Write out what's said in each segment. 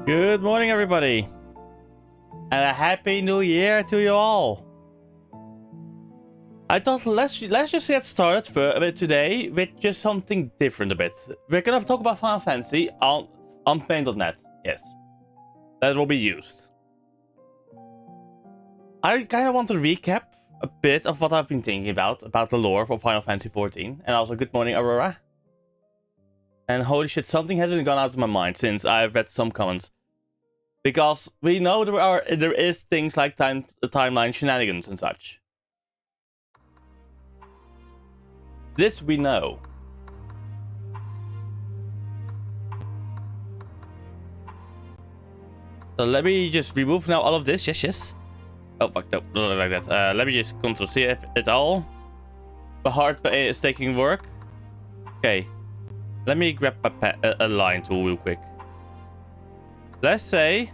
Good morning, everybody, and a happy new year to you all. I thought let's just get started today with just something different a bit. We're gonna talk about Final Fantasy on Paint.net. Yes, that will be used. I kind of want to recap a bit of what I've been thinking about the lore for Final Fantasy 14, and also good morning, Aurora. And holy shit, something hasn't gone out of my mind since I've read some comments. Because we know there is things like timeline shenanigans and such. This we know. So let me just remove now all of this. Yes. Oh fuck, no, not like that. Let me just Ctrl C if it all. The heart is taking work. Okay. Let me grab a line tool real quick. Let's say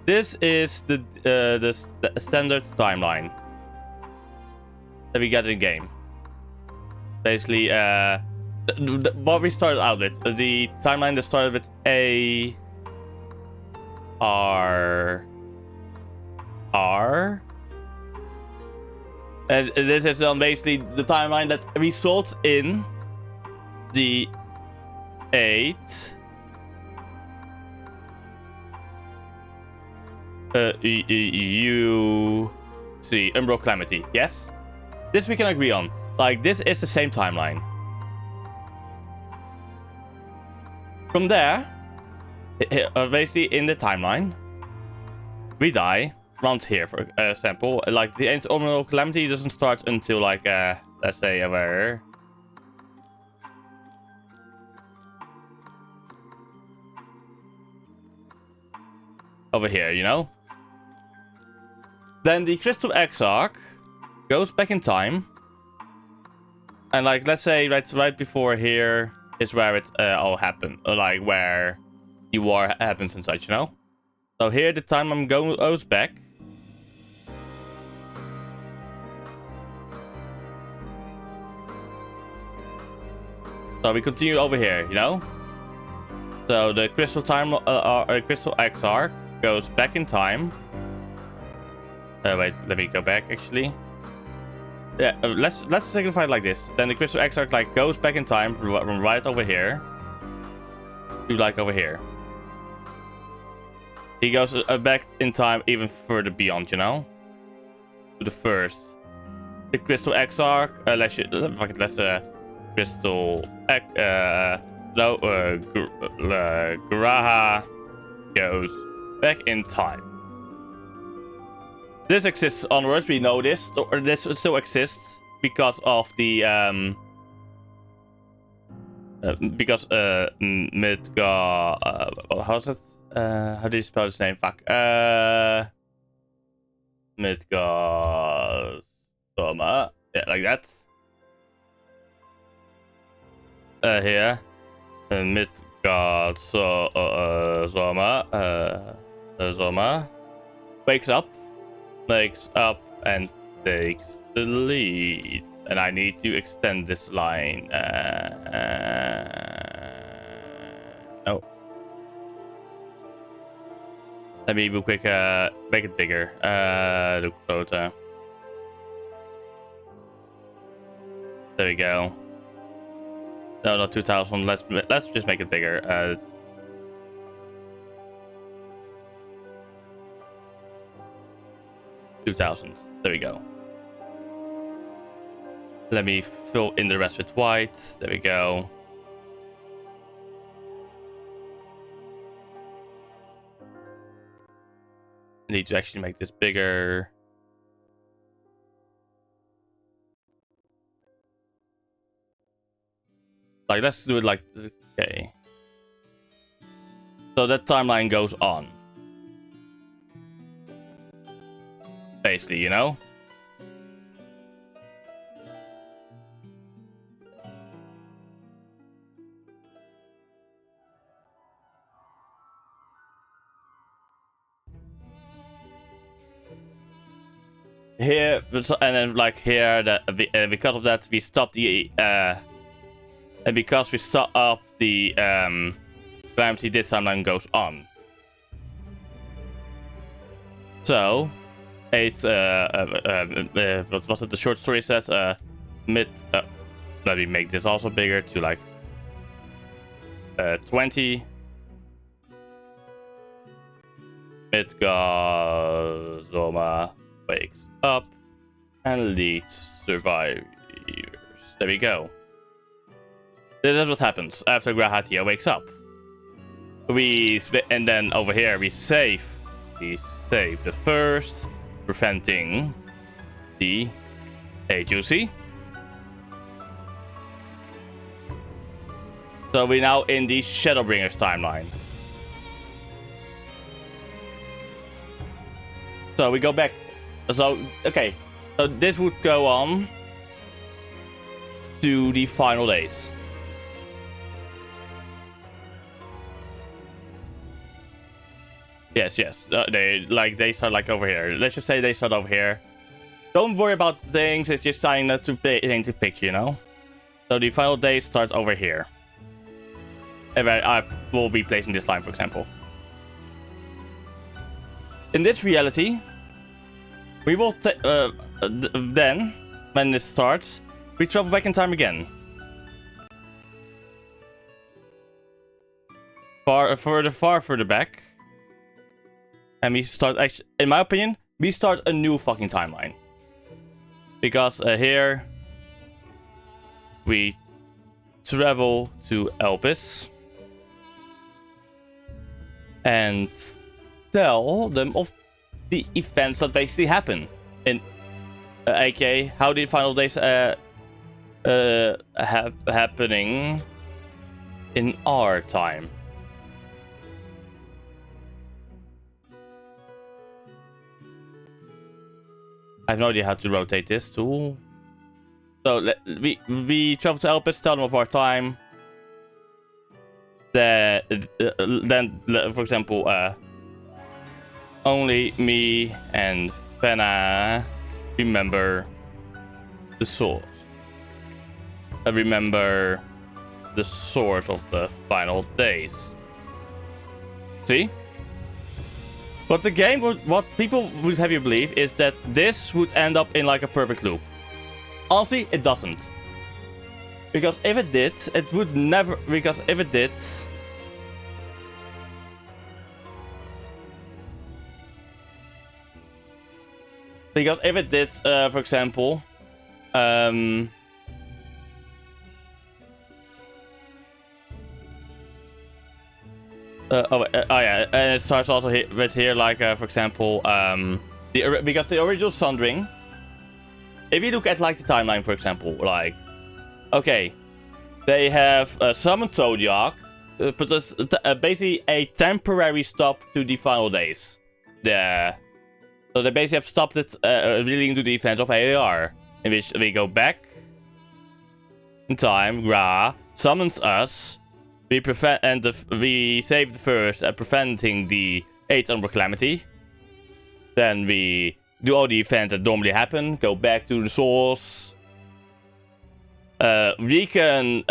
this is the standard timeline that we get in game. Basically, what we started out with, the timeline that started with A R. And this is basically the timeline that results in the 8 you see Umbral Calamity. Yes, this we can agree on. Like, this is the same timeline. From there, basically in the timeline, we die around here, for example. Like, the ancient Umbral Calamity doesn't start until like let's say over here, you know. Then the Crystal Exarch goes back in time, and like, let's say right before here is where it all happened, or like where the war happens and such, you know. So here the time goes back. So we continue over here, you know. So the Crystal Crystal Exarch goes back in time. Wait, let me go back actually. Yeah, let's simplify it like this. Then the Crystal Exarch like goes back in time from right over here to like over here. He goes back in time even further beyond, you know, to the first. The Crystal Exarch, let's Crystal Graha goes back in time. This exists onwards, we know this, or this still exists because of the Midgar, how's it? How do you spell his name? Fuck. Midgar Soma. Yeah, like that. Here. Midgar Soma wakes up and takes the lead. And I need to extend this line. No. Let me real quick make it bigger. Look closer. There we go. No, not 2000. Let's just make it bigger. 2000. There we go. Let me fill in the rest with white. There we go. I need to actually make this bigger. Like, let's do it like this. Okay. So that timeline goes on. Basically, you know? Here, and then like here, because of that, we stop the and because we stop up the calamity, this timeline goes on. So, what was it? The short story says, let me make this also bigger to like 20. Midgazoma wakes up and leads survivors. There we go. This is what happens after Grahatia wakes up. And then over here we save the first, preventing the AUC. So we're now in the Shadowbringers timeline. So we go back. So, okay. So this would go on to the final days. Yes. They start like over here. Let's just say they start over here. Don't worry about things. It's just trying not to paint the picture, you know. So the final days start over here. And I will be placing this line, for example. In this reality, we will then, when this starts, we travel back in time again. Far further back. And we start, actually, in my opinion, we start a new fucking timeline. Because here, we travel to Elpis. And tell them of the events that basically happen in aka how the final days happening in our time. I have no idea how to rotate this tool. So we travel to Elpis, tell them of our time. Then for example, only me and Fenna remember the source. I remember the source of the final days. See? What the game would, what people would have you believe is that this would end up in like a perfect loop. Honestly, it doesn't. Because if it did, it would never. Because if it did. Because if it did, for example, oh yeah, and it starts also with here, like for example, because the original Sundering. If you look at like the timeline, for example, like, okay, they have summoned Zodiac, but there's basically a temporary stop to the final days. There. So they basically have stopped it leading to the events of AAR, in which we go back in time. Gra summons us. We prevent we save the first, preventing the 8th Umbral Calamity. Then we do all the events that normally happen. Go back to the source. We can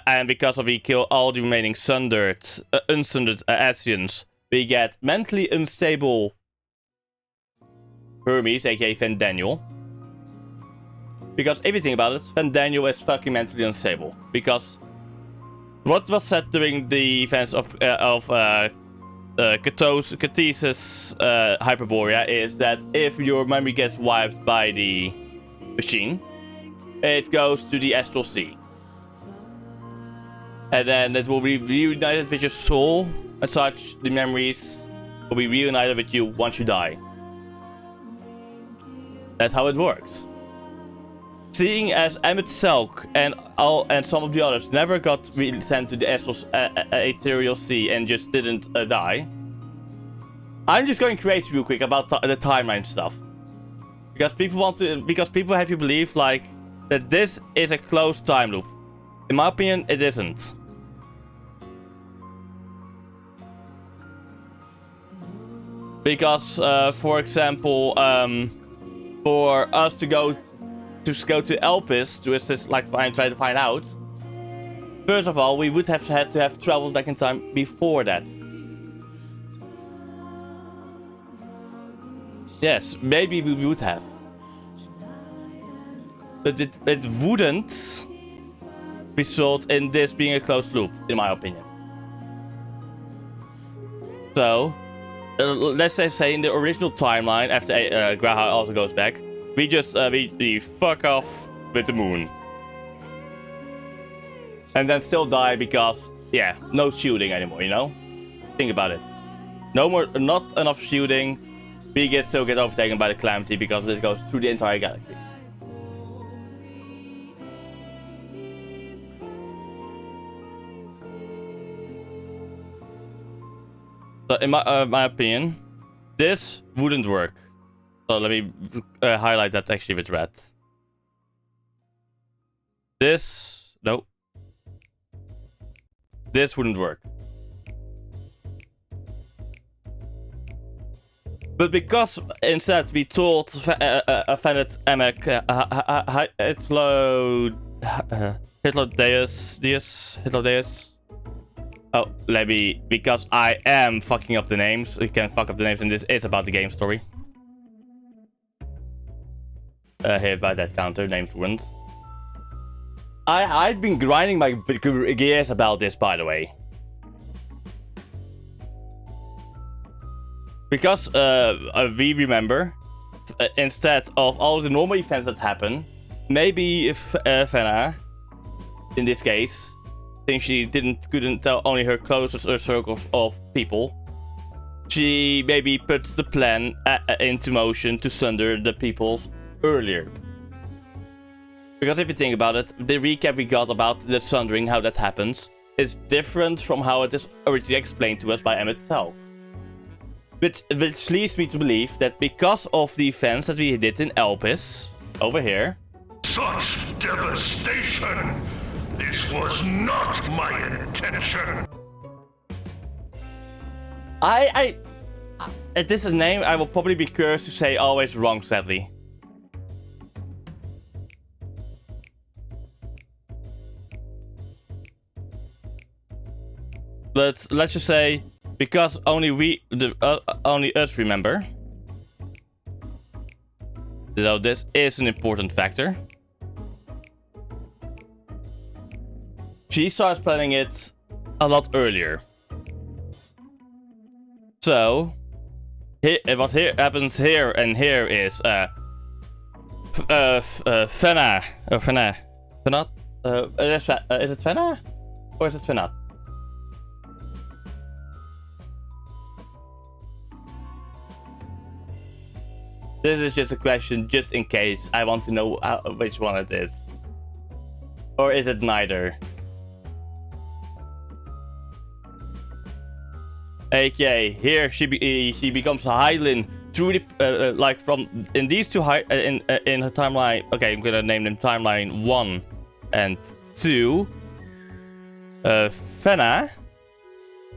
and because of we kill all the remaining unsundered Asians, we get mentally unstable Hermes, aka Vendaniel. Because if you think about it, Vendaniel is fucking mentally unstable. Because what was said during the events of Catesis Hyperborea is that if your memory gets wiped by the machine, it goes to the Astral Sea. And then it will be reunited with your soul, and such. The memories will be reunited with you once you die. That's how it works. Seeing as Emmett Selk and some of the others never got sent to the Astral Ethereal Sea and just didn't die, I'm just going crazy real quick about the timeline stuff. Because people have you believe like that this is a closed time loop. In my opinion, it isn't. Because, for example, for us to go to Elpis to assist, like, try to find out. First of all, we would have had to have traveled back in time before that. Yes, maybe we would have. But it wouldn't result in this being a closed loop, in my opinion. So, let's say in the original timeline, after Graha also goes back, we just we fuck off with the moon. And then still die because, yeah, no shooting anymore, you know? Think about it. No more, not enough shooting. We still get overtaken by the Calamity because it goes through the entire galaxy. So in my opinion, this wouldn't work. So let me highlight that actually with red. This, no. This wouldn't work. But because instead we told Fennec Emek Hitler. Oh, let me, because I am fucking up the names. You can fuck up the names, and this is about the game story. Here by that counter, names ruined. I've been grinding my gears about this, by the way. Because we remember, instead of all the normal events that happen, maybe if Fenna, in this case, since she couldn't tell only her closest circles of people, she maybe put the plan into motion to sunder the peoples earlier. Because if you think about it, the recap we got about the sundering, how that happens, is different from how it is originally explained to us by Emmett Selk. Which leads me to believe that because of the events that we did in Elpis, over here... Such devastation! This was not my intention! This is a name I will probably be cursed to say always wrong, sadly. But let's just say, because only only us remember. So this is an important factor. She starts planning it a lot earlier. So, what happens here and here is Fenna, or Fenna, Fennat? Is it Fenna? Or is it Fennat? This is just a question, just in case. I want to know which one it is. Or is it neither? Okay, here she becomes a Hylian through the like from in these two in her timeline. Okay, I'm gonna name them timeline 1 and 2. Fenna,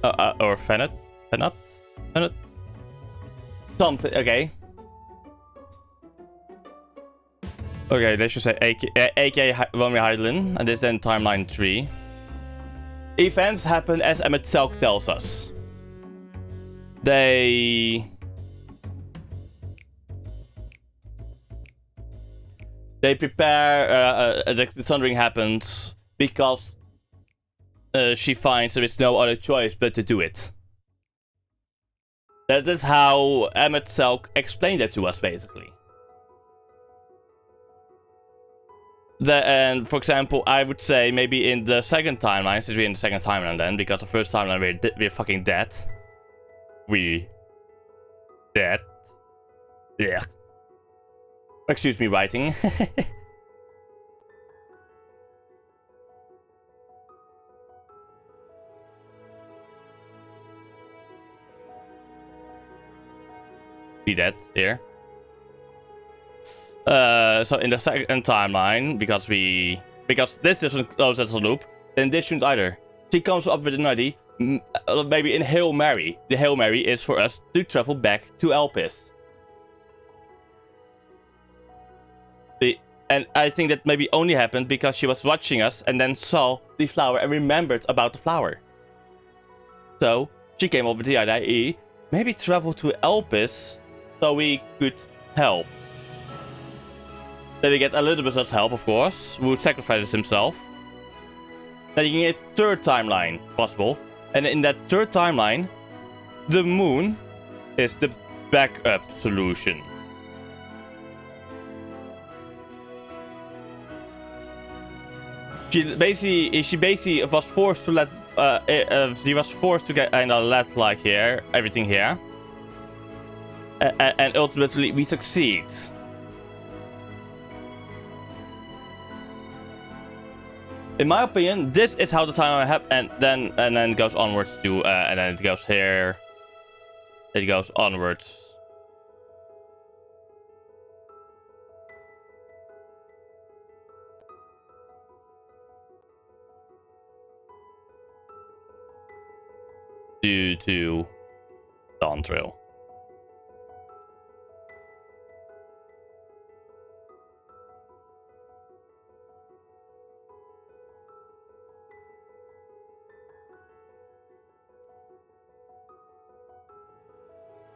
or Fennat, something. Okay. Okay, let's just say AK Romeo Hylian, and this is then timeline 3. Events happen as Emmett Selk tells us. They prepare, the sundering happens because she finds there is no other choice but to do it. That is how Emmett Selk explained it to us, basically. And for example, I would say maybe in the second timeline, since we're in the second timeline then, because the first timeline we're fucking dead. Dead. Yeah. Excuse me, writing. Be dead here. So in the second timeline, because this doesn't close as a loop, then this shouldn't either. She comes up with an idea, maybe in Hail Mary. The Hail Mary is for us to travel back to Elpis. And I think that maybe only happened because she was watching us and then saw the flower and remembered about the flower. So she came up with the idea, maybe travel to Elpis so we could help. Then we get Elizabeth's help, of course, who sacrifices himself. Then you can get a third timeline possible. And in that third timeline, the moon is the backup solution. She basically was forced to let she was forced to get let like here everything here, and ultimately we succeed. In my opinion, this is how the timeline happens, and then it goes onwards to and then it goes here. It goes onwards. To Dawn Trail.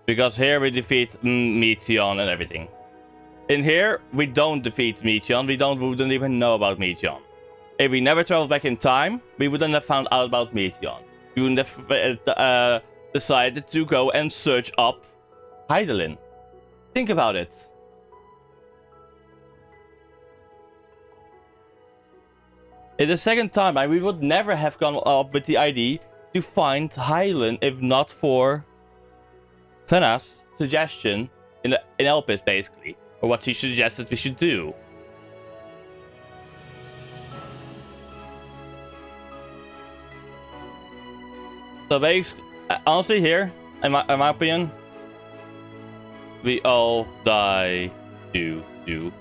Because here we defeat Meteon and everything. In here, we don't defeat Meteon. We wouldn't even know about Meteon. If we never traveled back in time, we wouldn't have found out about Meteon. We wouldn't have decided to go and search up Heidelin. Think about it. In the second time, we would never have gone up with the idea to find Heidelin if not for Fenna's suggestion in Elpis, basically. Or what she suggested we should do. So basically, honestly here, in my opinion, we all die due to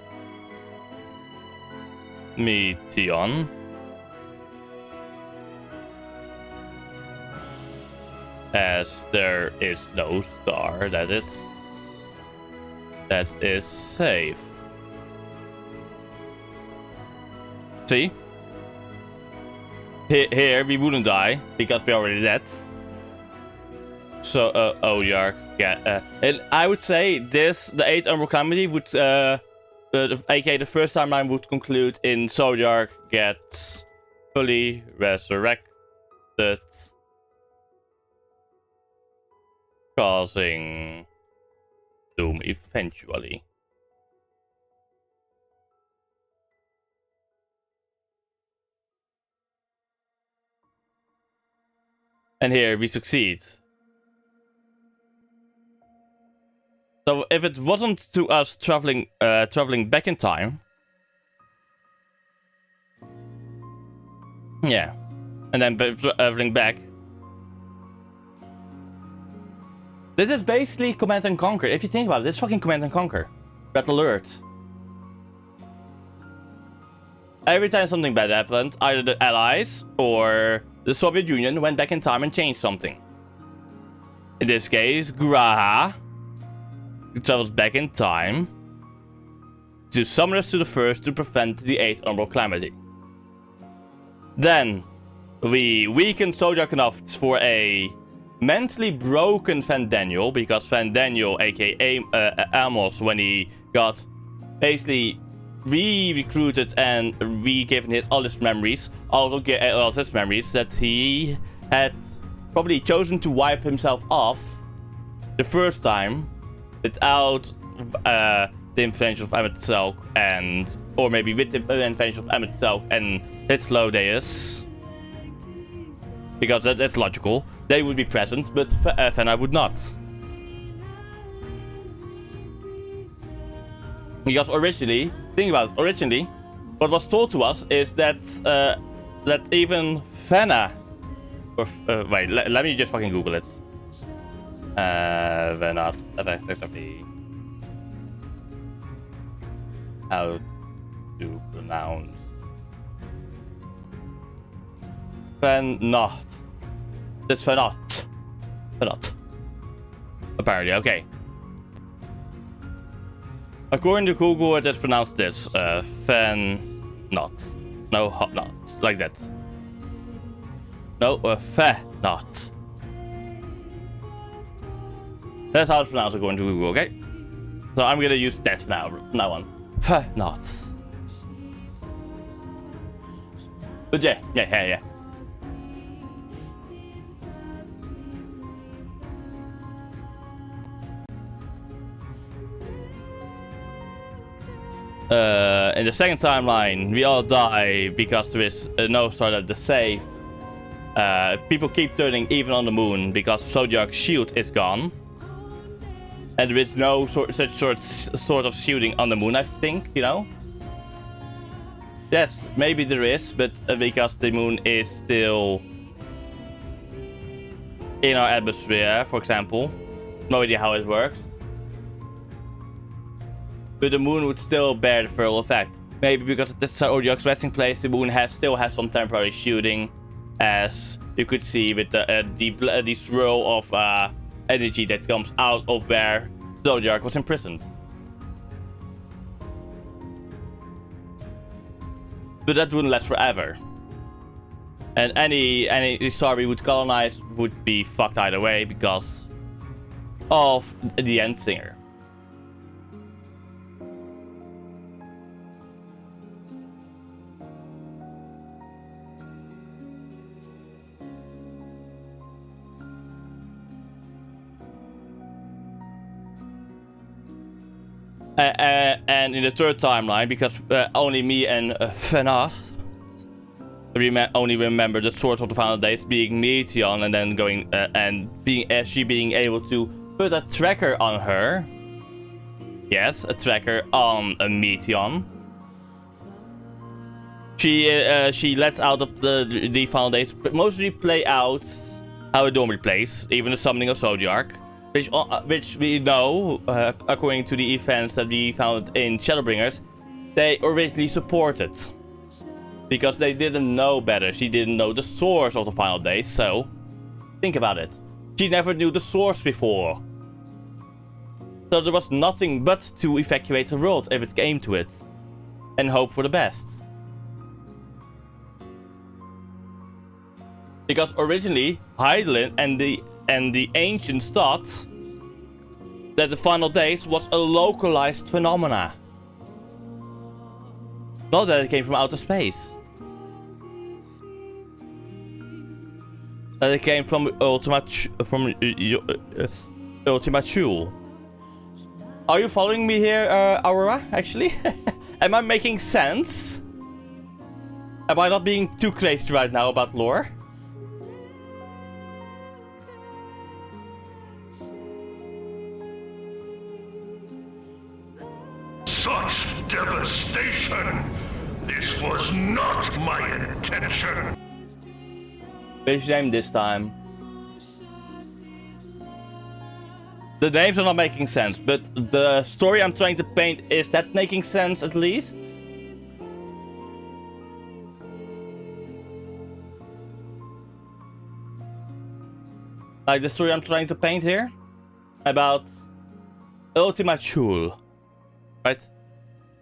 Meteon. As there is no star that is safe. See? Here we wouldn't die because we're already dead. So Yark, yeah. And I would say the 8th Umbral Calamity would aka the first timeline would conclude in Zodiark gets fully resurrected, causing doom eventually. And here we succeed. So if it wasn't to us traveling back in time, yeah, and then traveling back. This is basically Command and Conquer. If you think about it, it's fucking Command and Conquer. Red Alert. Every time something bad happened, either the Allies or the Soviet Union went back in time and changed something. In this case, Graha travels back in time to summon us to the first to prevent the 8th Umbral Calamity. Then we weaken Zodiac enough for a mentally broken Van Daniel, because Van Daniel, aka Amos, when he got basically re-recruited and re-given all his memories, also all his memories, that he had probably chosen to wipe himself off the first time without the intervention of Emmett Selk, or maybe with the intervention of Emmett Selk and his Lodeus. Because that's logical. They would be present, but Fenna would not. Because originally, think about it, originally, what was told to us is that that even Fenna, or wait, let me just fucking Google it. Not exactly how to pronounce Fenot. It's Fenot. Fenot. Apparently, okay. According to Google, it is pronounced this. Fenot. No, not. Like that. No, Fenot. That's how it's pronounced according to Google, okay? So I'm gonna use that from now on. Not. But yeah. In the second timeline, we all die because there is no sort of the safe. People keep turning even on the moon because Zodiac's shield is gone. And there is no such sort of shielding on the moon, I think, you know? Yes, maybe there is, but because the moon is still in our atmosphere, for example. No idea how it works. But the moon would still bear the full effect. Maybe because of the Zodiac's resting place, the moon still has some temporary shielding, as you could see with the swirl of energy that comes out of where Zodiac was imprisoned. But that wouldn't last forever. And any star we would colonize would be fucked either way because of the End Singer. And in the third timeline, because only me and Fena only remember the source of the final days being Meteon, and then going and she being able to put a tracker on her. Yes, a tracker on a Meteon. She lets out of the final days mostly play out how it normally plays, even the summoning of Zodiac. Which we know, according to the events that we found in Shadowbringers, they originally supported. Because they didn't know better. She didn't know the source of the final days, so think about it. She never knew the source before. So there was nothing but to evacuate the world if it came to it. And hope for the best. Because originally, Hydaelyn and the ancients thought that the final days was a localized phenomena. Not that it came from outer space. That it came from Ultima Thule. Are you following me here, Aurora, actually? Am I making sense? Am I not being too crazy right now about lore? Such devastation! This was not my intention! Which name this time? The names are not making sense, but the story I'm trying to paint, is that making sense at least? Like the story I'm trying to paint here? About Ultima Thule. Right?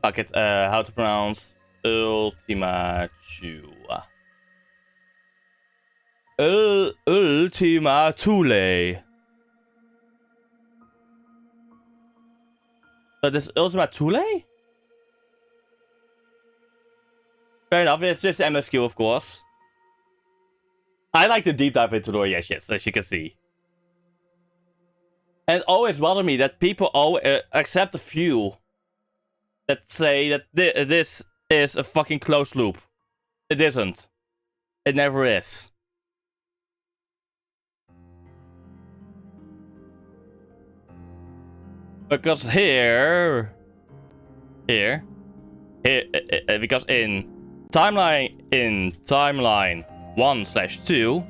Fuck it, how to pronounce Ultima Thule. Ultima Thule. So this Ultima Thule? Fair enough, it's just MSQ, of course. I like the deep dive into lore, yes, as you can see. And it always bothered me that people always, except a few, that say that this is a fucking closed loop. It isn't. It never is. Because because in timeline 1/2,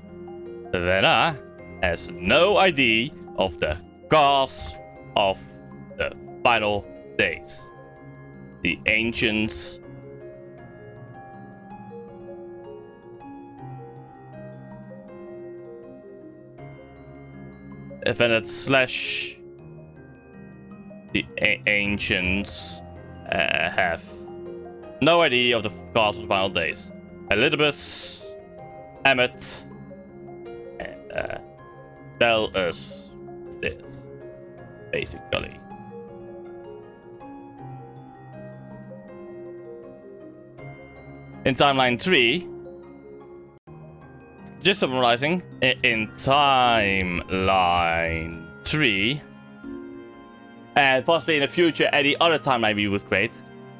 Vena has no idea of the cause of the final days. The ancients Venet slash the ancients have no idea of the cause of the final days. Elizabeth, Emmet, tell us this, basically. In timeline 3, just summarizing, in timeline 3, and possibly in the future, any other timeline we would create,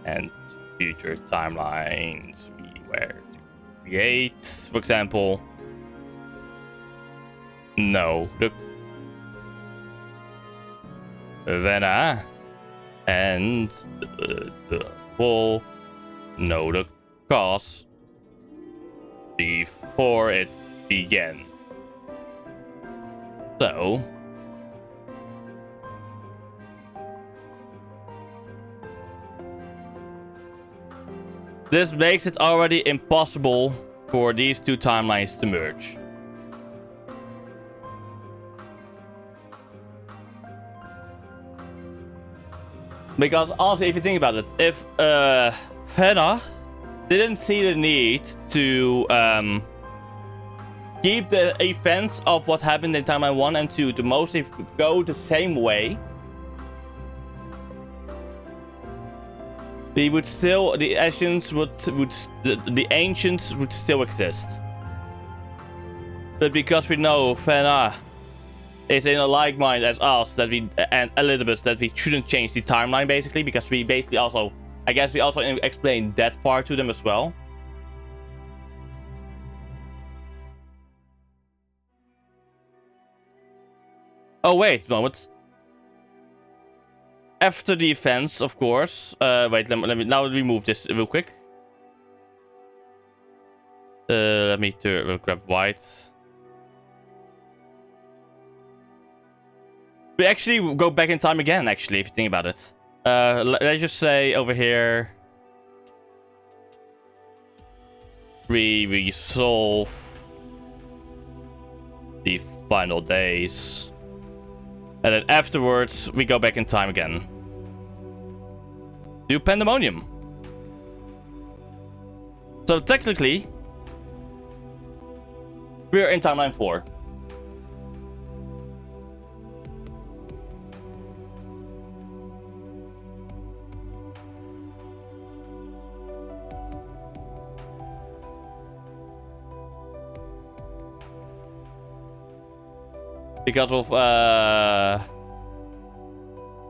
and future timelines we were to create, for example, no, the Vena and the full know the cause before it began. So this makes it already impossible for these two timelines to merge. Because honestly, if you think about it, if Hannah didn't see the need to keep the events of what happened in timeline 1 and 2 to mostly go the same way, they would still, the ancients the ancients would still exist. But because we know Fena is in a like mind as us, that we, and Elizabeth, that we shouldn't change the timeline basically, because we basically also, I guess we also explained that part to them as well. Oh wait, a moment. After the events, of course. Wait, let me now remove this real quick. Let me grab white. We actually go back in time again, actually, if you think about it. Let's just say over here, we resolve the final days. And then afterwards, we go back in time again. Do Pandemonium. So technically, we're in timeline 4. Because of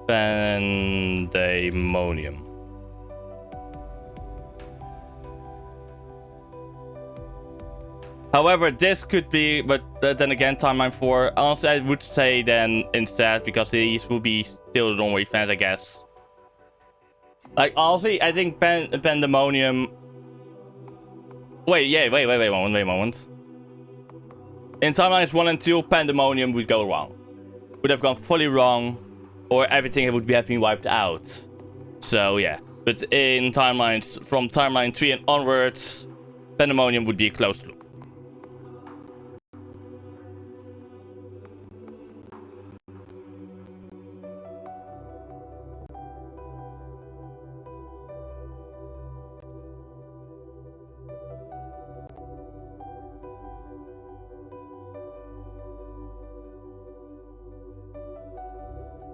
Pandemonium. However, this could be, but then again, timeline 4. Honestly, I would say then instead, because these will be still the normal events, I guess. Like, honestly, I think Pandemonium. Wait a moment. In timelines 1 and 2, Pandemonium would go wrong. Would have gone fully wrong, or everything would have been wiped out. So yeah, but in timelines from timeline 3 and onwards, Pandemonium would be a closed loop.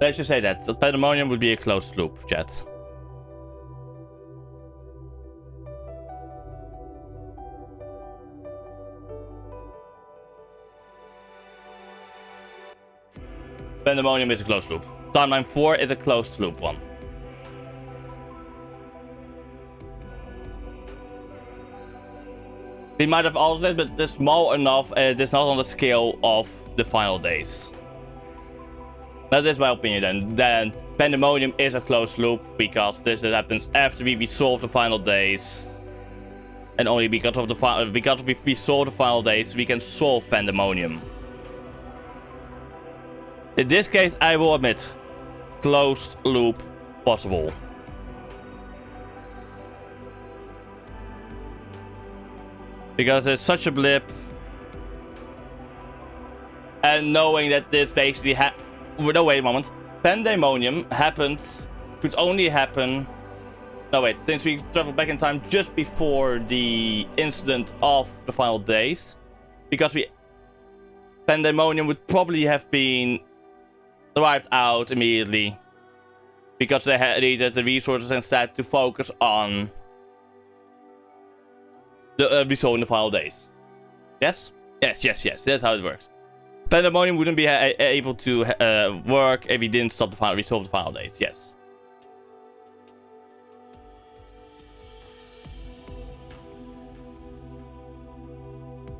Let's just say that. The Pandemonium would be a closed loop, chat. Pandemonium is a closed loop. Timeline 4 is a closed loop one. We might have altered it, but it's small enough. It's not on the scale of the final days. That is my opinion then. Pandemonium is a closed loop because this happens after we resolve the final days. And only because of if we solve the final days, we can solve Pandemonium. In this case, I will admit, closed loop possible. Because it's such a blip. And knowing that this basically no, wait a moment. Pandemonium could only happen. No, wait. Since we traveled back in time just before the incident of the final days, because Pandemonium would probably have been wiped out immediately, because they needed the resources instead to focus on resolve in the final days. Yes? Yes. That's how it works. Pandemonium wouldn't be able to work if we didn't stop the resolve the final days. Yes.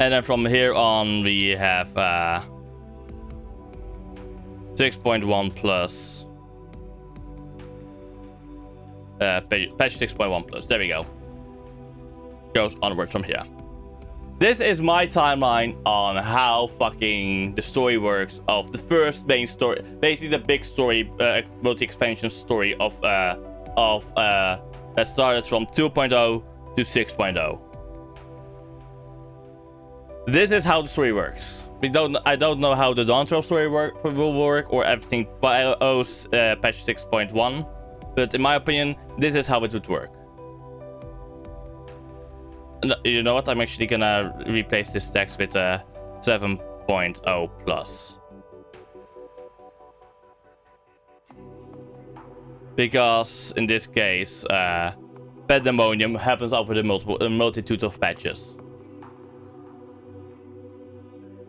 And then from here on, we have 6.1 plus. Patch 6.1 plus. There we go. Goes onwards from here. This is my timeline on how fucking the story works of the first main story, basically the big story, multi-expansion story of that started from 2.0 to 6.0. This is how the story works. I don't know how the Dawn Trail story will work or everything post patch 6.1, but in my opinion, this is how it would work. You know what? I'm actually gonna replace this text with a 7.0 plus. Because in this case, Pandemonium happens over the multitude of patches.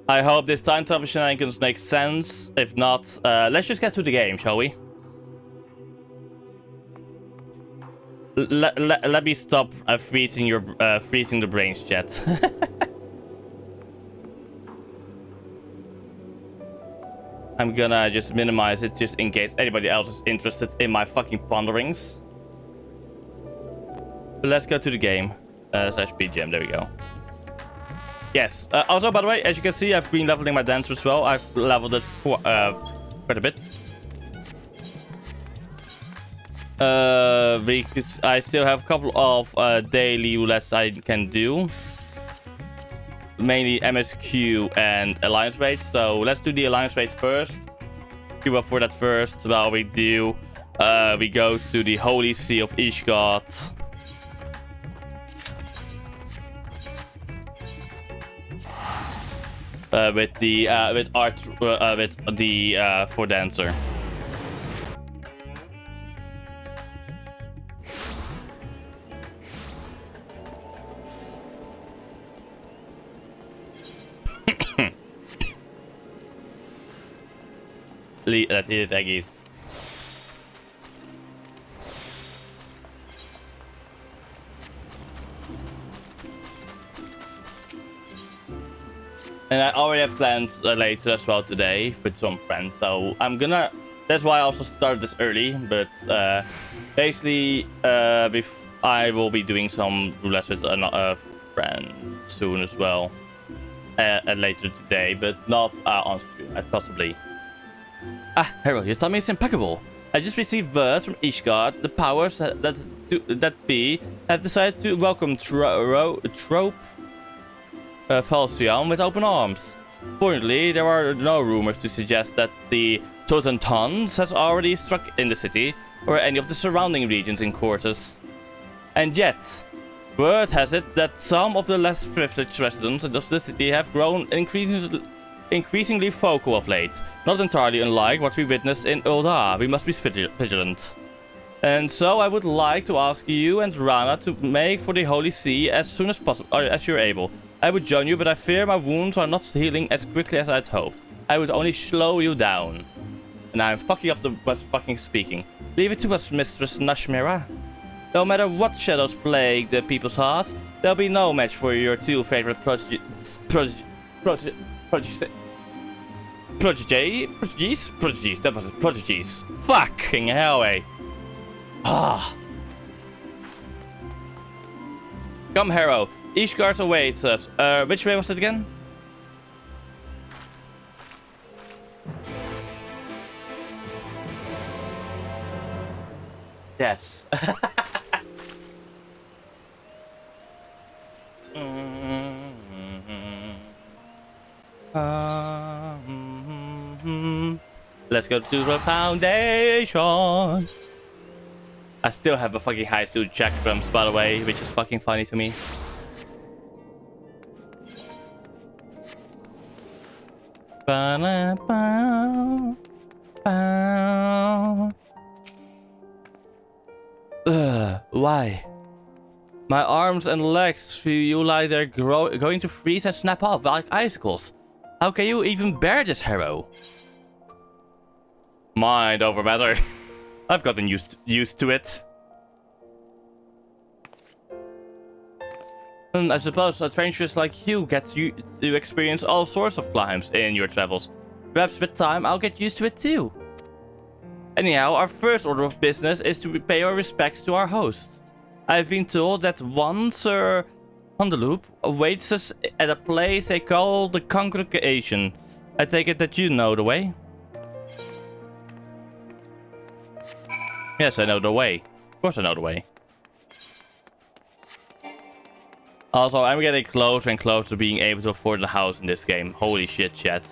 I hope this time travel shenanigans make sense. If not, let's just get to the game, shall we? Let me stop freezing the brains, chat. I'm gonna just minimize it just in case anybody else is interested in my fucking ponderings. But let's go to the game. Slash BGM, there we go. Yes, also by the way, as you can see, I've been leveling my dancer as well. I've leveled it quite a bit. Because I still have a couple of daily roulettes I can do. Mainly MSQ and Alliance Raid. So let's do the Alliance Raid first. Queue up for that first. While we do, we go to the Holy See of Ishgard. With the for dancer. Let's eat it, eggies. And I already have plans later as well today with some friends, so I'm gonna. That's why I also started this early. But basically, I will be doing some roulette with a friend soon as well, later today, but not on stream, possibly. Ah, Harold, your timing is impeccable. I just received word from Ishgard. The powers that be have decided to welcome Trope Falcion with open arms. Fortunately, there are no rumors to suggest that the Totentons has already struck in the city or any of the surrounding regions in Quartus. And yet, word has it that some of the less privileged residents of the city have grown increasingly vocal of late. Not entirely unlike what we witnessed in Ulda. We must be vigilant. And so I would like to ask you and Rana to make for the Holy See as soon as possible, as you're able. I would join you, but I fear my wounds are not healing as quickly as I'd hoped. I would only slow you down. And I'm fucking up the fucking speaking. Leave it to us, Mistress Nashmira. No matter what shadows plague the people's hearts, there'll be no match for your two favorite prodigies. That was it. Prodigies. Fucking hell, eh? Ah. Come, Harrow. Ishgard awaits us. Which way was it again? Yes. Let's go to the foundation. I still have a fucking high suit chakrams, by the way, which is fucking funny to me. Why? My arms and legs feel like they're going to freeze and snap off like icicles. How can you even bear this, Harrow? Mind over matter. I've gotten used to it. I suppose adventurers like you get to experience all sorts of climbs in your travels. Perhaps with time I'll get used to it too. Anyhow, our first order of business is to pay our respects to our hosts. I've been told that one Sir Hondeloop awaits us at a place they call the Congregation. I take it that you know the way? Yes, I know the way. Of course I know the way. Also, I'm getting closer and closer to being able to afford the house in this game. Holy shit, chat.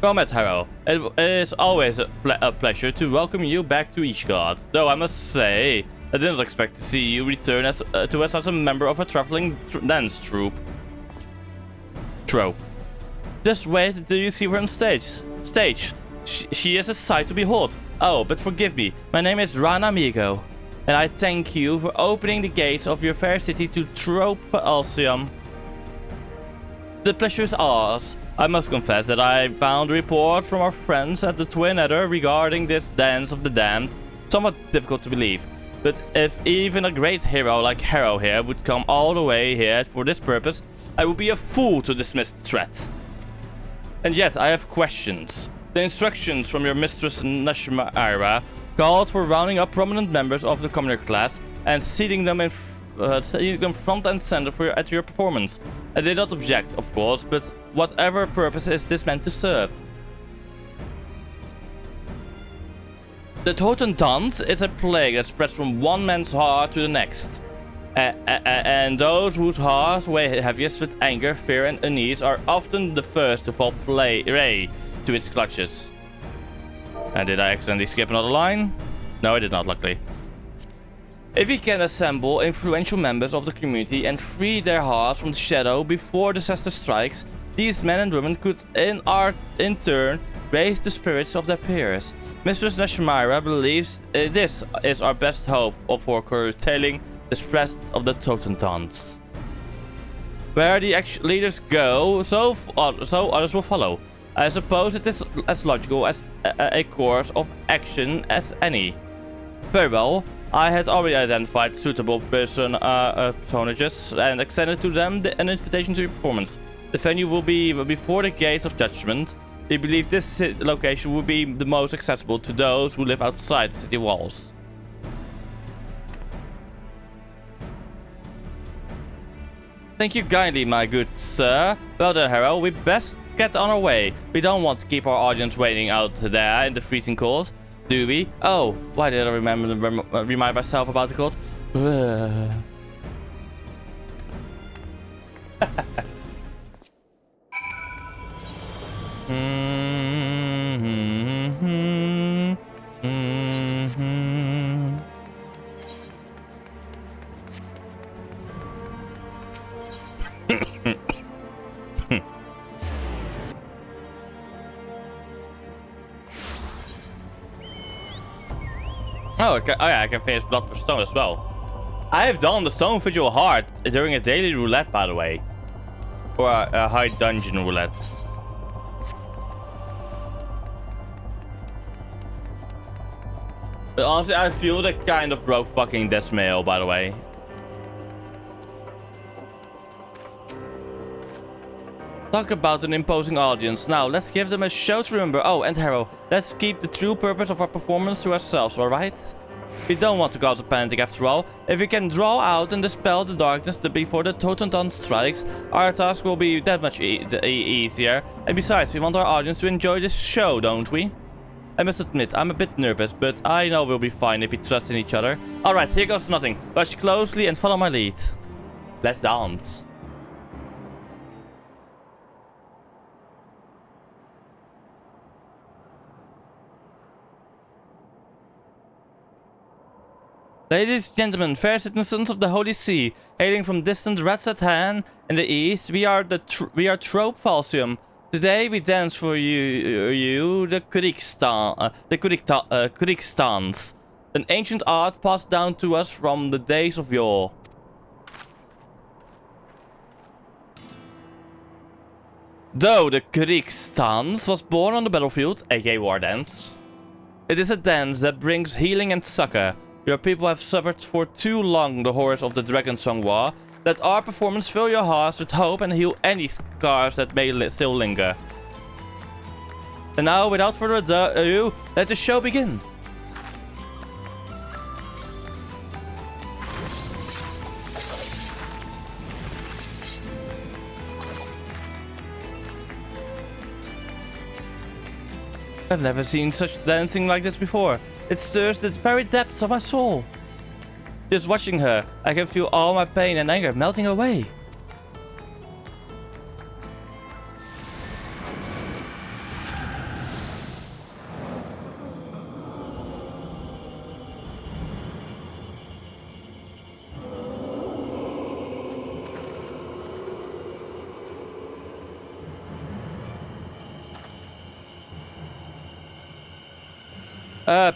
Comrade Harrow, it is always a pleasure to welcome you back to Ishgard. Though I must say, I didn't expect to see you return to us as a member of a traveling dance troupe. Just wait until you see her on stage. She is a sight to behold. Oh, but forgive me, my name is Rana Amigo, and I thank you for opening the gates of your fair city to Trope for Alcium. The pleasure is ours. I must confess that I found reports from our friends at the Twin Adder regarding this Dance of the Damned somewhat difficult to believe. But if even a great hero like Harrow here would come all the way here for this purpose, I would be a fool to dismiss the threat. And yet, I have questions. The instructions from your mistress Nashmira called for rounding up prominent members of the commoner class and seating them front and center at your performance. I did not object, of course, but whatever purpose is this meant to serve? The Totem Dance is a plague that spreads from one man's heart to the next. And those whose hearts weigh heaviest with anger, fear, and unease are often the first to fall prey to its clutches. And did I accidentally skip another line? No, I did not, luckily. If we can assemble influential members of the community and free their hearts from the shadow before disaster strikes, these men and women could in turn raise the spirits of their peers. Mistress Nashmira believes this is our best hope for curtailing the spread of the Totem Dance. Where the leaders go, so others will follow. I suppose it is as logical as a course of action as any. Very well. I had already identified suitable personages and extended to them an invitation to your performance. The venue will be before the gates of judgment. They believe this location will be the most accessible to those who live outside the city walls. Thank you kindly, my good sir. Well then, Harrow, we best get on our way. We don't want to keep our audience waiting out there in the freezing cold, do we? Oh, why did I remind myself about the cold? Oh yeah, I can finish Blood for Stone as well. I have done the Stone Vigil hard during a daily roulette, by the way. Or a high dungeon roulette. But honestly, I feel the kind of broke fucking Desmail, by the way. Talk about an imposing audience. Now, let's give them a show to remember. Oh, and Harrow, let's keep the true purpose of our performance to ourselves, alright? We don't want to cause a panic after all. If we can draw out and dispel the darkness before the Totem Dance strikes, our task will be that much easier. And besides, we want our audience to enjoy this show, don't we? I must admit, I'm a bit nervous, but I know we'll be fine if we trust in each other. Alright, here goes nothing. Watch closely and follow my lead. Let's dance. Ladies and gentlemen, fair citizens of the Holy See, hailing from distant Ratsatan in the east, we are Trope Falsium. Today we dance for you the Kurikstans, an ancient art passed down to us from the days of yore. Though the Kurikstans was born on the battlefield, aka war dance, it is a dance that brings healing and succor. Your people have suffered for too long the horrors of the Dragon Song War. Let our performance fill your hearts with hope and heal any scars that may still linger. And now, without further ado, let the show begin. I've never seen such dancing like this before. It stirs the very depths of my soul. Just watching her, I can feel all my pain and anger melting away.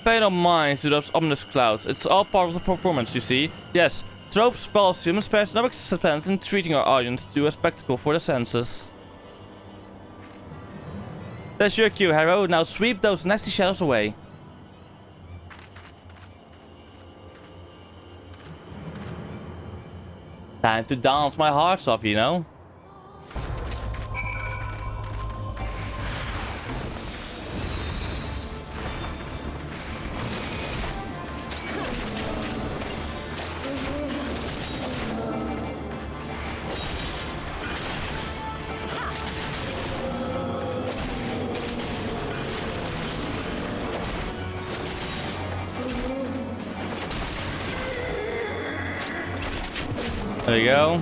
Pay no mind to those ominous clouds. It's all part of the performance, you see. Yes, Tropes Falsium spares no expense in treating our audience to a spectacle for the senses. That's your cue, Harrow. Now sweep those nasty shadows away. Time to dance my hearts off, you know? There you go.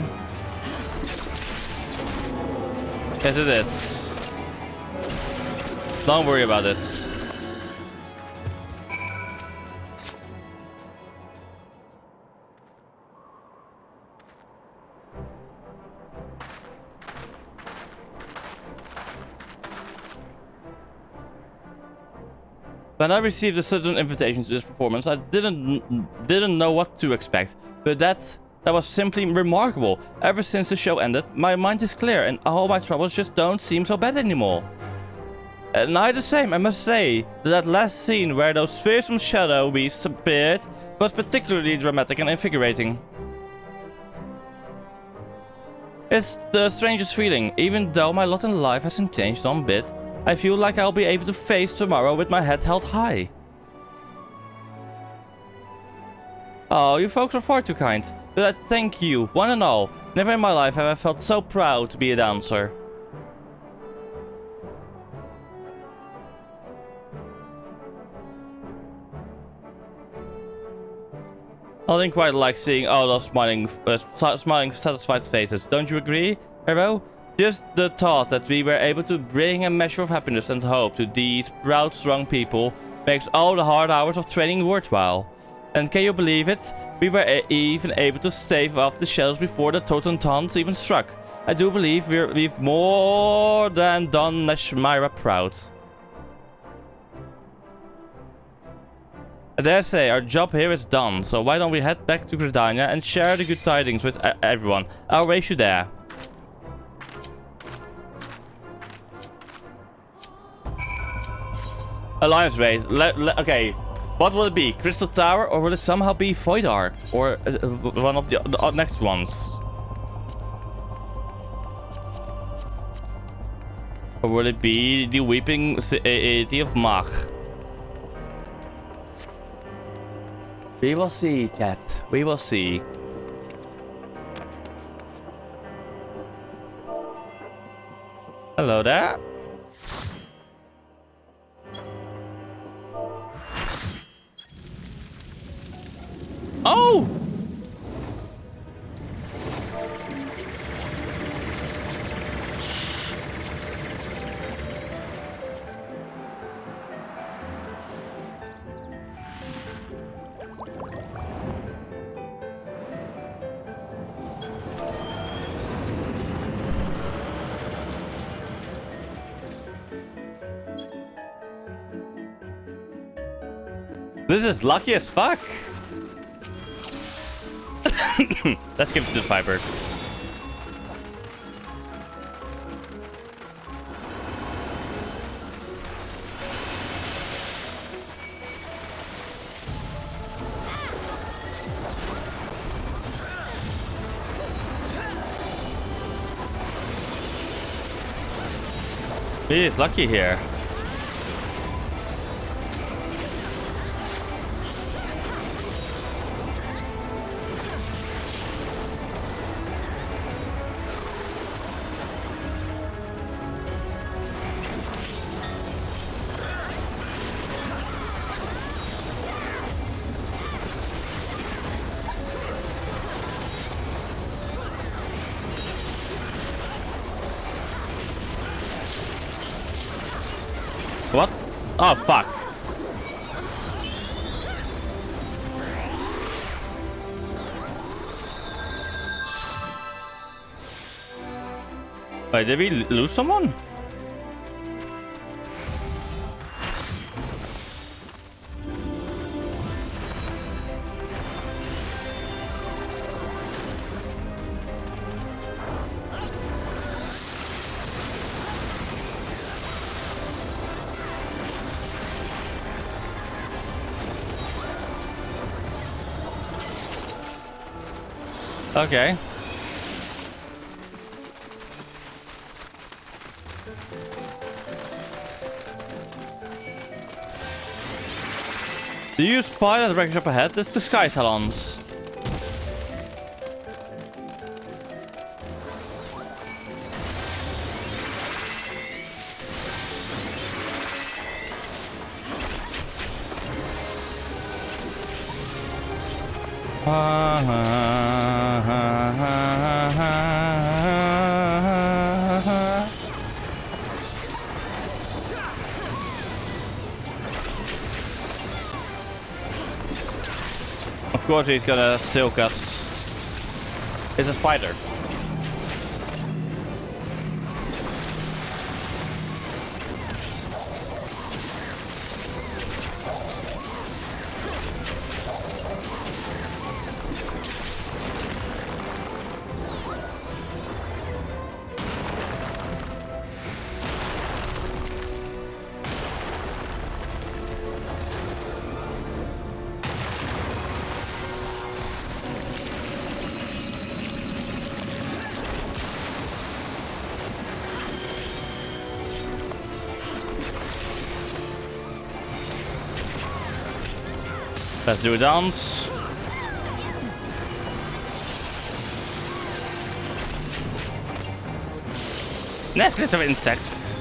Yes, it is. Don't worry about this. When I received a sudden invitation to this performance, I didn't know what to expect, but that was simply remarkable. Ever since the show ended, my mind is clear and all my troubles just don't seem so bad anymore. And I the same, I must say, that last scene where those fearsome shadow beasts appeared was particularly dramatic and invigorating. It's the strangest feeling. Even though my lot in life hasn't changed one bit, I feel like I'll be able to face tomorrow with my head held high. Oh, you folks are far too kind. But I thank you, one and all. Never in my life have I felt so proud to be a dancer. I didn't quite like seeing all those smiling, satisfied faces. Don't you agree, Hero? Just the thought that we were able to bring a measure of happiness and hope to these proud, strong people makes all the hard hours of training worthwhile. And can you believe it? We were even able to stave off the shadows before the Totentons even struck. I do believe we've more than done Nashmira proud. I dare say our job here is done, so why don't we head back to Gridania and share the good tidings with everyone. I'll race you there. Alliance race. Okay. What will it be? Crystal Tower, or will it somehow be Void Ark? Or one of the next ones? Or will it be the Weeping City of Mach? We will see, chat. We will see. Hello there. Oh! This is lucky as fuck. Let's give it to the Viper. He is lucky here. What? Oh, fuck. Wait, did we lose someone? Okay. Do you spy that wreckage up ahead? It's the Sky Talons. Of course he's gonna silk us. It's a spider. Let's do a dance. Nest of insects.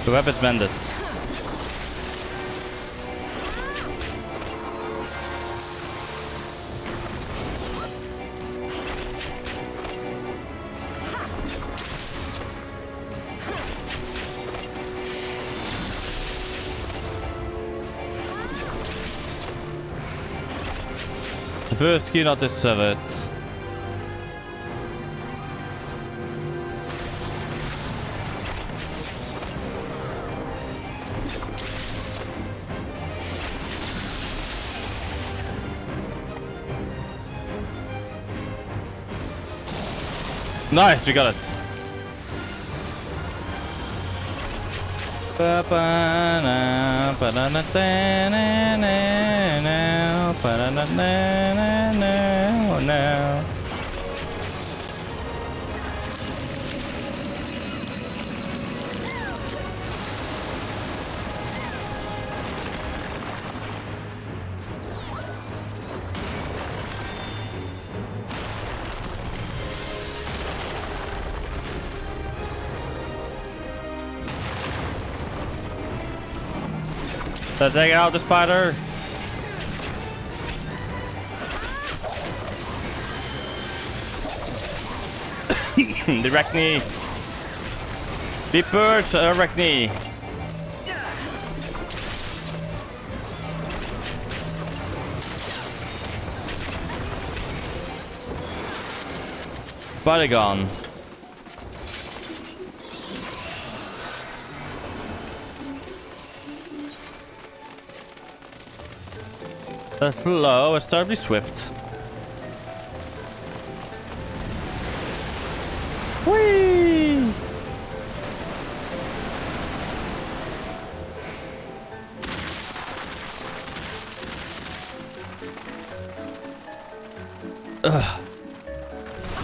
The weapons bandits. The first key not is severed. Nice, we got it. Let's take out the spider. The Arachne. Be purged, Arachne. Spider gone. The flow is terribly swift. Whee! Ugh.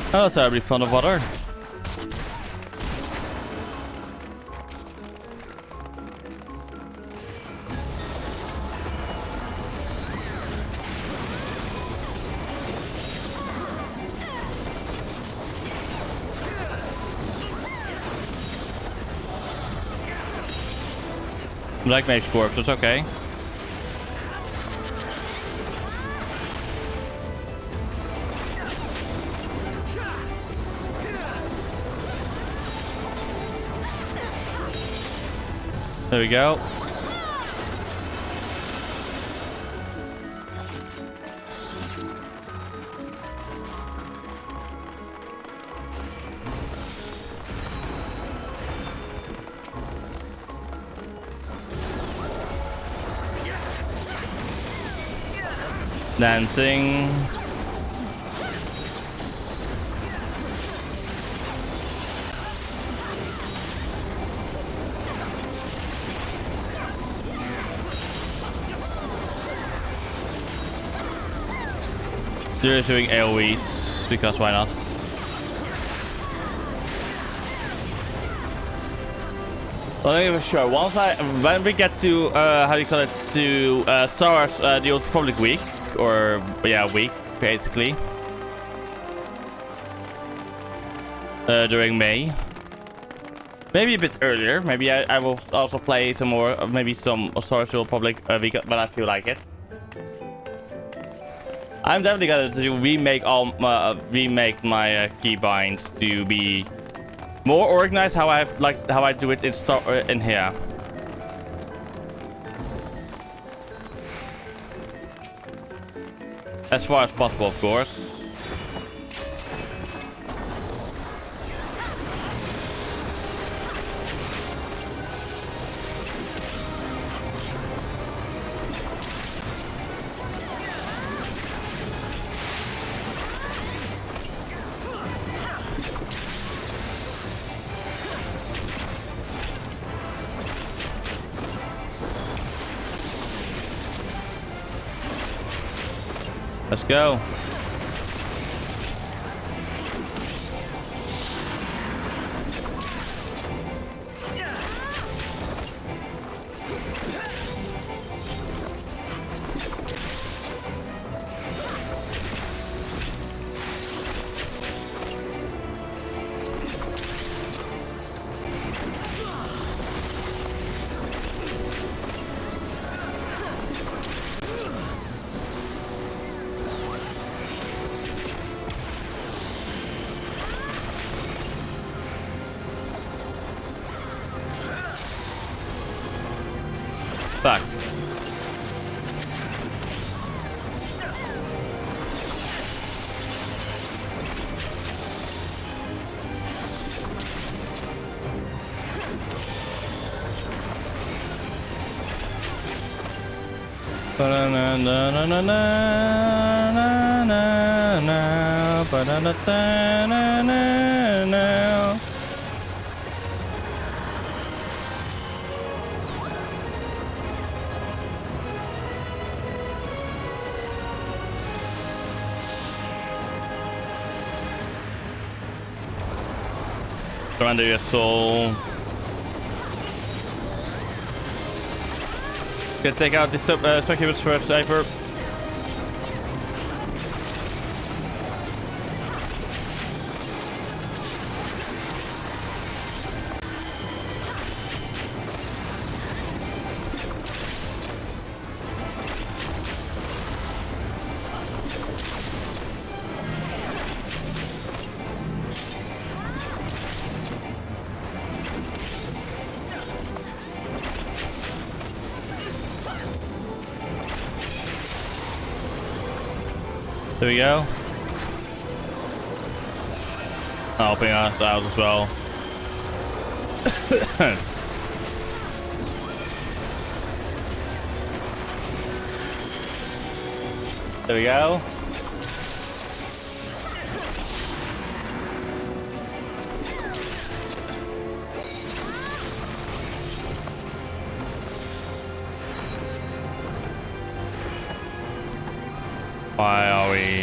I'm not terribly fond of water. Black Mage Corpse, it's okay. There we go. Dancing. They're doing AoEs because why not? Well, I'm not even sure. When we get to how do you call it, to Star Wars the Old Republic week, or yeah, week basically, during May, maybe a bit earlier. Maybe I will also play some more, maybe some Star Wars the Old Republic week when I feel like it. I'm definitely gonna to remake my keybinds to be more organized, how I do it in here. As far as possible, of course. Let's go. Fuck. Na na na na na na Surrender your soul. Can take out this succubus first, Cypher. There we go. Helping us out as well. There we go. Why are we?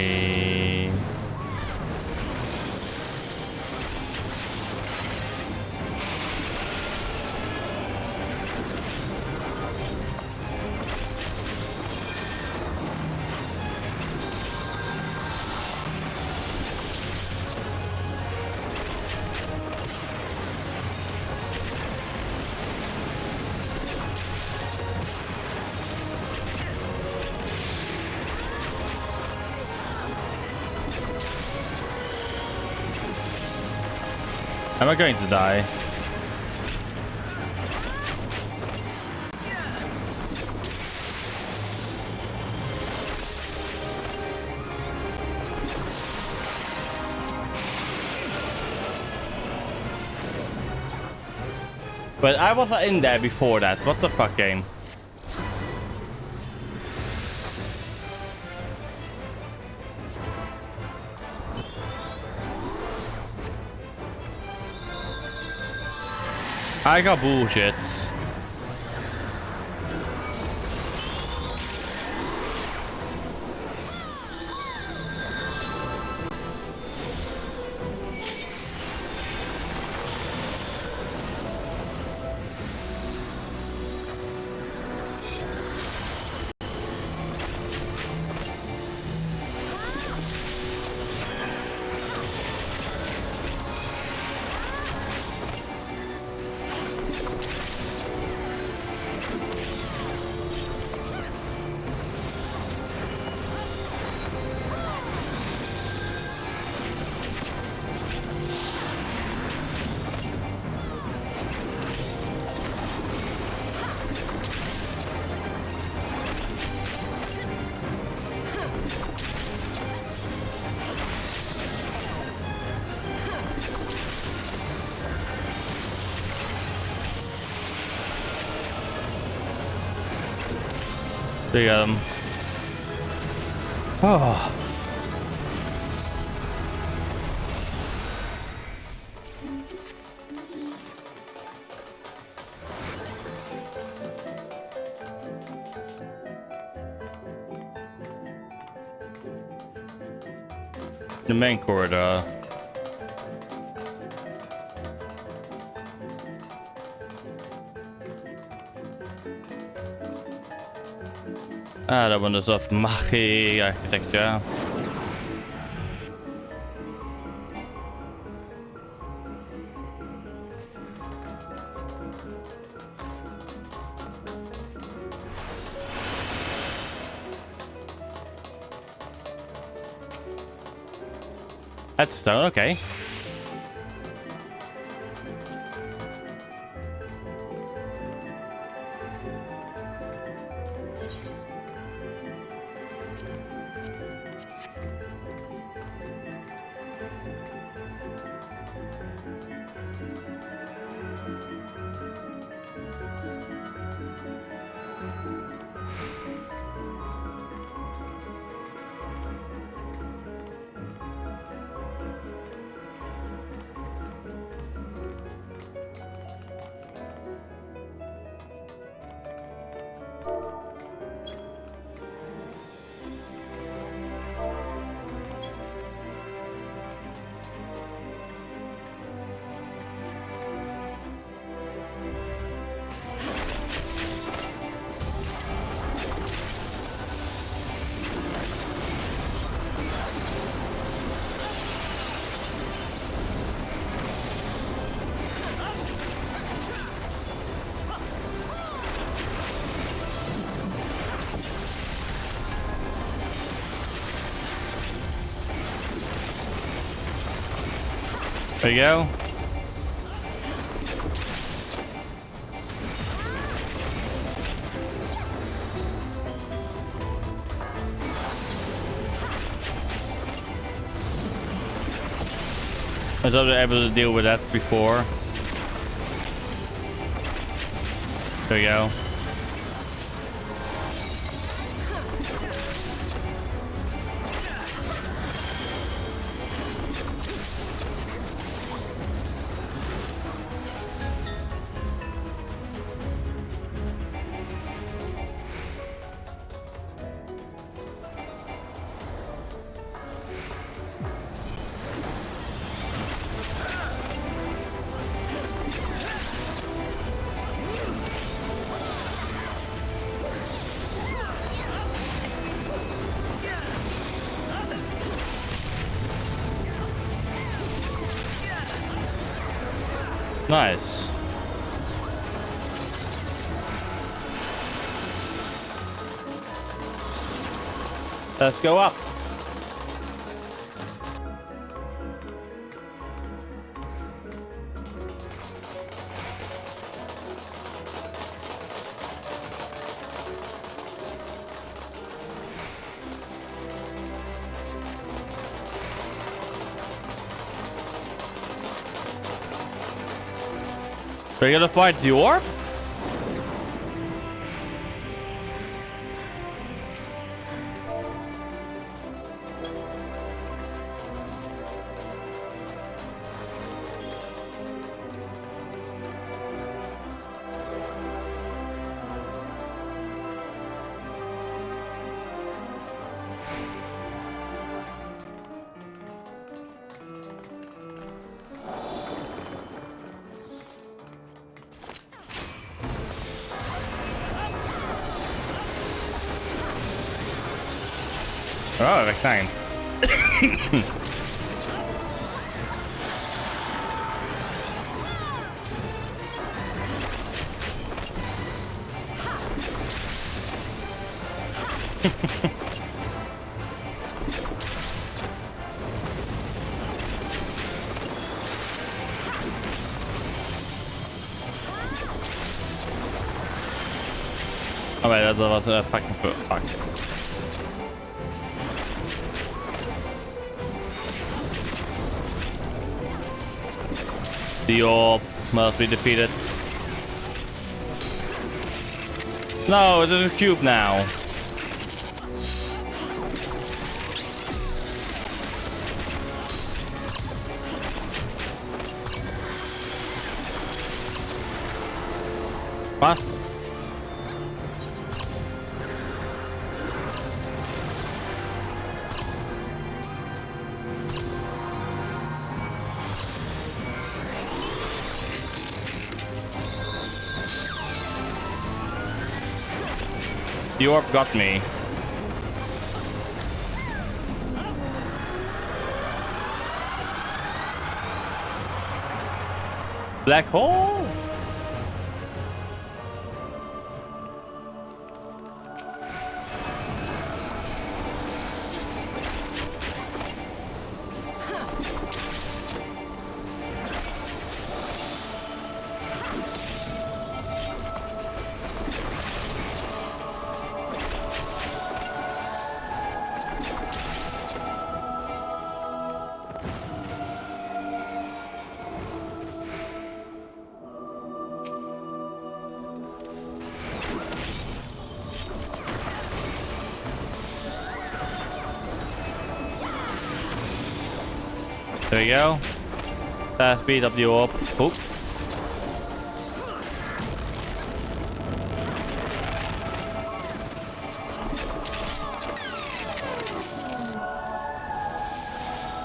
Am I going to die? But I was in there before that. What the fuck, game? I got bullshit. The oh. The main corridor. Ah, that one is of Machi architecture. That's stone, okay. There you go. I was already able to deal with that before. There we go. Nice. Let's go up. Are you gonna fight the orb? Oh, that's fine. Oh wait, that was a fucking fuck. The orb must be defeated. No, it's a cube now. What? The orb got me. Black hole? There we go. Fast speed up the orb. Oop.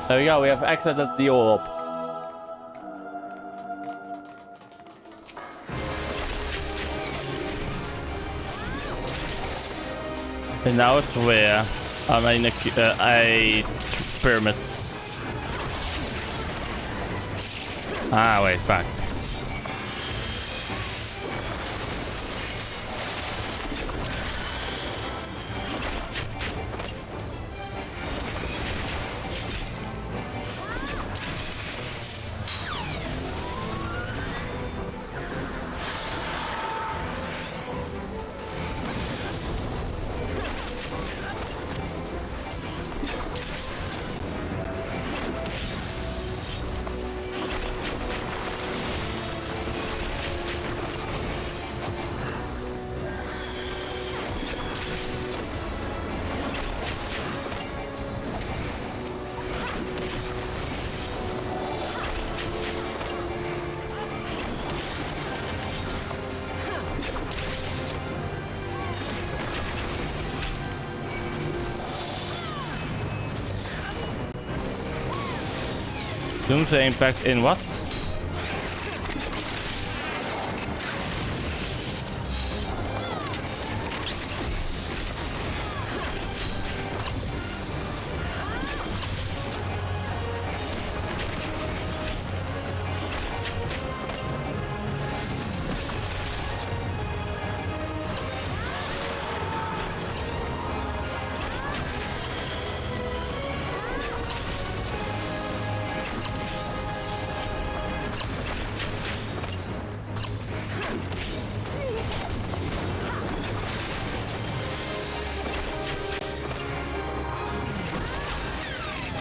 There we go, we have exited the orb. And now it's where I'm in a pyramid. Ah, wait, fuck. Doomsday impact in what?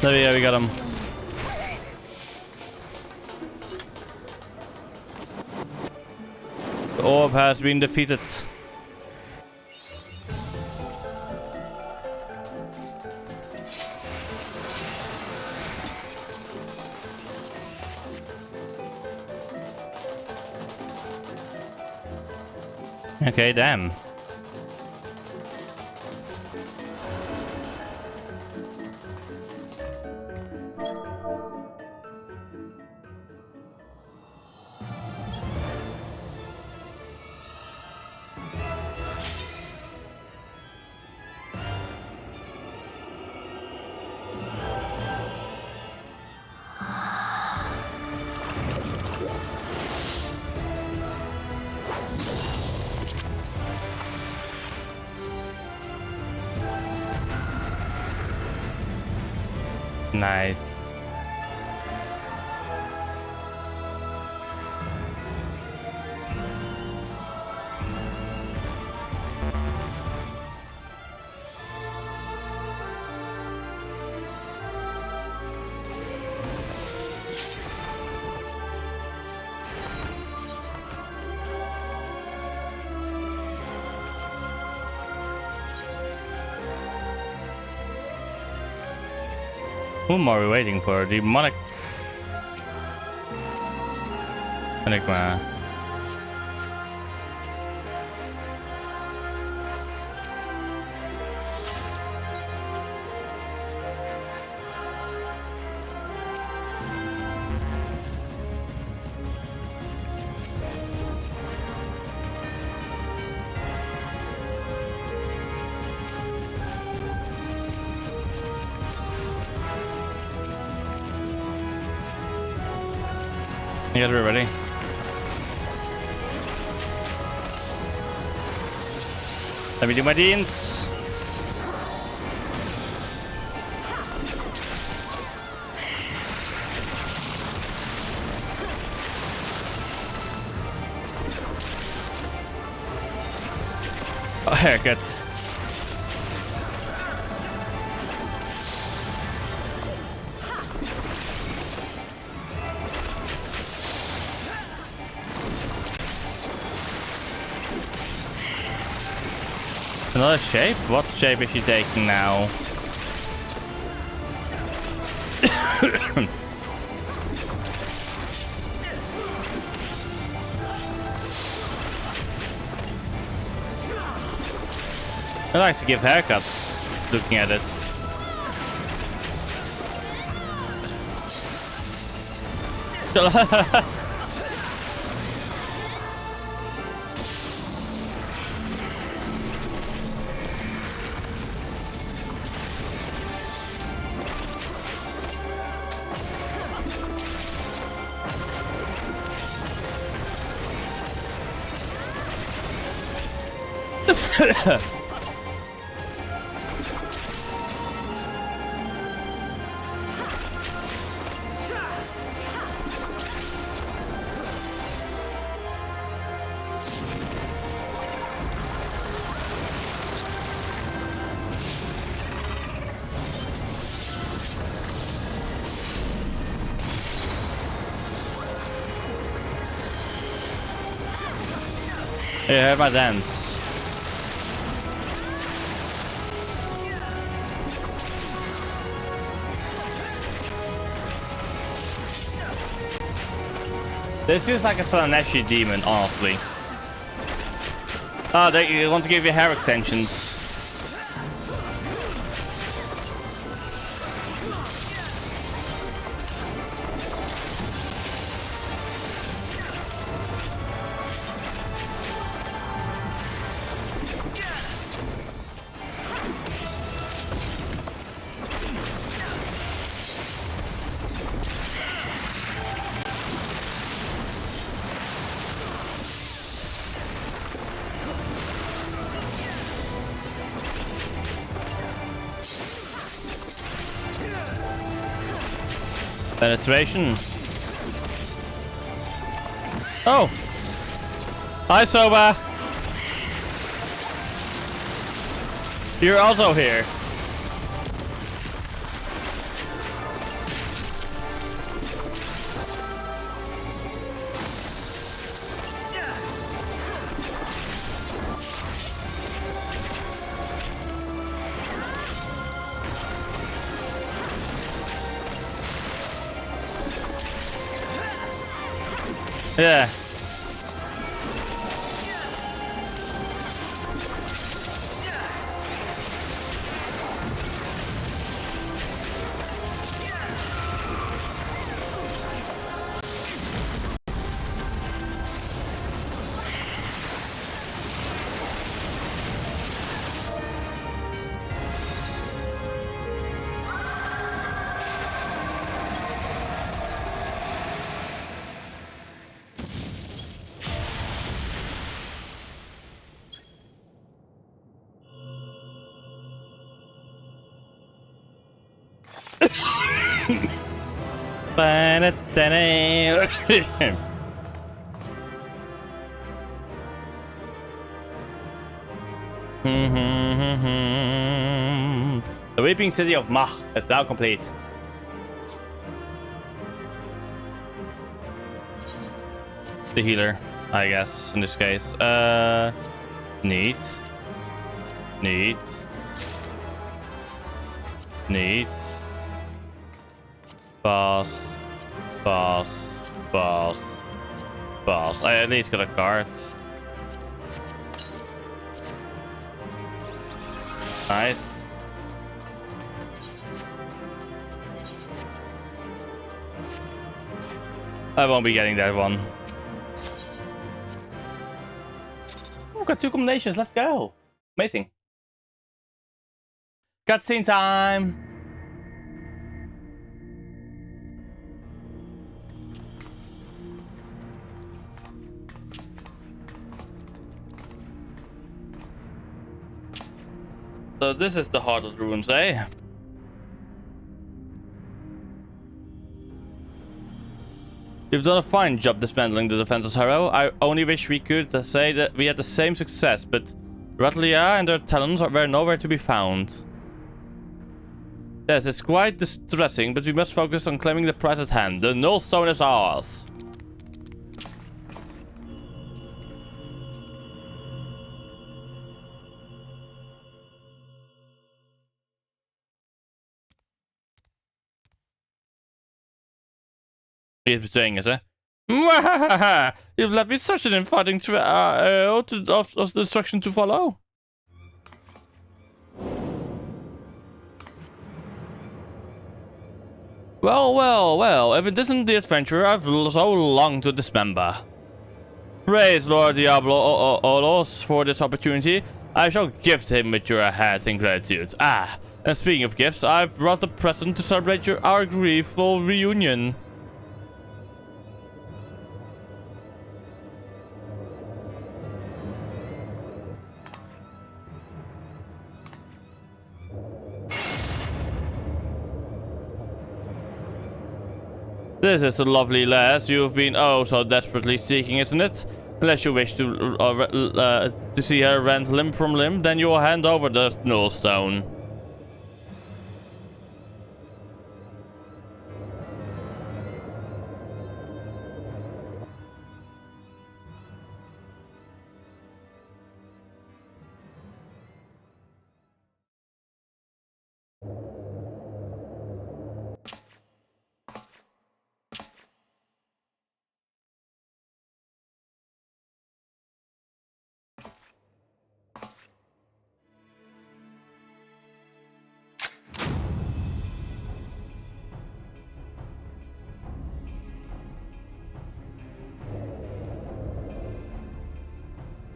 There we go, we got him. The orb has been defeated. Okay, damn. Nice. Whom are we waiting for? The Monarch... Enigma. You guys are ready? Let me do my dance. Oh, haircuts. Another shape? What shape is she taking now? I like to give haircuts looking at it. Hey, have my dance. This feels like a Slaneshi demon, honestly. Oh, they want to give you hair extensions. Penetration. Oh! Hi, Soba! You're also here. Yeah. The Weeping City of Mach is now complete. The healer, I guess, in this case. Neat. Neat. Neat. Boss. Boss. Boss. Boss. I at least got a card. Nice. I won't be getting that one. Oh, got 2 combinations. Let's go. Amazing. Cutscene time. So this is the heart of the ruins, eh? You've done a fine job dismantling the defenses, Harrow. I only wish we could say that we had the same success, but Ratlia and their talons were nowhere to be found. Yes, it's quite distressing, but we must focus on claiming the prize at hand. The Nullstone is ours. He is betraying us, eh? You've left me such an inviting of destruction to follow. Well, well, well, if it isn't the adventure I've so longed to dismember. Praise Lord Diablo Olos for this opportunity. I shall gift him with your hat in gratitude. Ah, and speaking of gifts, I've brought a present to celebrate our griefful reunion. This is the lovely lass you've been oh so desperately seeking, isn't it? Unless you wish to see her rent limb from limb, then you'll hand over the Nullstone.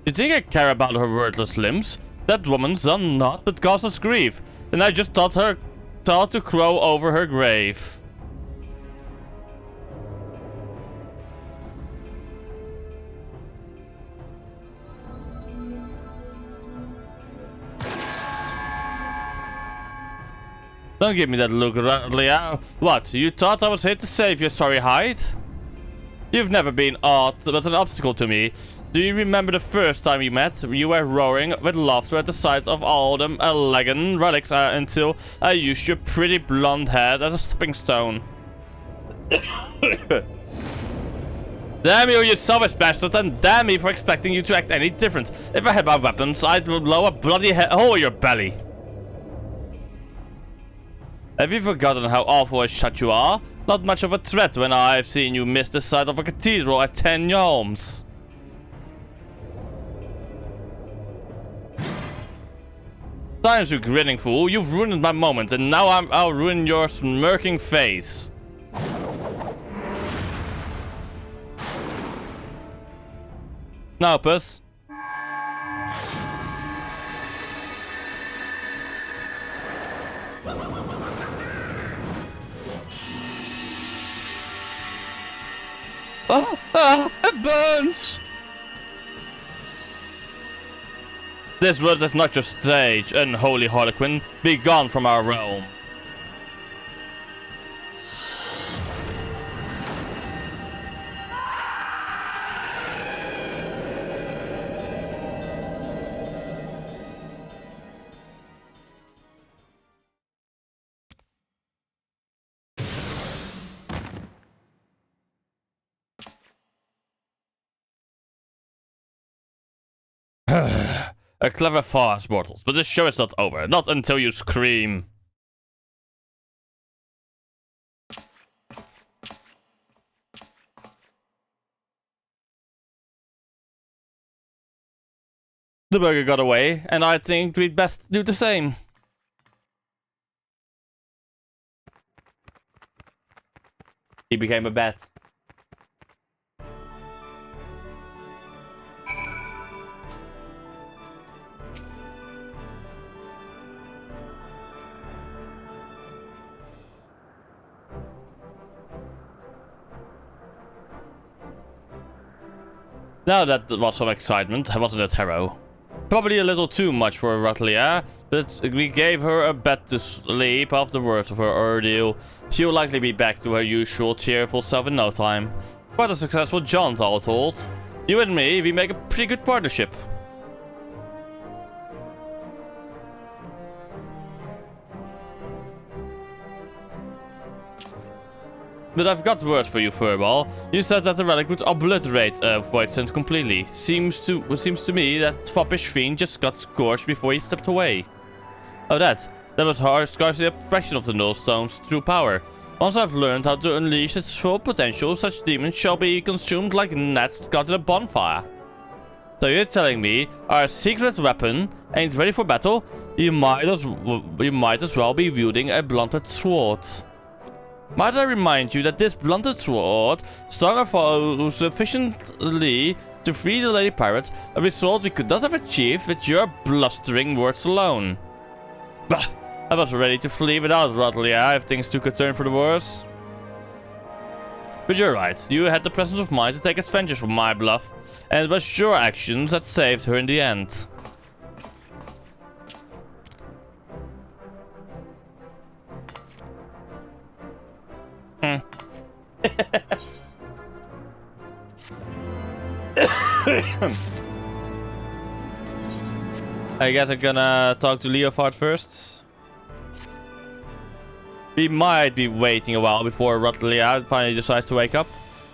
You think I care about her worthless limbs? That woman's done naught but cause us grief, and I just taught to crow over her grave. Don't give me that look, Leah. What, you thought I was here to save your sorry hide? You've never been odd, but an obstacle to me. Do you remember the first time we met? You were roaring with laughter at the sight of all them elegant relics until I used your pretty blonde head as a stepping stone. Damn you, you selfish bastard, and damn me for expecting you to act any different. If I had my weapons, I'd blow a bloody hole in your belly. Have you forgotten how awful a shot you are? Not much of a threat when I've seen you miss the side of a cathedral at 10 yalms. Times, you grinning fool. You've ruined my moment, and now I'll ruin your smirking face. Now, puss. It burns! This world is not your stage, unholy harlequin. Be gone from our realm. A clever farce, mortals, but this show is not over. Not until you scream. The burger got away, and I think we'd best do the same. He became a bat. Now that was some excitement, wasn't it, Harrow? Probably a little too much for Ratlia, but we gave her a bed to sleep afterwards of her ordeal. She'll likely be back to her usual cheerful self in no time. Quite a successful jaunt, all told. You and me, we make a pretty good partnership. But I've got word for you, Furball. You said that the relic would obliterate Void Sense completely. Seems to me that foppish fiend just got scorched before he stepped away. Oh, that was scarcely a fraction of the Nullstone's true power. Once I've learned how to unleash its full potential, such demons shall be consumed like gnats caught in a bonfire. So you're telling me our secret weapon ain't ready for battle? You might as well be wielding a blunted sword. Might I remind you that this blunted sword stung our foe sufficiently to free the Lady Pirate, a result we could not have achieved with your blustering words alone. Bah! I was ready to flee without Rodlia if things took a turn for the worse. But you're right, you had the presence of mind to take advantage of my bluff, and it was your actions that saved her in the end. I guess I'm gonna talk to Leofard first. We might be waiting a while before Rotlia finally decides to wake up,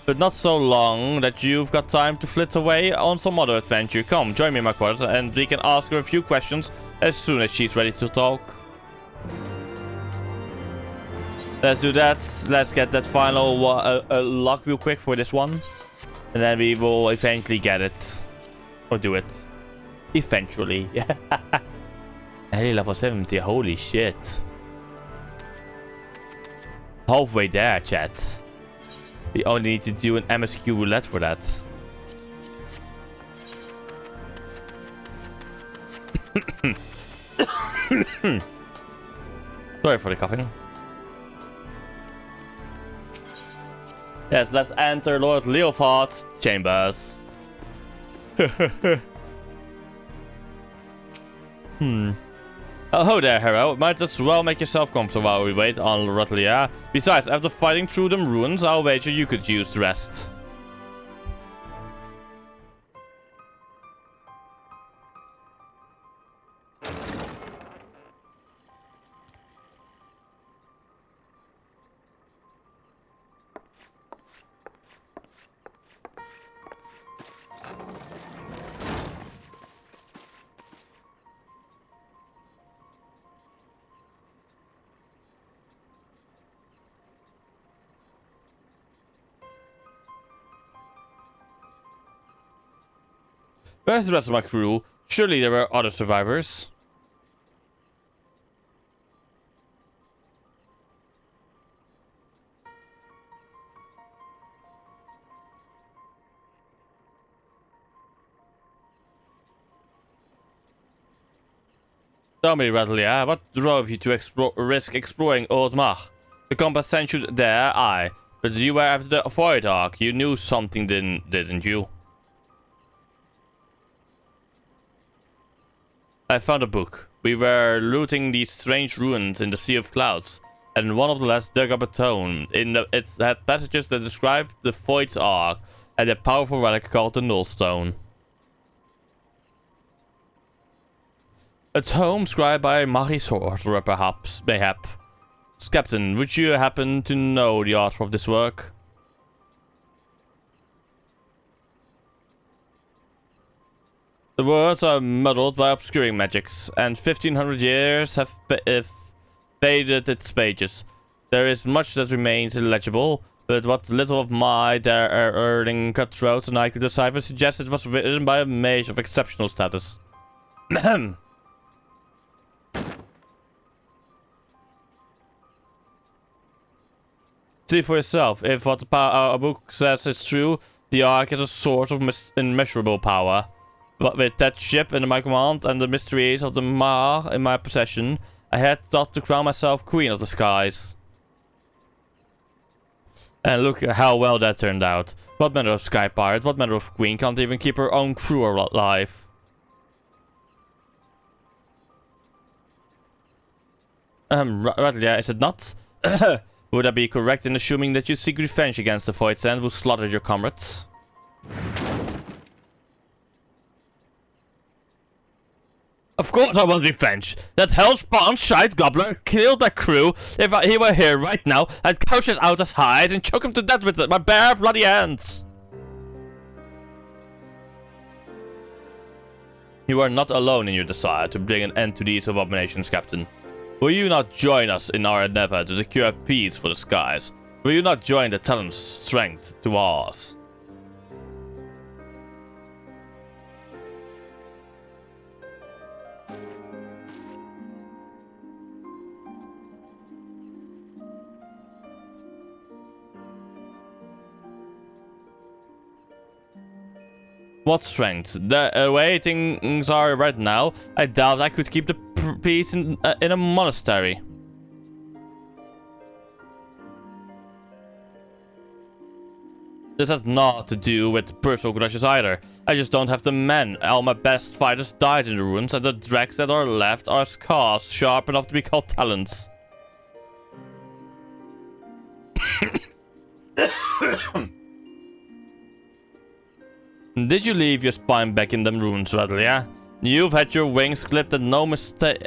but not so long that you've got time to flit away on some other adventure. Come, join me in my quarters and we can ask her a few questions as soon as she's ready to talk. Let's do that. Let's get that final lock real quick for this one. And then we will eventually get it. Or do it. Eventually. Hey, level 70. Holy shit. Halfway there, chat. We only need to do an MSQ roulette for that. Sorry for the coughing. Yes, let's enter Lord Leofard's chambers. Oh there, hero. Might as well make yourself comfortable while we wait on Rotlia. Besides, after fighting through them ruins, I'll wager you could use the rest. Where's the rest of my crew? Surely there were other survivors. Tell me, Rattlia, what drove you to risk exploring Old Mach? The compass sent you there, aye. But you were after the Void Ark. You knew something, didn't you? I found a book. We were looting these strange ruins in the Sea of Clouds, and one of the lads dug up a tome. It had passages that described the Void's Ark and a powerful relic called the Nullstone. A tome scribed by Magi Sorcerer, perhaps, mayhap. Captain, would you happen to know the author of this work? The words are muddled by obscuring magics, and 1500 years have faded its pages. There is much that remains illegible, but what little of my earning cutthroats and I could decipher suggests it was written by a mage of exceptional status. See for yourself. If what our book says is true, the Ark is a source of immeasurable power. But with that ship in my command and the mysteries of the Mar in my possession, I had thought to crown myself Queen of the Skies. And look how well that turned out. What manner of sky pirate, what manner of queen can't even keep her own crew alive? Rattlia, is it not? Would I be correct in assuming that you seek revenge against the Void Sand who slaughtered your comrades? Of course I want revenge. That hellspawn shite gobbler killed my crew. If he were here right now, I'd couch it out his hide and choke him to death with my bare bloody hands. You are not alone in your desire to bring an end to these abominations, Captain. Will you not join us in our endeavor to secure peace for the skies? Will you not join the Talon's strength to ours? What strength? The way things are right now, I doubt I could keep the peace in a monastery. This has naught to do with personal grudges either. I just don't have the men. All my best fighters died in the ruins, and the dregs that are left are scars sharp enough to be called talons. Did you leave your spine back in them ruins, Rattlia? You've had your wings clipped and no mistake.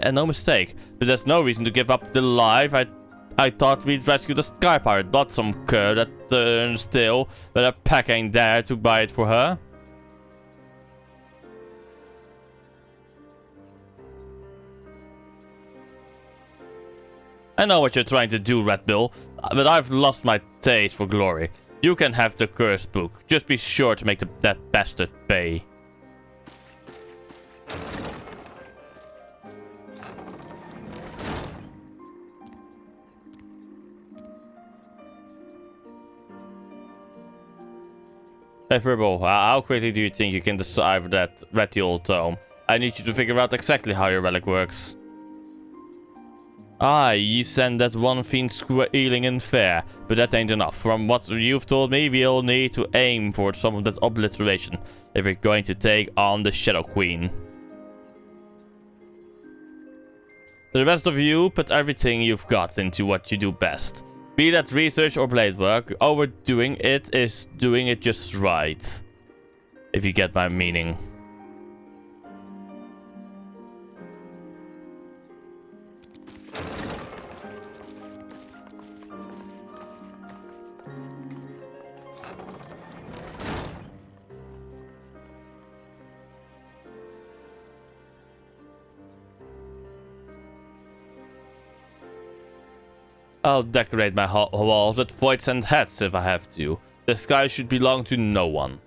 But there's no reason to give up the life. I thought we'd rescue the Sky Pirate, not some cur that turns still, but a pack ain't there to buy it for her. I know what you're trying to do, Red Bill, but I've lost my taste for glory. You can have the cursed book. Just be sure to make that bastard pay. Hey Verbal, how quickly do you think you can decipher that retial tome? I need you to figure out exactly how your relic works. Ah, you send that one fiend squealing in fair, but that ain't enough. From what you've told me, we'll need to aim for some of that obliteration if we're going to take on the Shadow Queen. The rest of you, put everything you've got into what you do best. Be that research or blade work, overdoing it is doing it just right. If you get my meaning. I'll decorate my walls with voids and hats if I have to. The sky should belong to no one.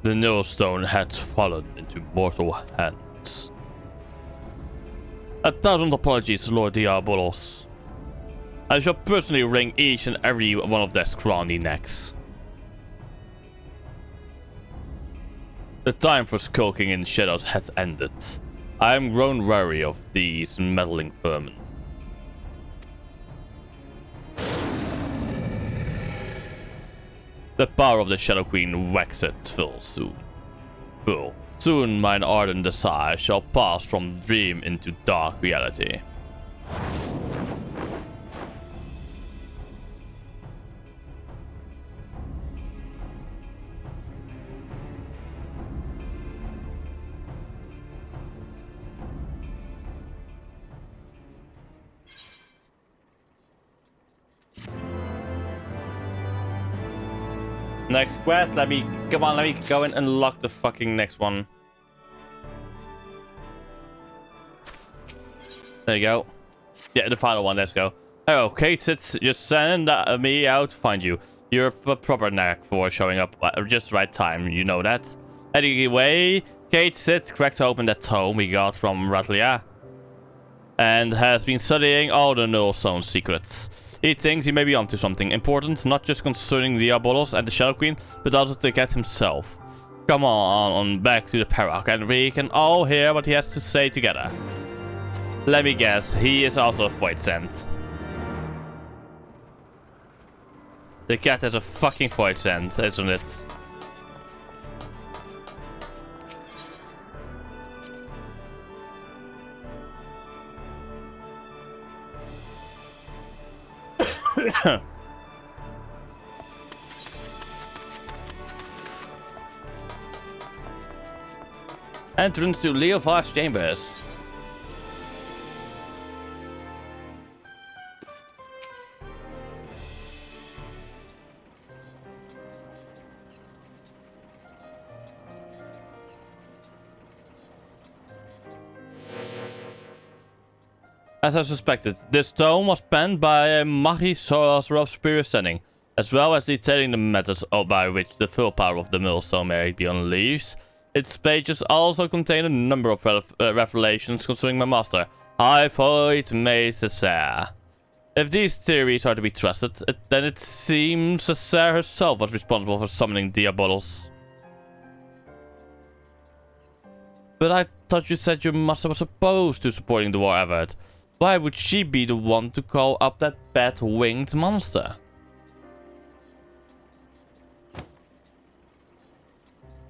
The millstone had fallen into mortal hands. 1,000 apologies, Lord Diabolos. I shall personally wring each and every one of their scrawny necks. The time for skulking in shadows has ended. I am grown wary of these meddling vermin. The power of the Shadow Queen waxeth full soon. Full. Soon mine ardent desire shall pass from dream into dark reality. Next quest, let me go and unlock the fucking next one. There you go. Yeah, the final one, let's go. Oh, Kate sits, just send me out to find you. You're a proper knack for showing up at just right time, you know that. Anyway, Kate sits cracks open that tome we got from Ratlia. And has been studying all the Nullstone secrets. He thinks he may be onto something important, not just concerning the Diabolos and the Shadow Queen, but also the cat himself. Come on back to the Parrock, and we can all hear what he has to say together. Let me guess, he is also a void scent. The cat has a fucking void scent, isn't it? Entrance to Leofar's chambers. As I suspected, this tome was penned by a Magi sorcerer of superior standing, as well as detailing the methods by which the full power of the millstone may be unleashed. Its pages also contain a number of revelations concerning my master, High Void Mace Cessair. If these theories are to be trusted, then it seems Cessair herself was responsible for summoning Diabolos. But I thought you said your master was opposed to supporting the war effort. Why would she be the one to call up that bat-winged monster?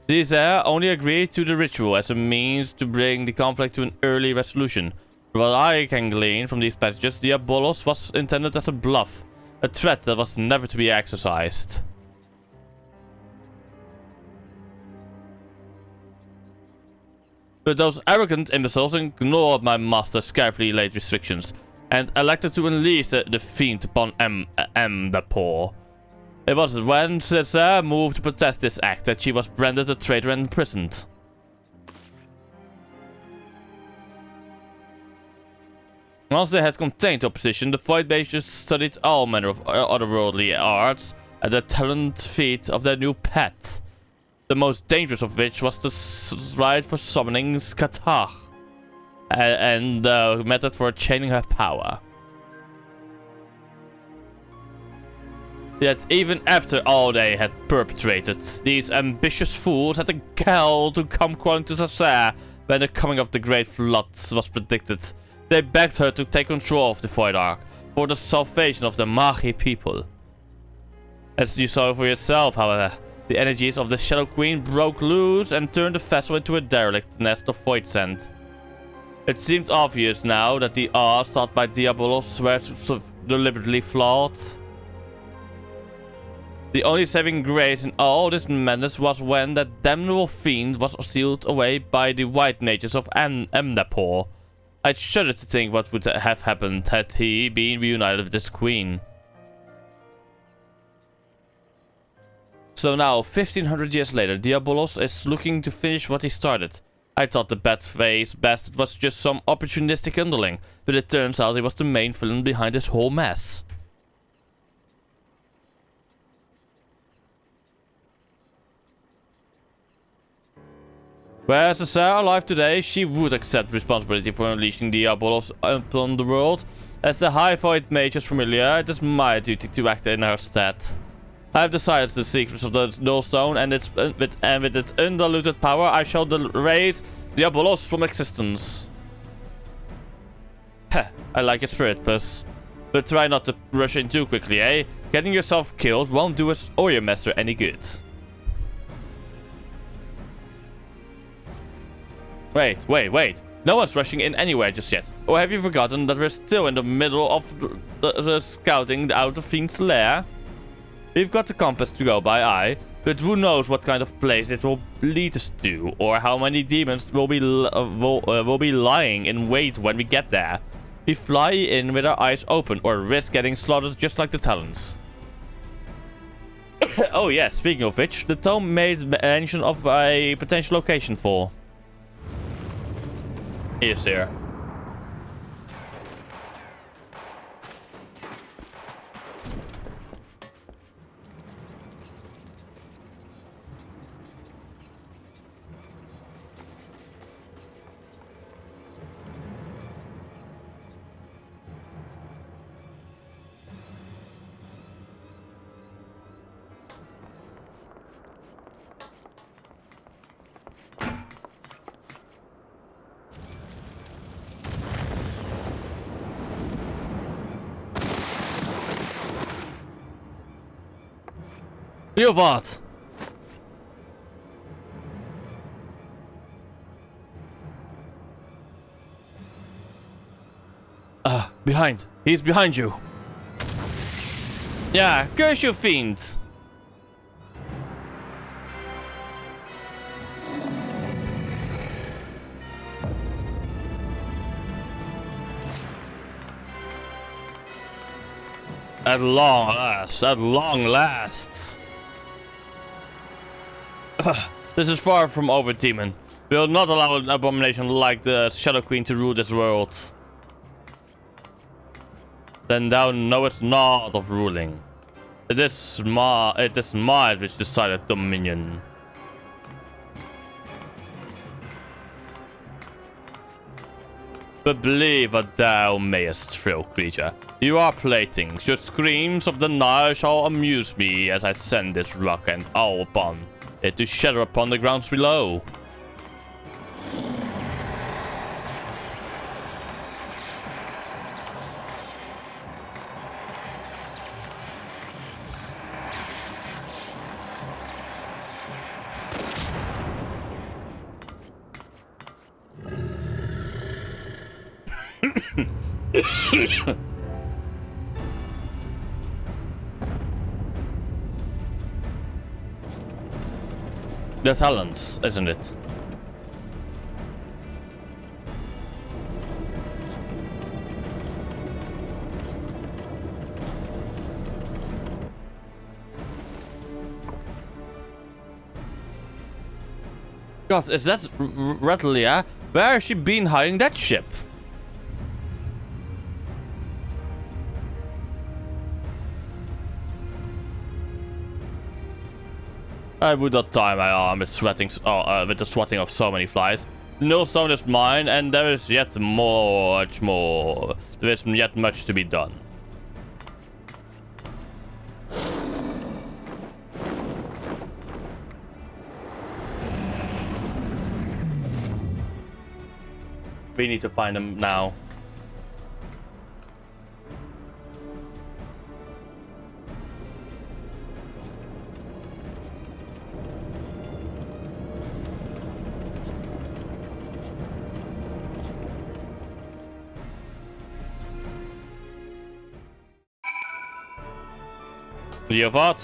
Cessair only agreed to the ritual as a means to bring the conflict to an early resolution. What I can glean from these passages, Diabolos was intended as a bluff, a threat that was never to be exercised. But those arrogant imbeciles ignored my master's carefully laid restrictions, and elected to unleash the fiend upon the poor. It was when Cessair moved to protest this act that she was branded a traitor and imprisoned. Once they had contained the opposition, the void mages studied all manner of otherworldly arts at the talent feat of their new pet. The most dangerous of which was the rite for summoning Skatach, and the method for chaining her power. Yet even after all they had perpetrated, these ambitious fools had the gall to come crawling to Sasser when the coming of the Great Flood was predicted. They begged her to take control of the Void Ark for the salvation of the Magi people. As you saw for yourself, however, the energies of the Shadow Queen broke loose and turned the vessel into a derelict nest of void sand. It seemed obvious now that the odds thought by Diabolos were deliberately flawed. The only saving grace in all this madness was when that damnable fiend was sealed away by the white mages of Amnapor. I'd shudder to think what would have happened had he been reunited with his queen. So now, 1500 years later, Diabolos is looking to finish what he started. I thought the bat-faced bastard was just some opportunistic underling, but it turns out he was the main villain behind this whole mess. Were Sasser alive today, she would accept responsibility for unleashing Diabolos upon the world. As the High Void Mage is familiar, it is my duty to act in her stead. I have decided the secrets of the Nullstone, and with its undiluted power, I shall raise Diabolos from existence. Heh, I like your spirit, Puss. But try not to rush in too quickly, eh? Getting yourself killed won't do us or your master any good. Wait. No one's rushing in anywhere just yet. Or have you forgotten that we're still in the middle of the scouting out the Fiend's lair? We've got the compass to go by, aye, but who knows what kind of place it will lead us to, or how many demons will be lying in wait when we get there. We fly in with our eyes open, or risk getting slaughtered just like the Talons. Oh yeah, speaking of which, the tome made mention of a potential location for. Yes, sir. Wat? Behind. He's behind you. Yeah, curse you, fiend. At long last. This is far from over, demon. We will not allow an abomination like the Shadow Queen to rule this world. Then thou knowest not of ruling. It is might which decided dominion. But believe what thou mayest, frail creature. You are playthings. Your screams of the night shall amuse me as I send this rock and all upon it to shatter upon the grounds below. The talents, isn't it? God, is that Rattlia? Where has she been hiding that ship? I would not tie my arm with with the swatting of so many flies. The millstone is mine, and there is yet much more. There is yet much to be done. We need to find them now. Leopard.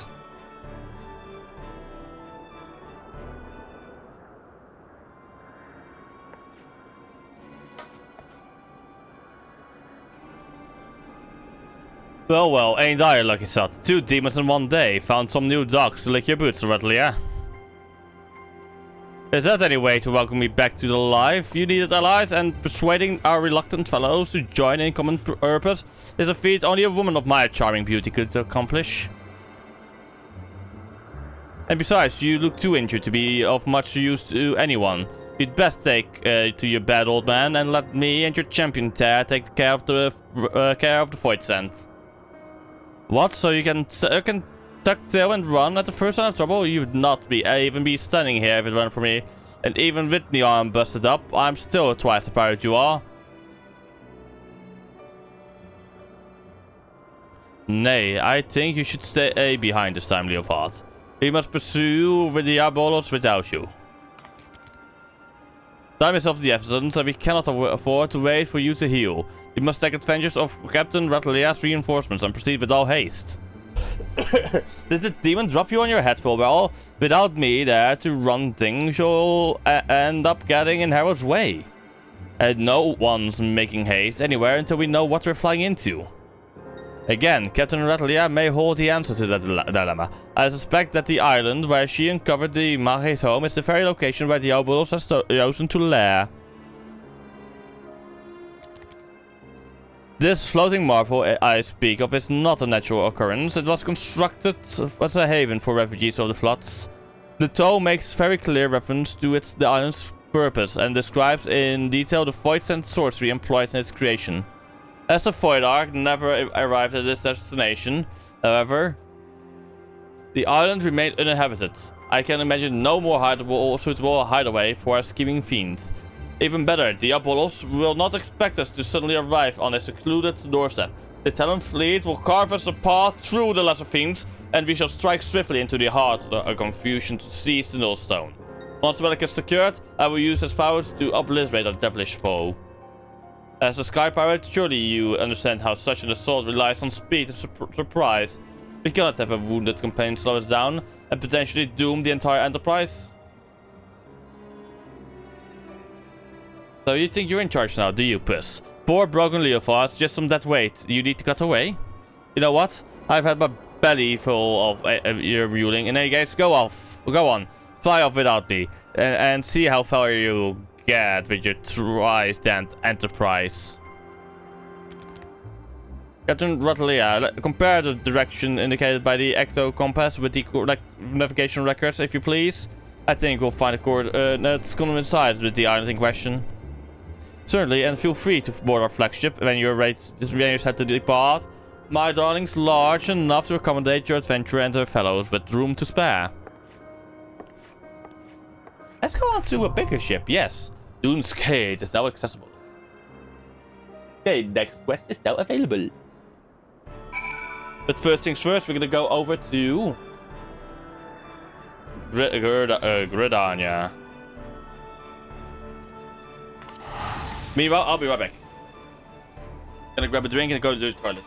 Well, ain't I a lucky sod. 2 demons in 1 day. Found some new dogs to lick your boots, Rattlia. Is that any way to welcome me back to the life? You needed allies, and persuading our reluctant fellows to join in common purpose is a feat only a woman of my charming beauty could accomplish. And besides, you look too injured to be of much use to anyone. You'd best take to your bed, old man, and let me and your champion Tear take care of the void scent. What? So you can tuck tail and run at the first sign of trouble? You'd not even be standing here if it weren't for me. And even with me arm busted up, I'm still twice the pirate you are. Nay, I think you should stay behind this time, Leopard. We must pursue with the Diabolos without you. Time is of the essence, and we cannot afford to wait for you to heal. We must take advantage of Captain Rattlia's reinforcements and proceed with all haste. Did the demon drop you on your head, Fulbell? Without me there to run things, you'll end up getting in Harold's way. And no one's making haste anywhere until we know what we're flying into. Again, Captain Rattlia may hold the answer to that dilemma. I suspect that the island where she uncovered the Mage's home is the very location where the Diabolos has chosen to lair. This floating marvel I speak of is not a natural occurrence. It was constructed as a haven for refugees of the floods. The tome makes very clear reference to the island's purpose and describes in detail the void and sorcery employed in its creation. As the Void Ark never arrived at its destination, however, the island remained uninhabited. I can imagine no more suitable hideaway for a scheming fiend. Even better, the Diabolos will not expect us to suddenly arrive on a secluded doorstep. The Talon fleet will carve us a path through the lesser fiends, and we shall strike swiftly into the heart of the confusion to seize the Nullstone. Once the relic is secured, I will use its powers to obliterate our devilish foe. As a sky pirate, surely you understand how such an assault relies on speed and surprise. We cannot have a wounded companion slow us down and potentially doom the entire enterprise. So you think you're in charge now, do you, puss? Poor broken Leophars, just some dead weight. You need to cut away? You know what? I've had my belly full of your ruling. In any case, go on. Fly off without me. And see how far you get with your trident enterprise. Captain Rattlia, compare the direction indicated by the ecto compass with the navigation records, if you please. I think we'll find a coordinates coincide with the island in question. Certainly, and feel free to board our flagship when you're ready to depart. My darling's large enough to accommodate your adventurer and her fellows with room to spare. Let's go on to a bigger ship, yes. Dune's Gate is now accessible. Okay, next quest is now available. But first things first, we're gonna go over to Gridania. Meanwhile, I'll be right back. Gonna grab a drink and go to the toilet.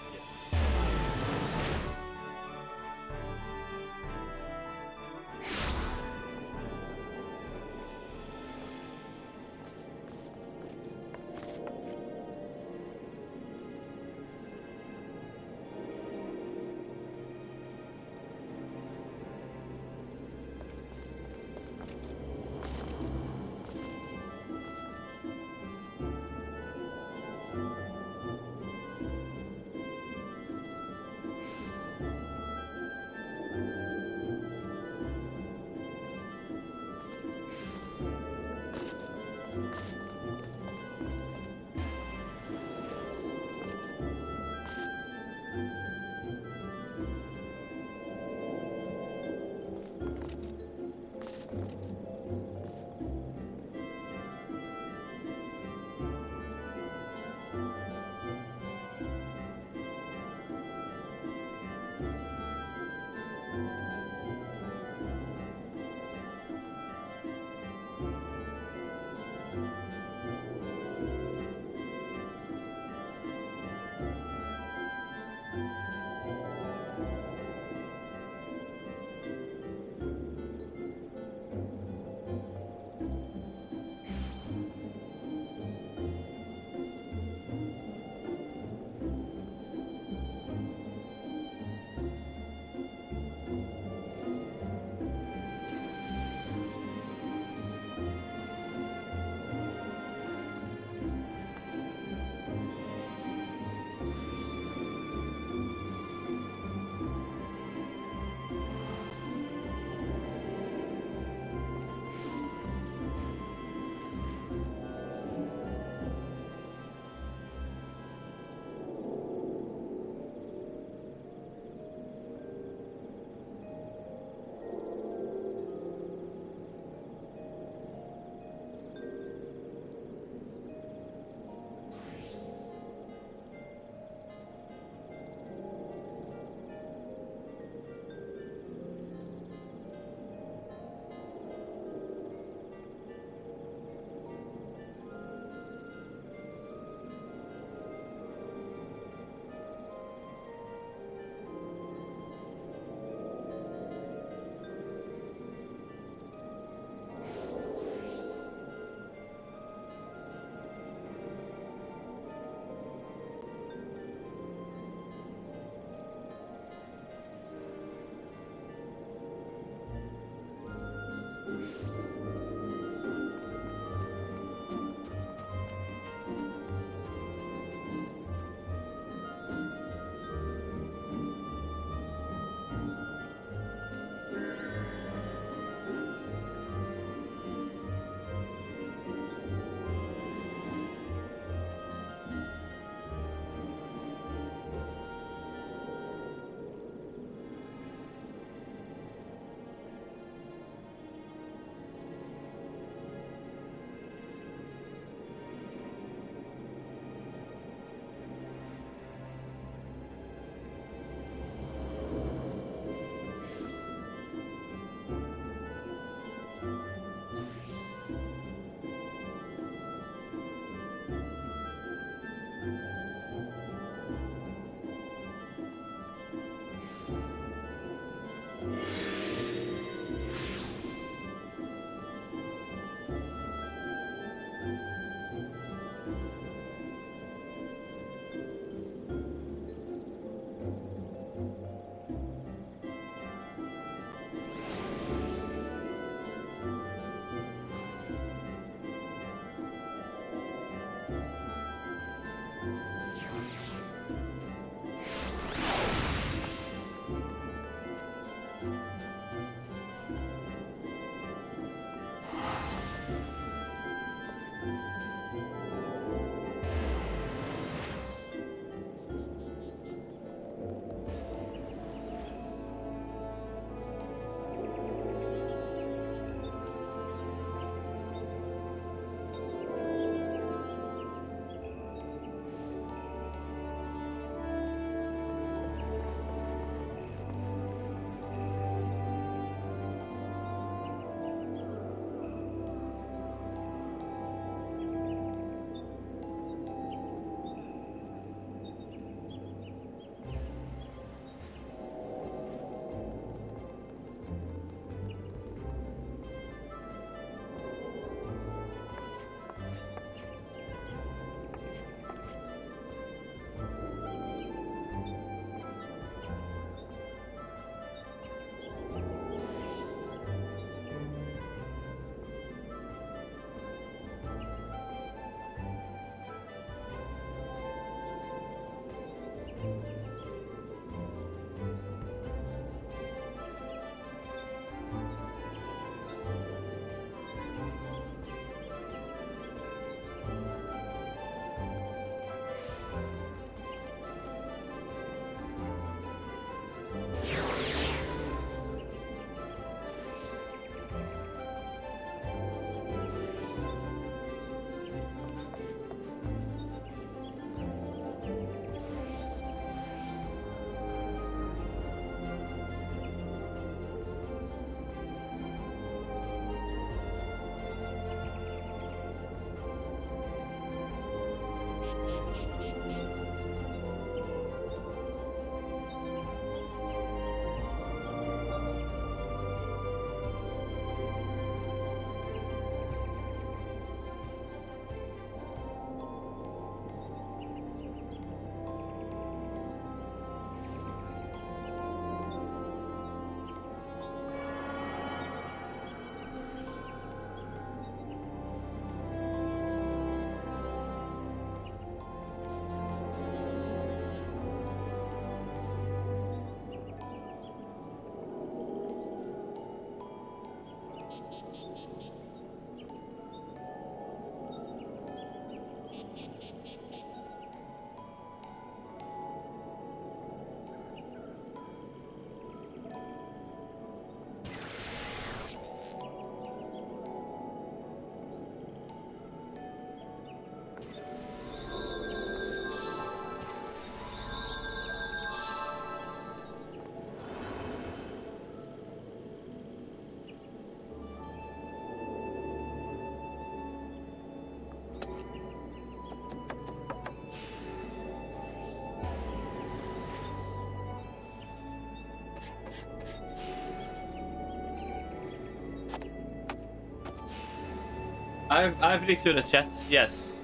I've returned, chat. Yes,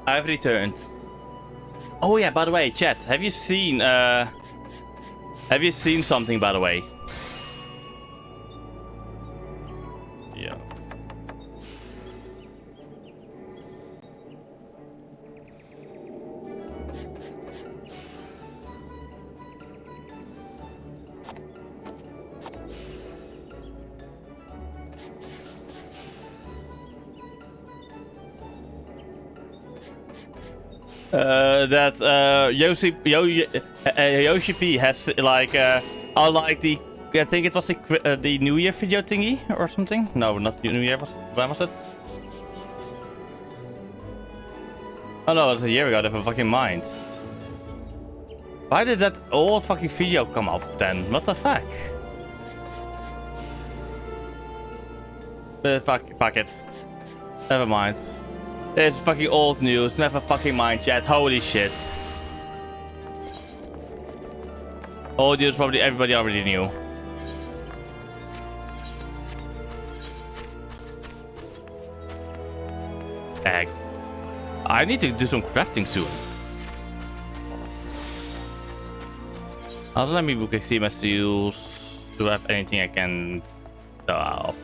I've returned. Oh yeah, by the way, chat, have you seen something, by the way? Yeah. That Yoshi P has like unlike the, I think it was the New Year video thingy or something. No, not New Year. When was it? Oh no, it was a year ago. Never fucking mind. Why did that old fucking video come up then? What the fuck? Fuck it. Never mind. It's fucking old news. Never fucking mind, chat. Holy shit. Old news probably everybody already knew. Egg. I need to do some crafting soon. Also, let me look see my seals. Do I have anything I can go out?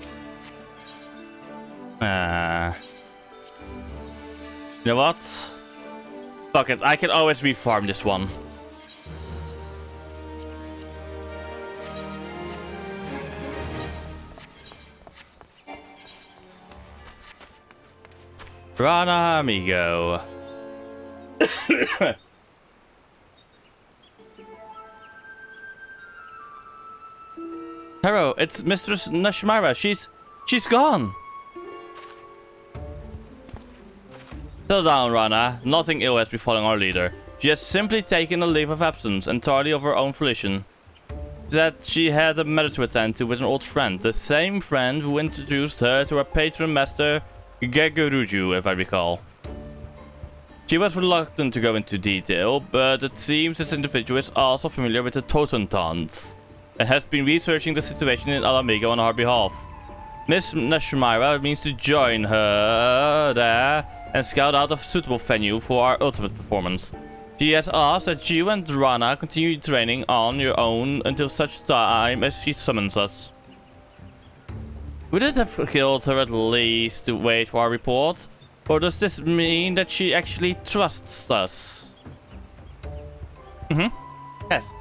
You know what? Fuck it, I can always refarm this one. Rana amigo. Hero, it's Mistress Nashimira. She's gone. Settle down, Rana. Nothing ill has befallen our leader. She has simply taken a leave of absence, entirely of her own volition. That she had a matter to attend to with an old friend, the same friend who introduced her to her patron master, Geguruju, if I recall. She was reluctant to go into detail, but it seems this individual is also familiar with the Totentons, and has been researching the situation in Alamigo on our behalf. Miss Nashimira means to join her there and scout out a suitable venue for our ultimate performance. She has asked that you and Rana continue training on your own until such time as she summons us. Would it have killed her at least to wait for our report? Or does this mean that she actually trusts us? Yes.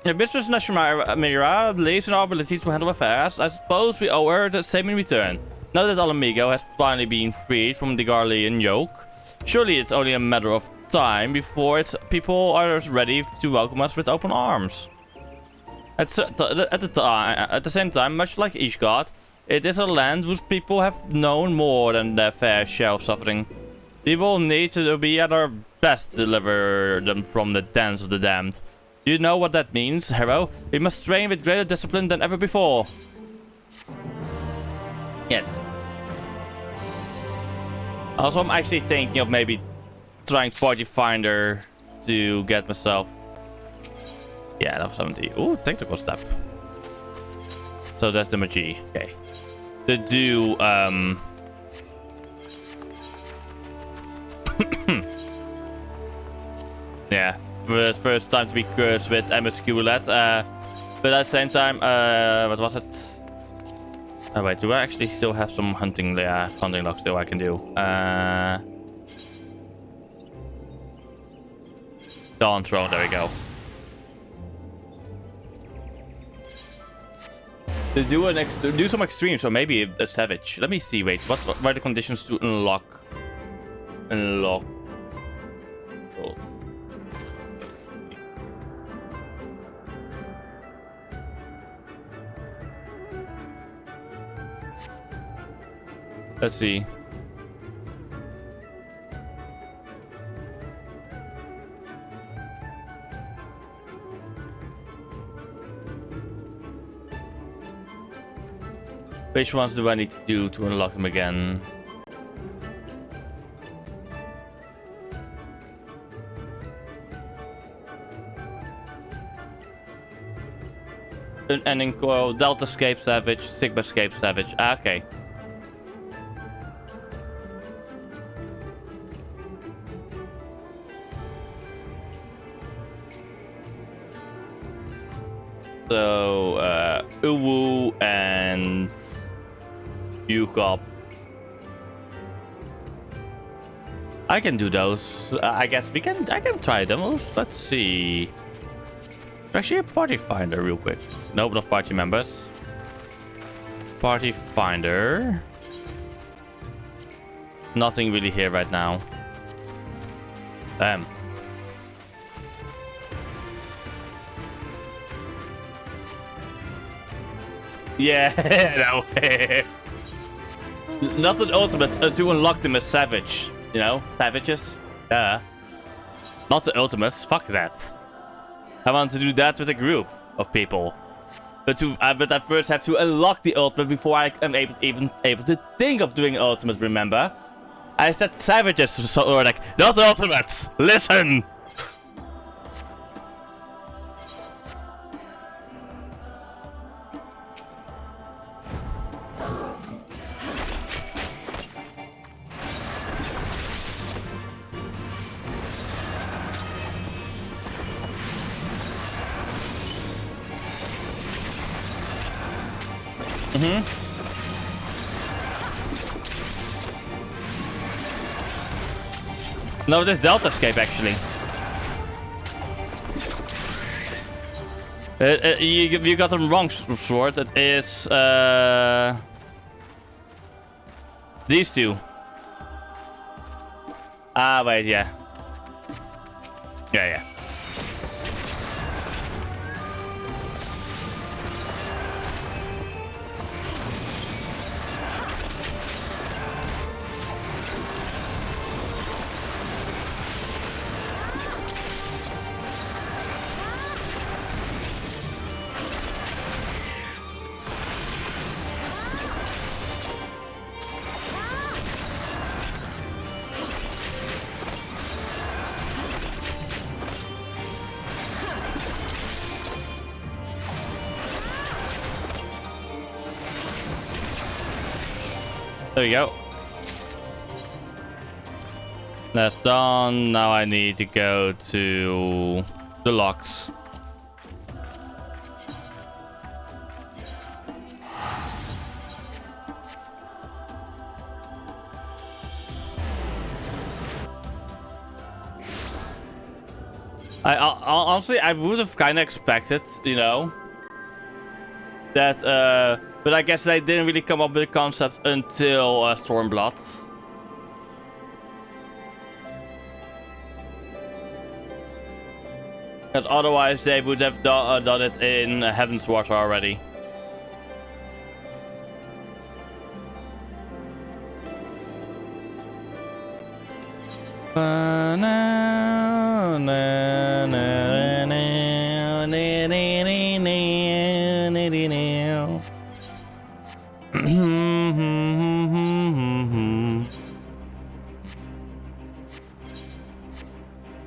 If Mistress Nashimira believes in our ability to handle affairs, I suppose we owe her the same in return. Now that Alamigo has finally been freed from the Garlean yoke, surely it's only a matter of time before its people are ready to welcome us with open arms. At the same time, much like Ishgard, it is a land whose people have known more than their fair share of suffering. We will need to be at our best to deliver them from the dens of the damned. Do you know what that means, Hero? We must train with greater discipline than ever before. Yes. Also, I'm actually thinking of maybe trying Party Finder to get myself... Yeah, level 70. Ooh, tactical step. So that's the Magi. Okay. To do, yeah. First time to be cursed with MSQ roulette. But at the same time, what was it? Oh wait, do I actually still have some hunting lock still I can do? Dawn Throne, there we go. To do some extreme, so maybe a savage. Let me see. Wait, what are the conditions to unlock? Unlock. Oh. Let's see. Which ones do I need to do to unlock them again? Unending Coil, Delta Escape Savage, Sigma Escape Savage. Ah, okay. So, Uwu and Yukop. I can do those. I guess I can try them. Let's see. It's actually a party finder real quick. Nope, not party members. Party finder. Nothing really here right now. Damn. Yeah, no. Not an ultimate to unlock them as savage. You know, savages. Yeah. Not the ultimates. Fuck that. I want to do that with a group of people. But I first have to unlock the ultimate before I am even able to think of doing ultimate. Remember, I said savages, so or like not ultimates. Listen. No, this Delta Escape actually. You got them wrong, Sword. It is these two. Ah, wait, yeah. Yeah. There we go. That's done. Now I need to go to the locks. Honestly, I would have kind of expected, you know, that, but I guess they didn't really come up with the concept until Stormblood. Because otherwise they would have done it in Heaven's Water already.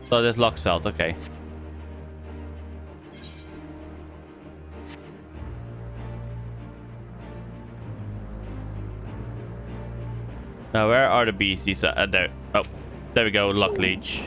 So this locks out, okay. Now where are the beasties? There. Oh, there we go. Lock leech.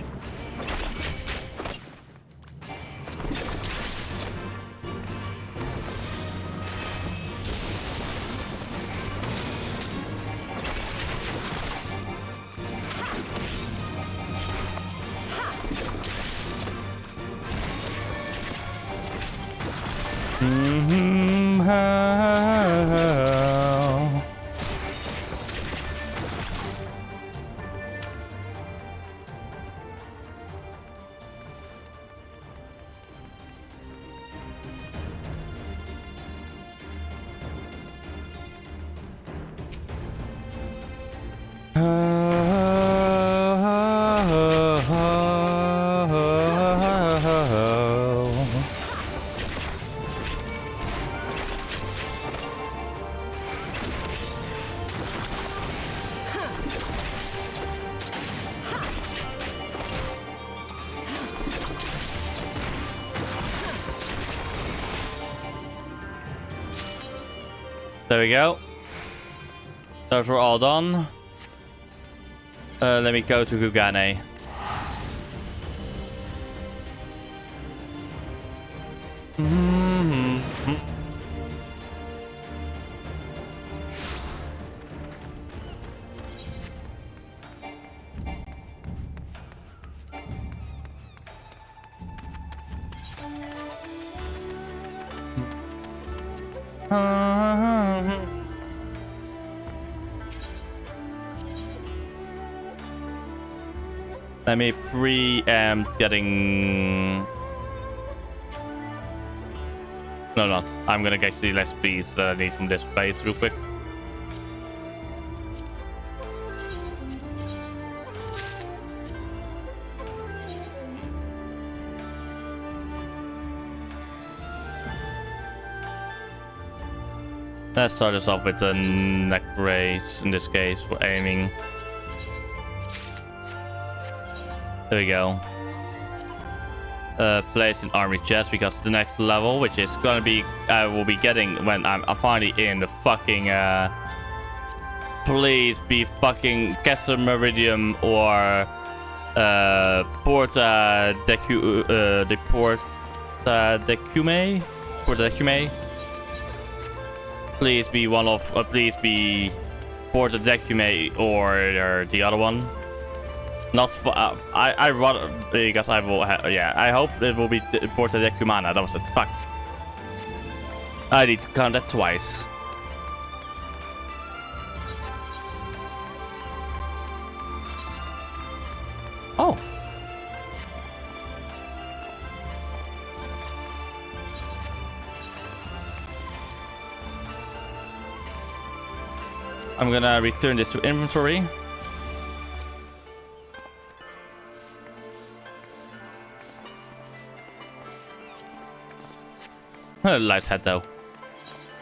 There we go. Those were all done. Let me go to Gugane. Let me preempt getting... No, not. I'm gonna get the less piece that I need from this place real quick. Let's start us off with the neck brace in this case for aiming. There we go. Place an army chest because the next level, which is gonna be, I will be getting when I'm finally in the fucking. Please be fucking Kessler Meridium or Porta Decume. Please be one of, please be Porta Decume or the other one. Not for, I rather, because I will, yeah, I hope it will be Porta Decumana. That was it. Fuck. I need to count that twice. Oh. I'm gonna return this to inventory. Light head though.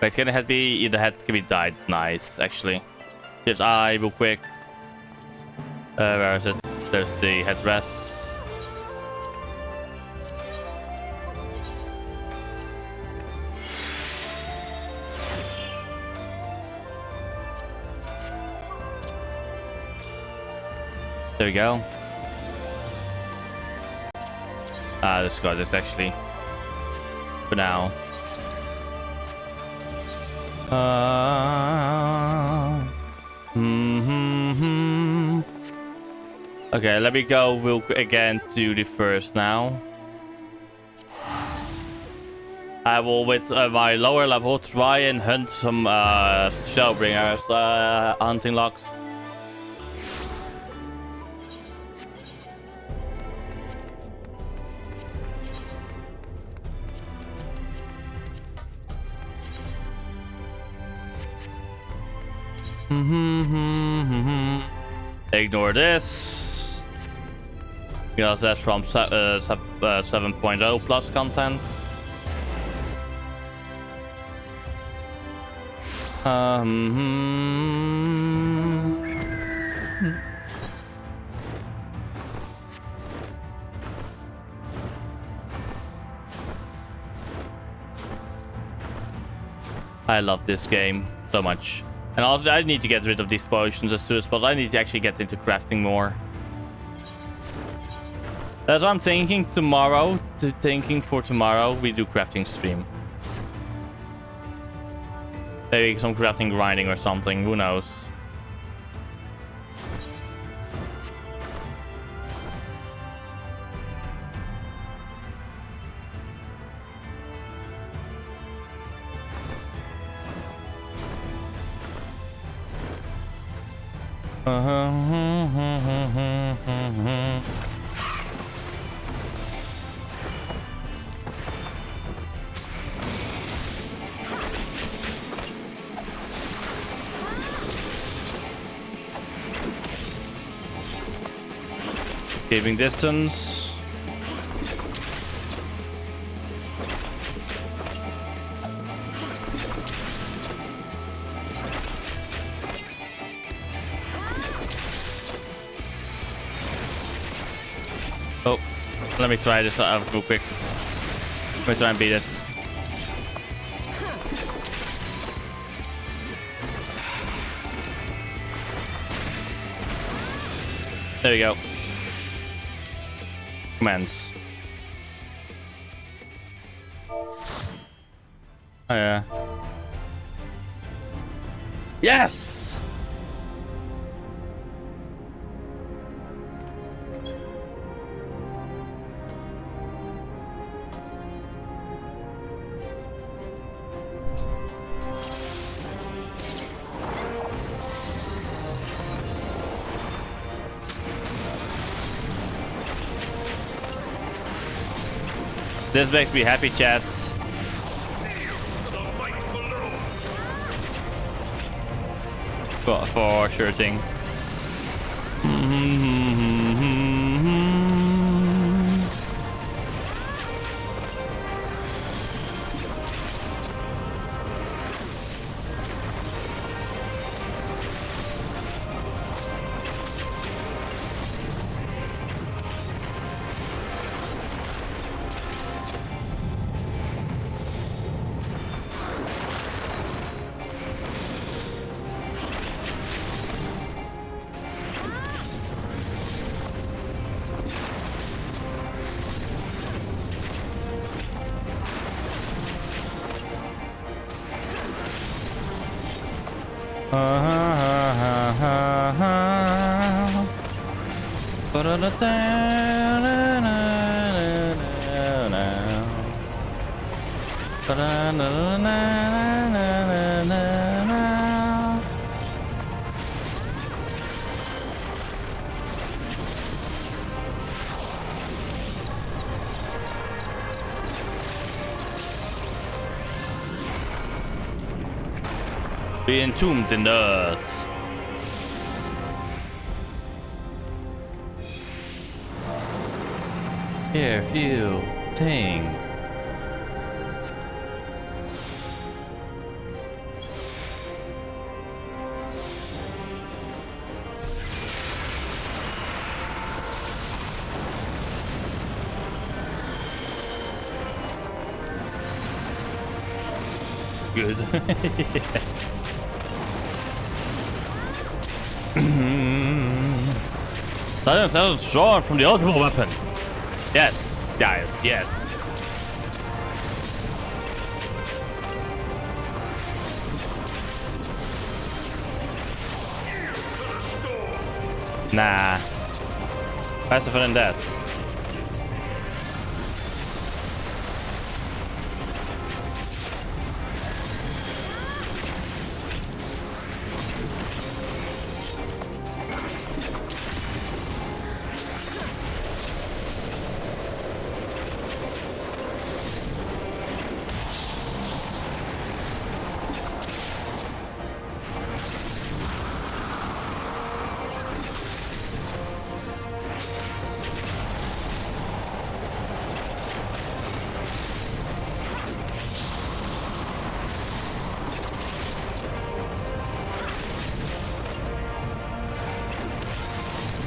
Wait, can the head be, the head can be dyed? Nice, actually. Just eye real quick. Where is it? There's the headrest. There we go. This guy is actually for now. Okay, let me go real quick again to the first now. I will, with my lower level, try and hunt some Shellbringers hunting logs. Ignore this. Because that's from 7.0 plus content. I love this game so much. And also, I need to get rid of these potions as soon as possible. I need to actually get into crafting more. That's what I'm thinking tomorrow. Thinking for tomorrow, we do crafting stream. Maybe some crafting grinding or something. Who knows? Keeping distance. Oh, let me try this out real quick. Let me try and beat it. There we go. Commands. Oh yeah. Yes! This makes me happy, chats. For sure thing. Be entombed in the earth. Here, feel, ting. Good. Silence sounds drawn from the ultimate weapon. Yes, guys, yes. Nah. Faster than that.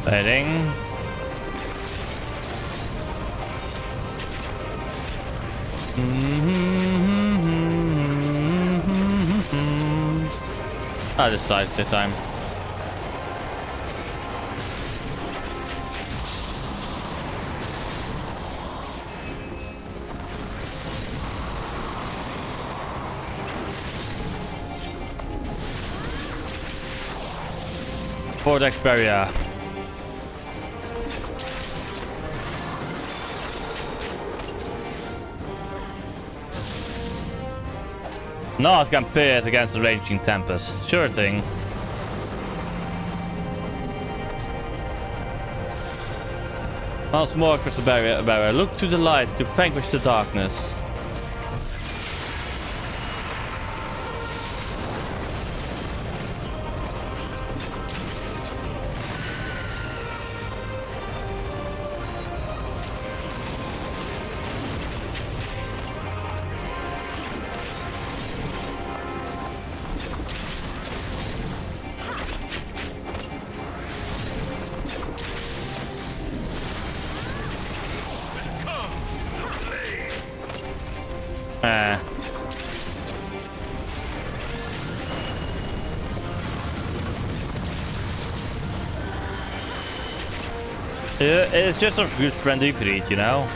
Heading. I'll just side this time. Vortex barrier. No, it's can pierce against the raging tempest. Sure thing. Once more, crystal barrier. Look to the light to vanquish the darkness. It's just a good friendly fleet, you know?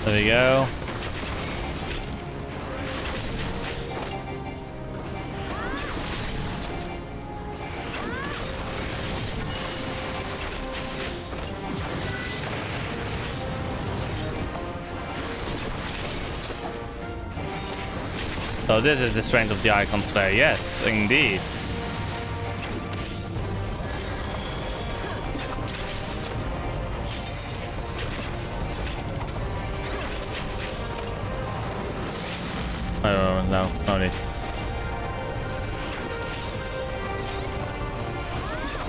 There we go. So this is the strength of the icon slayer. Yes, indeed. Oh, no need.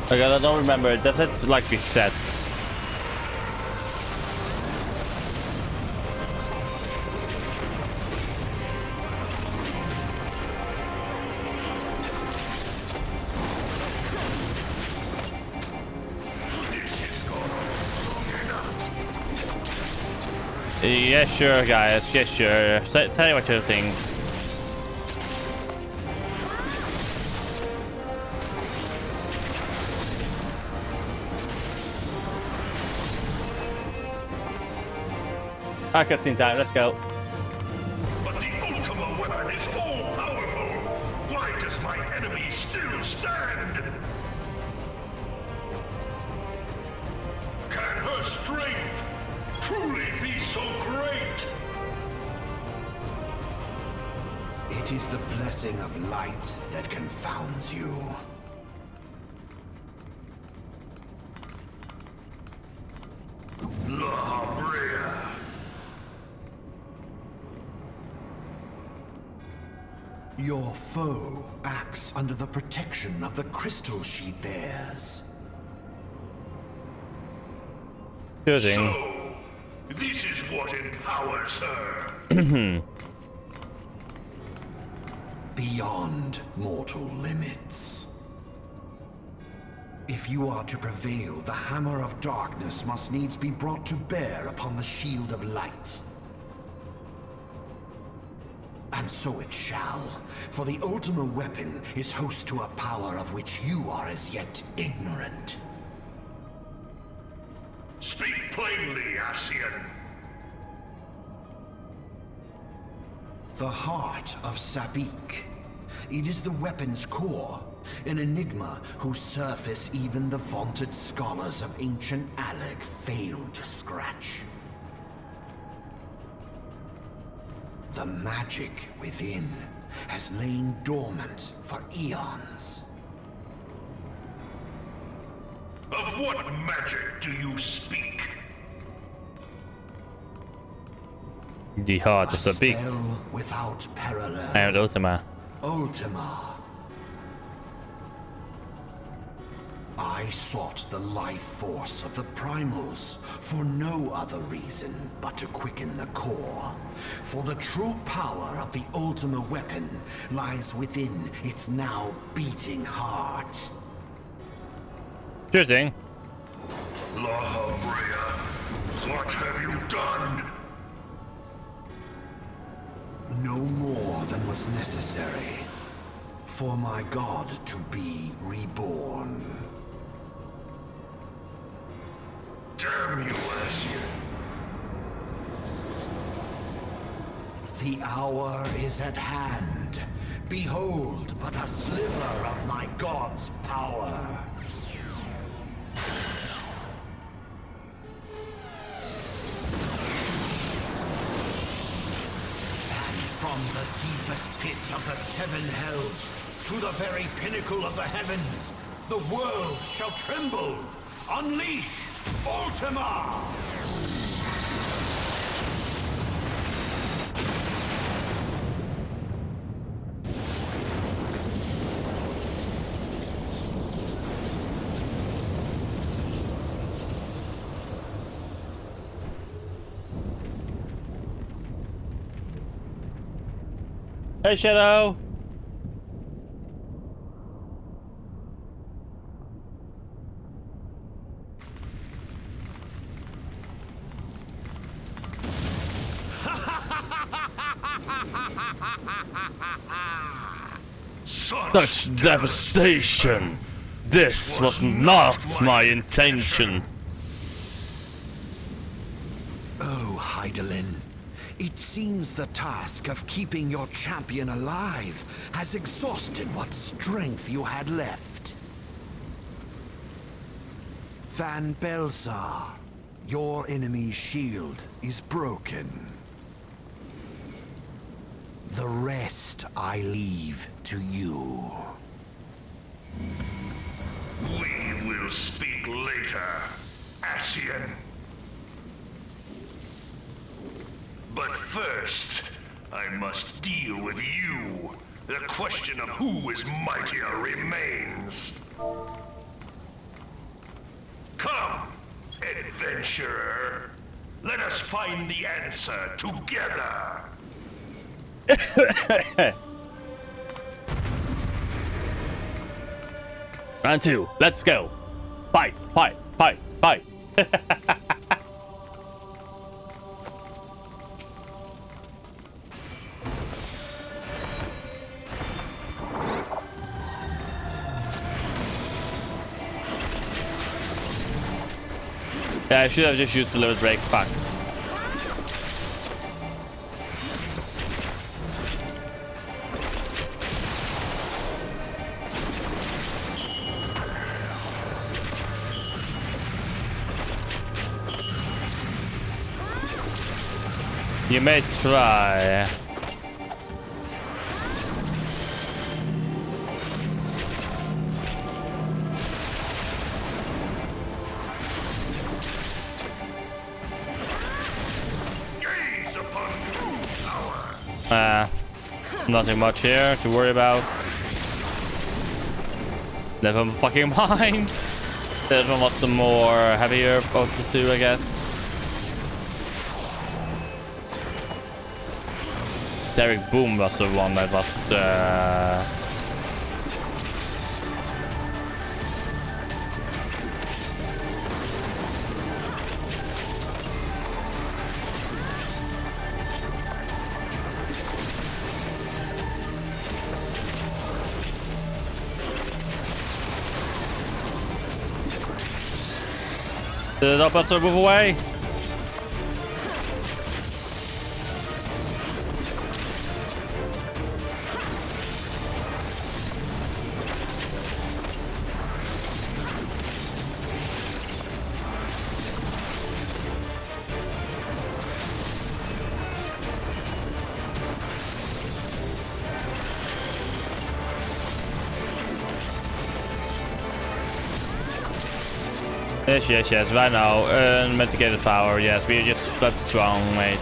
Okay, I don't remember. Does it like reset? Yeah, sure, guys. Yeah, sure. Tell you what you think. Ah, cutscene time. Let's go. But the Ultima weapon is all-powerful. Why does my enemy still stand? Can her strength truly be so great? It is the blessing of light that confounds you. La Brea. Your foe acts under the protection of the crystal she bears. Choosing. So, this is what empowers her. Beyond mortal limits. If you are to prevail, the hammer of darkness must needs be brought to bear upon the shield of light. And so it shall, for the Ultima weapon is host to a power of which you are as yet ignorant. Speak plainly, Ascian. The heart of Sabik. It is the weapon's core, an enigma whose surface even the vaunted scholars of ancient Alec failed to scratch. The magic within has lain dormant for eons. Of what magic do you speak? The heart A is so big. spell without parallel. I am the Ultima. Ultima. I sought the life force of the primals for no other reason but to quicken the core. For the true power of the Ultima weapon lies within its now beating heart. Choosing. La Brea, what have you done? No more than was necessary for my god to be reborn. Damn you, Ascian. The hour is at hand. Behold but a sliver of my god's power. And from the deepest pit of the seven hells to the very pinnacle of the heavens, the world shall tremble. Unleash Ultima! Hey, Shadow. Such devastation! This was not my intention! Oh, Heidelin. It seems the task of keeping your champion alive has exhausted what strength you had left. Van Belsar, your enemy's shield is broken. The rest I leave to you. We will speak later, Ascian. But first, I must deal with you. The question of who is mightier remains. Come, adventurer. Let us find the answer together. Round 2, let's go. Fight, fight, fight, fight. Yeah, I should have just used the limit break. Fuck. You may try. Gaze upon true power. Nothing much here to worry about. Never fucking mind. That one was the more heavier of the two, I guess. Derek Boom was the one that was Did the oppressor move away? Yes, right now. Unmitigated power, yes, we're just that strong, mate.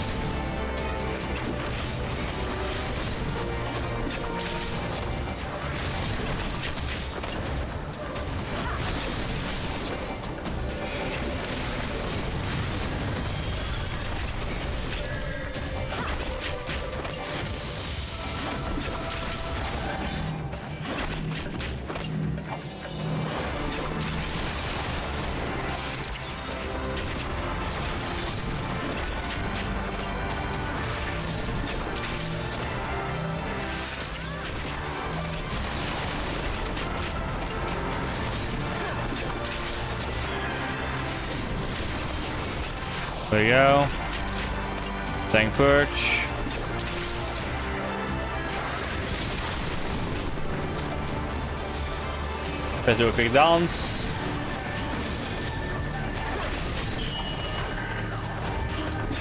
There we go. Tank perch. Let's do a quick dance.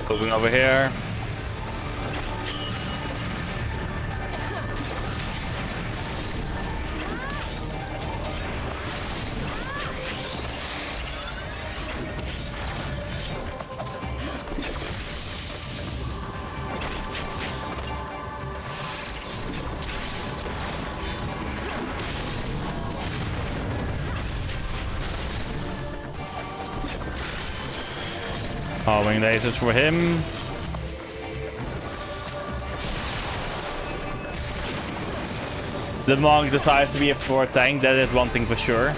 Moving over here. Wing lasers for him. the monk decides to be a 4 tank. That is one thing for sure.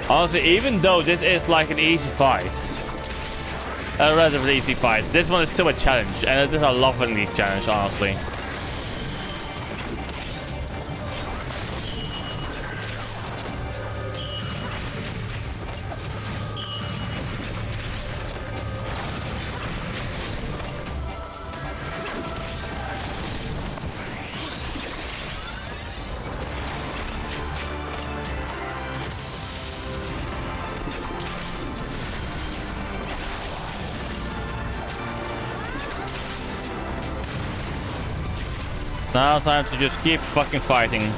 Honestly, even though this is like an easy fight, a relatively easy fight, this one is still a challenge, and it is a lovely challenge, honestly. Now it's time to just keep fucking fighting.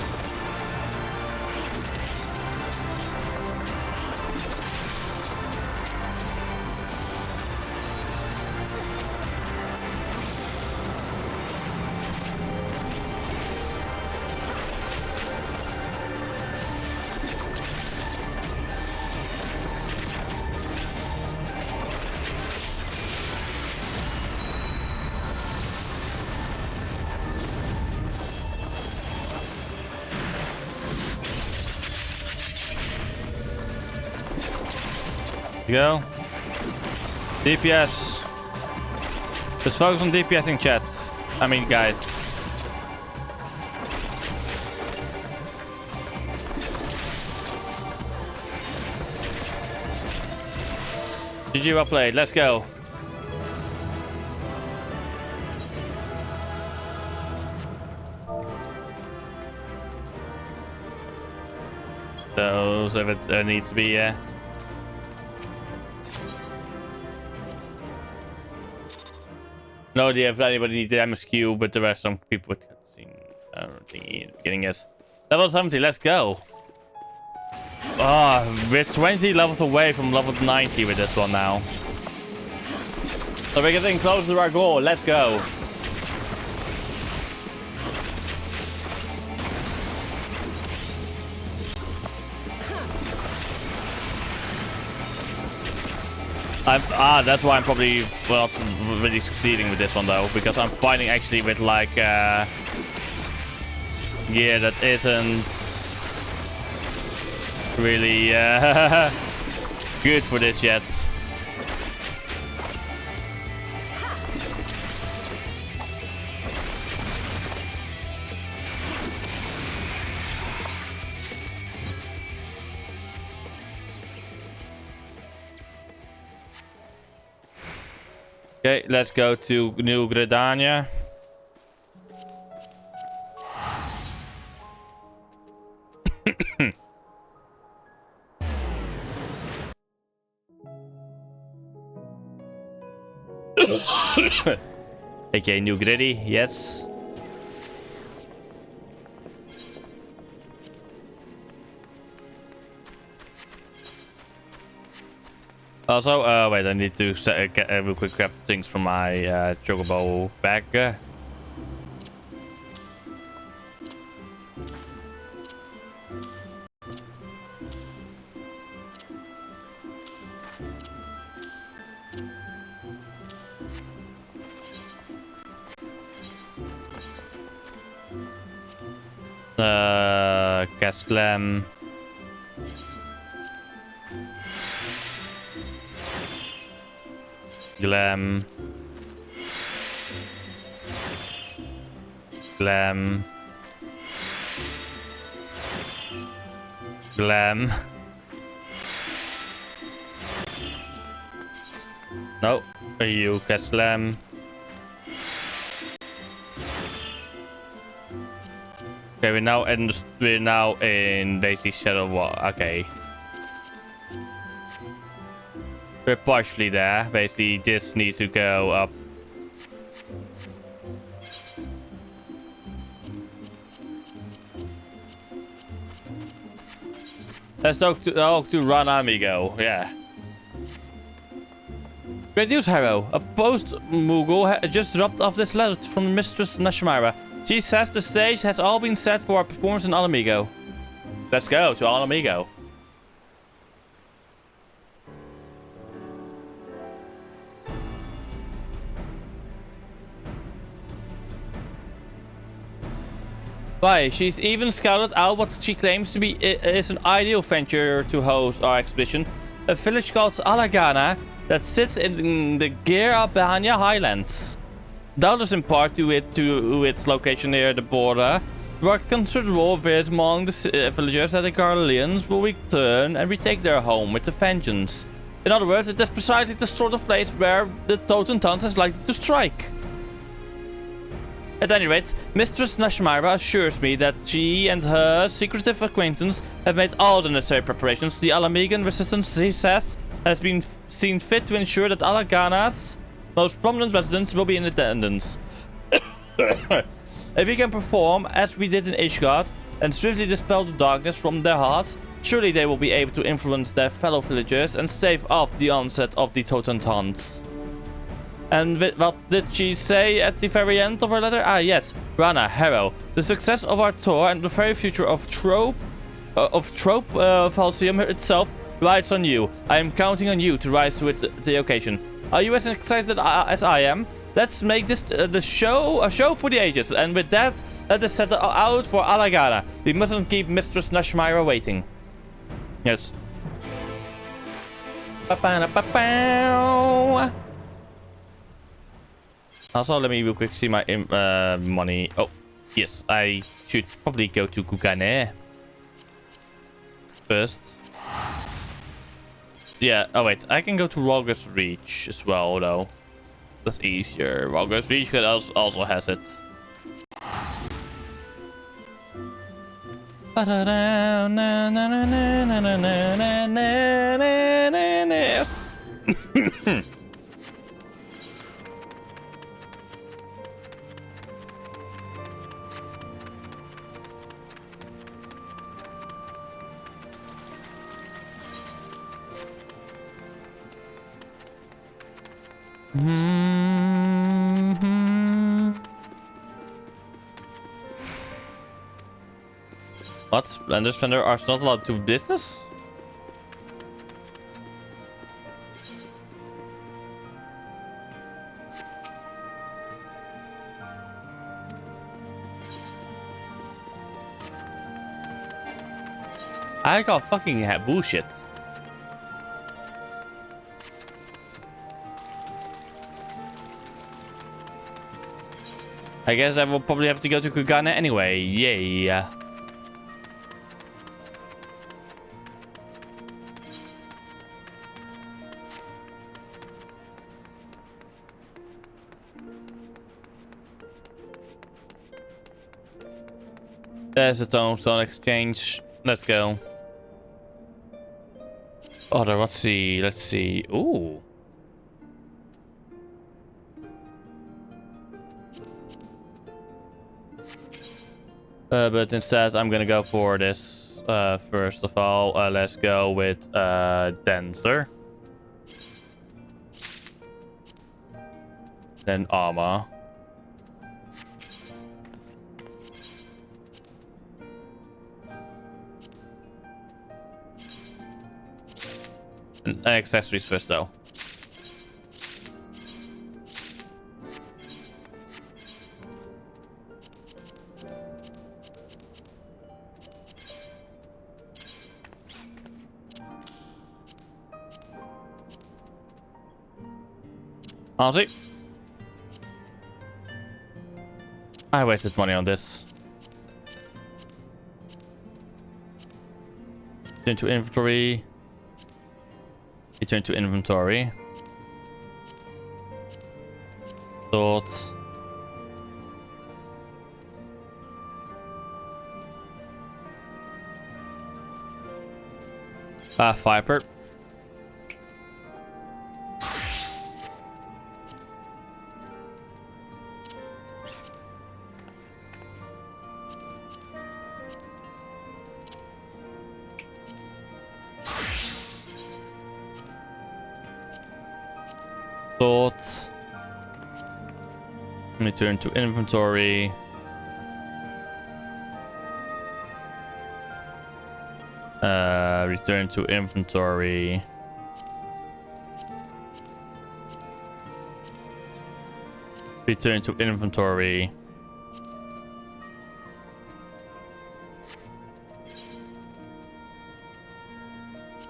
Go. DPS. Just focus on DPSing, chat. I mean, guys. GG, well played. Let's go. So if it needs to be, yeah. No idea if anybody needs the MSQ, but there are some people with cutscene. I don't think in the beginning is. Level 70, let's go. Ah, we're 20 levels away from level 90 with this one now. So we're getting closer to our goal. Let's go. That's why I'm probably not really succeeding with this one though, because I'm fighting actually with like gear that isn't really good for this yet. Okay, let's go to New Gridania. Okay, New Gritty, yes. Also, wait, I need to get a real quick grab things from my Chocobo bag. Gas Glam. Glam. Glam. Glam. No, you Gas Glam. we're now in basically Shadow Wall. Okay. We're partially there. Basically, this needs to go up. Let's talk to Rana, amigo. Yeah. Great news, Harrow. A post-Moogle just dropped off this letter from Mistress Nashmira. She says the stage has all been set for our performance in Alamigo. Let's go to Alamigo. Why, she's even scouted out what she claims to be is an ideal venture to host our expedition. A village called Alagana that sits in the Girabania Highlands. Doubtless in part to its location near the border, where considerable fears among the villagers that the Garleans will return and retake their home with a vengeance. In other words, it is precisely the sort of place where the Totentans is likely to strike. At any rate, Mistress Nashmira assures me that she and her secretive acquaintance have made all the necessary preparations. The Alamigan resistance, she says, has been seen fit to ensure that Alagana's most prominent residents will be in attendance. If we can perform as we did in Ishgard and swiftly dispel the darkness from their hearts, surely they will be able to influence their fellow villagers and stave off the onset of the Totentans. And what did she say at the very end of her letter? Ah, yes. Rana, Harrow, the success of our tour and the very future of Trope Falsium itself rides on you. I am counting on you to rise to the occasion. Are you as excited as I am? Let's make this a show for the ages. And with that, let us set out for Alagana. We mustn't keep Mistress Nashmira waiting. Yes. Also, let me real quick see my money. Oh, yes, I should probably go to Kugane first. Yeah, oh wait, I can go to Rogger's Reach as well, though. That's easier. Rogger's Reach also has it. What? Splendors vendor are not allowed to do business? I got fucking bullshit. I guess I will probably have to go to Kugana anyway. Yay. There's a tombstone exchange. Let's go. Other, let's see. Ooh. But instead, I'm gonna go for this. First of all, let's go with Denser. Then Armor. Accessories first, though. Honestly, I wasted money on this. Return to inventory. Return to inventory. Thoughts. Viper. Thoughts. Return to inventory. Return to inventory. Return to inventory.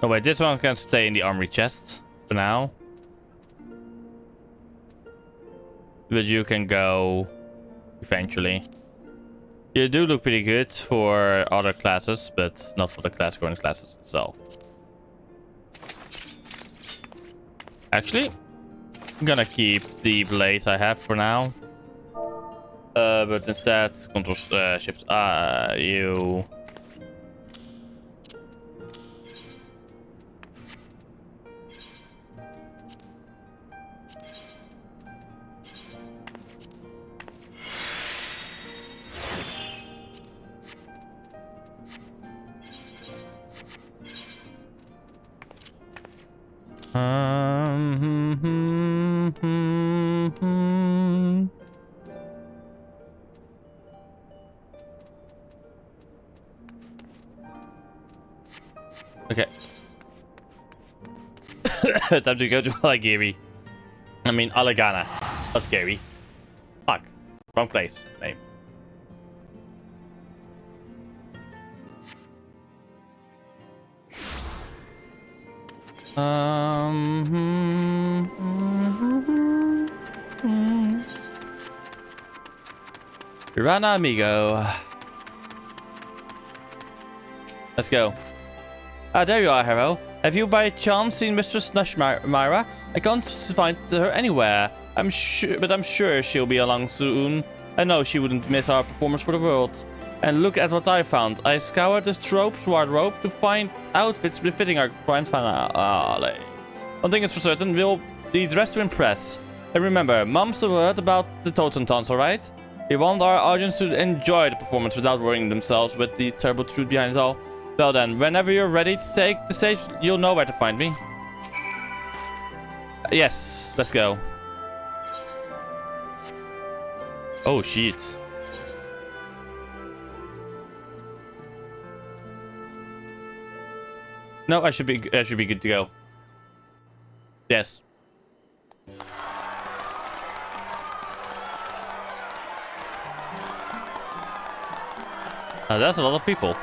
Oh wait, this one can stay in the armory chest for now. But you can go eventually. You do look pretty good for other classes, but not for the class current classes itself. Actually, I'm gonna keep the blades I have for now. But instead, Control Shift you. Okay. Time to go to Alagiri. I mean, Alagana. Not Gary. Fuck. Wrong place. Name. Piranha amigo. Let's go. Ah, there you are, Hero. Have you by chance seen Mistress Myra? I can't find her anywhere. I'm sure she'll be along soon. I know she wouldn't miss our performance for the world. And look at what I found. I scoured the tropes wardrobe to find outfits befitting our grand finale. One thing is for certain, we'll be dressed to impress. And remember, Mom's the word about the totem taunts, alright? We want our audience to enjoy the performance without worrying themselves with the terrible truth behind it all. Well then, whenever you're ready to take the stage, you'll know where to find me. Yes, let's go. Oh shit. No, I should be good to go. Yes. That's a lot of people.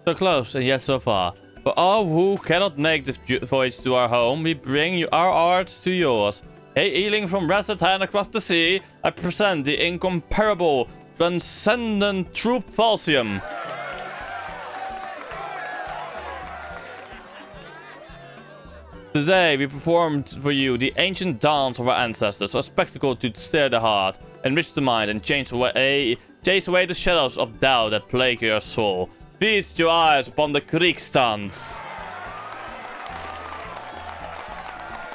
So close and yet so far. For all who cannot make the voyage to our home, we bring our art to yours. Hey, Ealing from Ratatan across the sea, I present the incomparable, transcendent Troop Falsium. Today we performed for you the ancient dance of our ancestors, a spectacle to stir the heart, enrich the mind, and chase away the shadows of doubt that plague your soul. Feast your eyes upon the Kriegstanz.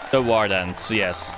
The war dance, yes.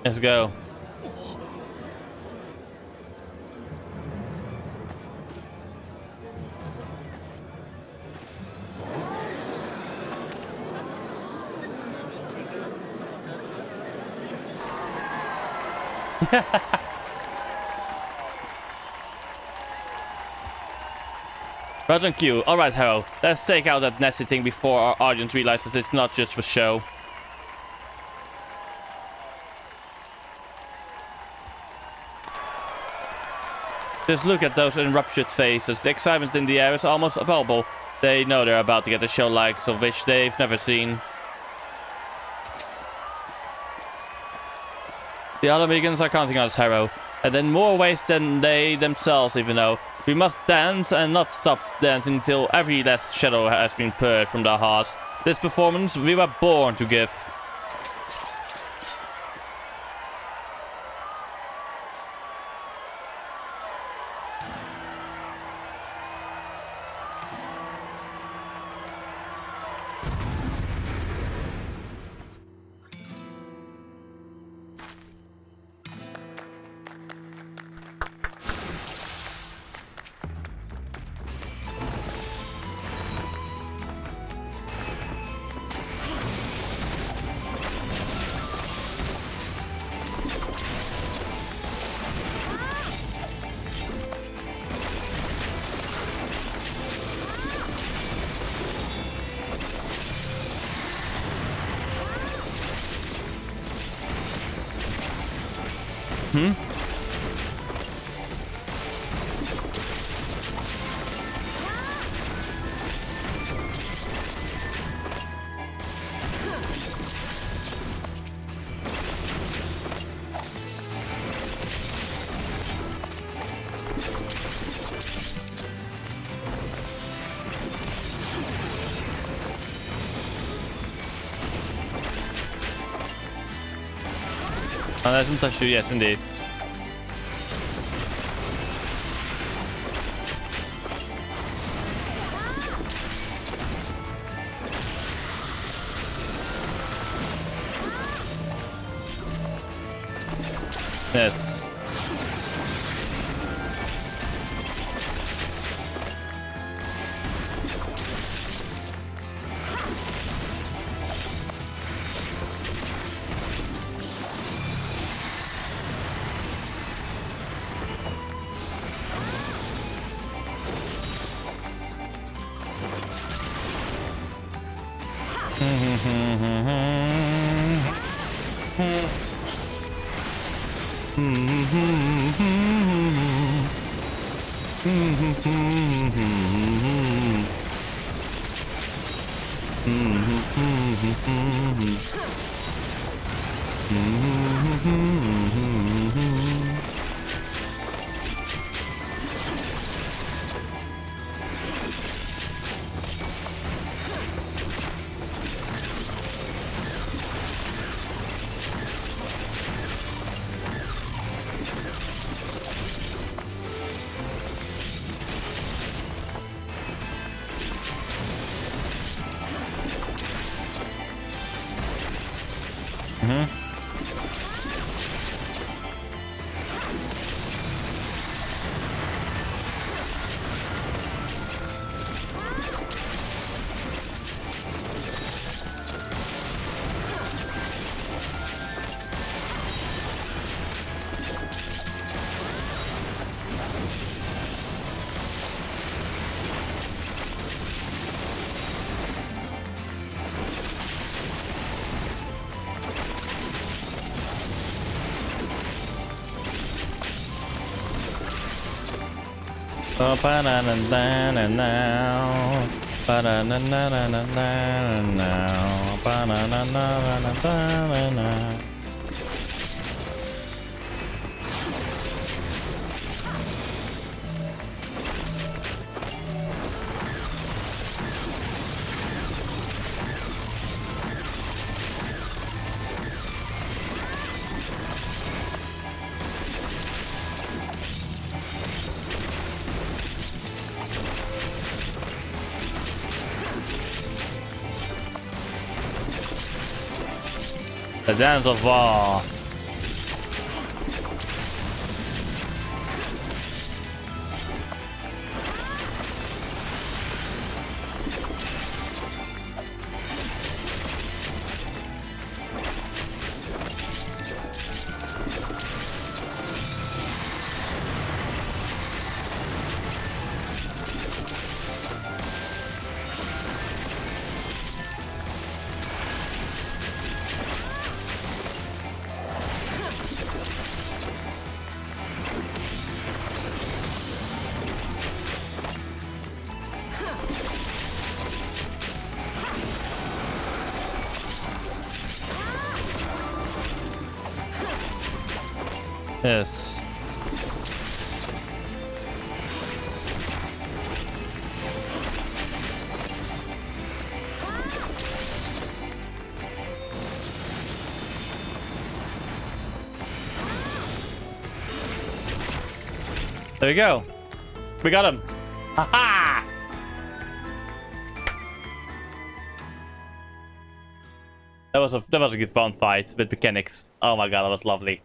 Let's go. Roger Q. Alright, Harrow. Let's take out that nasty thing before our audience realizes it's not just for show. Just look at those enraptured faces. The excitement in the air is almost palpable. They know they're about to get a show like of which they've never seen. The other vegans are counting on us, Harrow. And in more ways than they themselves even know. We must dance and not stop dancing until every last shadow has been purged from their hearts. This performance we were born to give. Oh, that doesn't touch you, yes indeed. Yes. Oh, ba-na-na-na-na-na, ba-na-na-na-na-na-na, ba-na-na-na-na-na-na. The Dance of War. Yes. There we go. We got him. Ha-ha! That was a good fun fight with mechanics. Oh my god, that was lovely.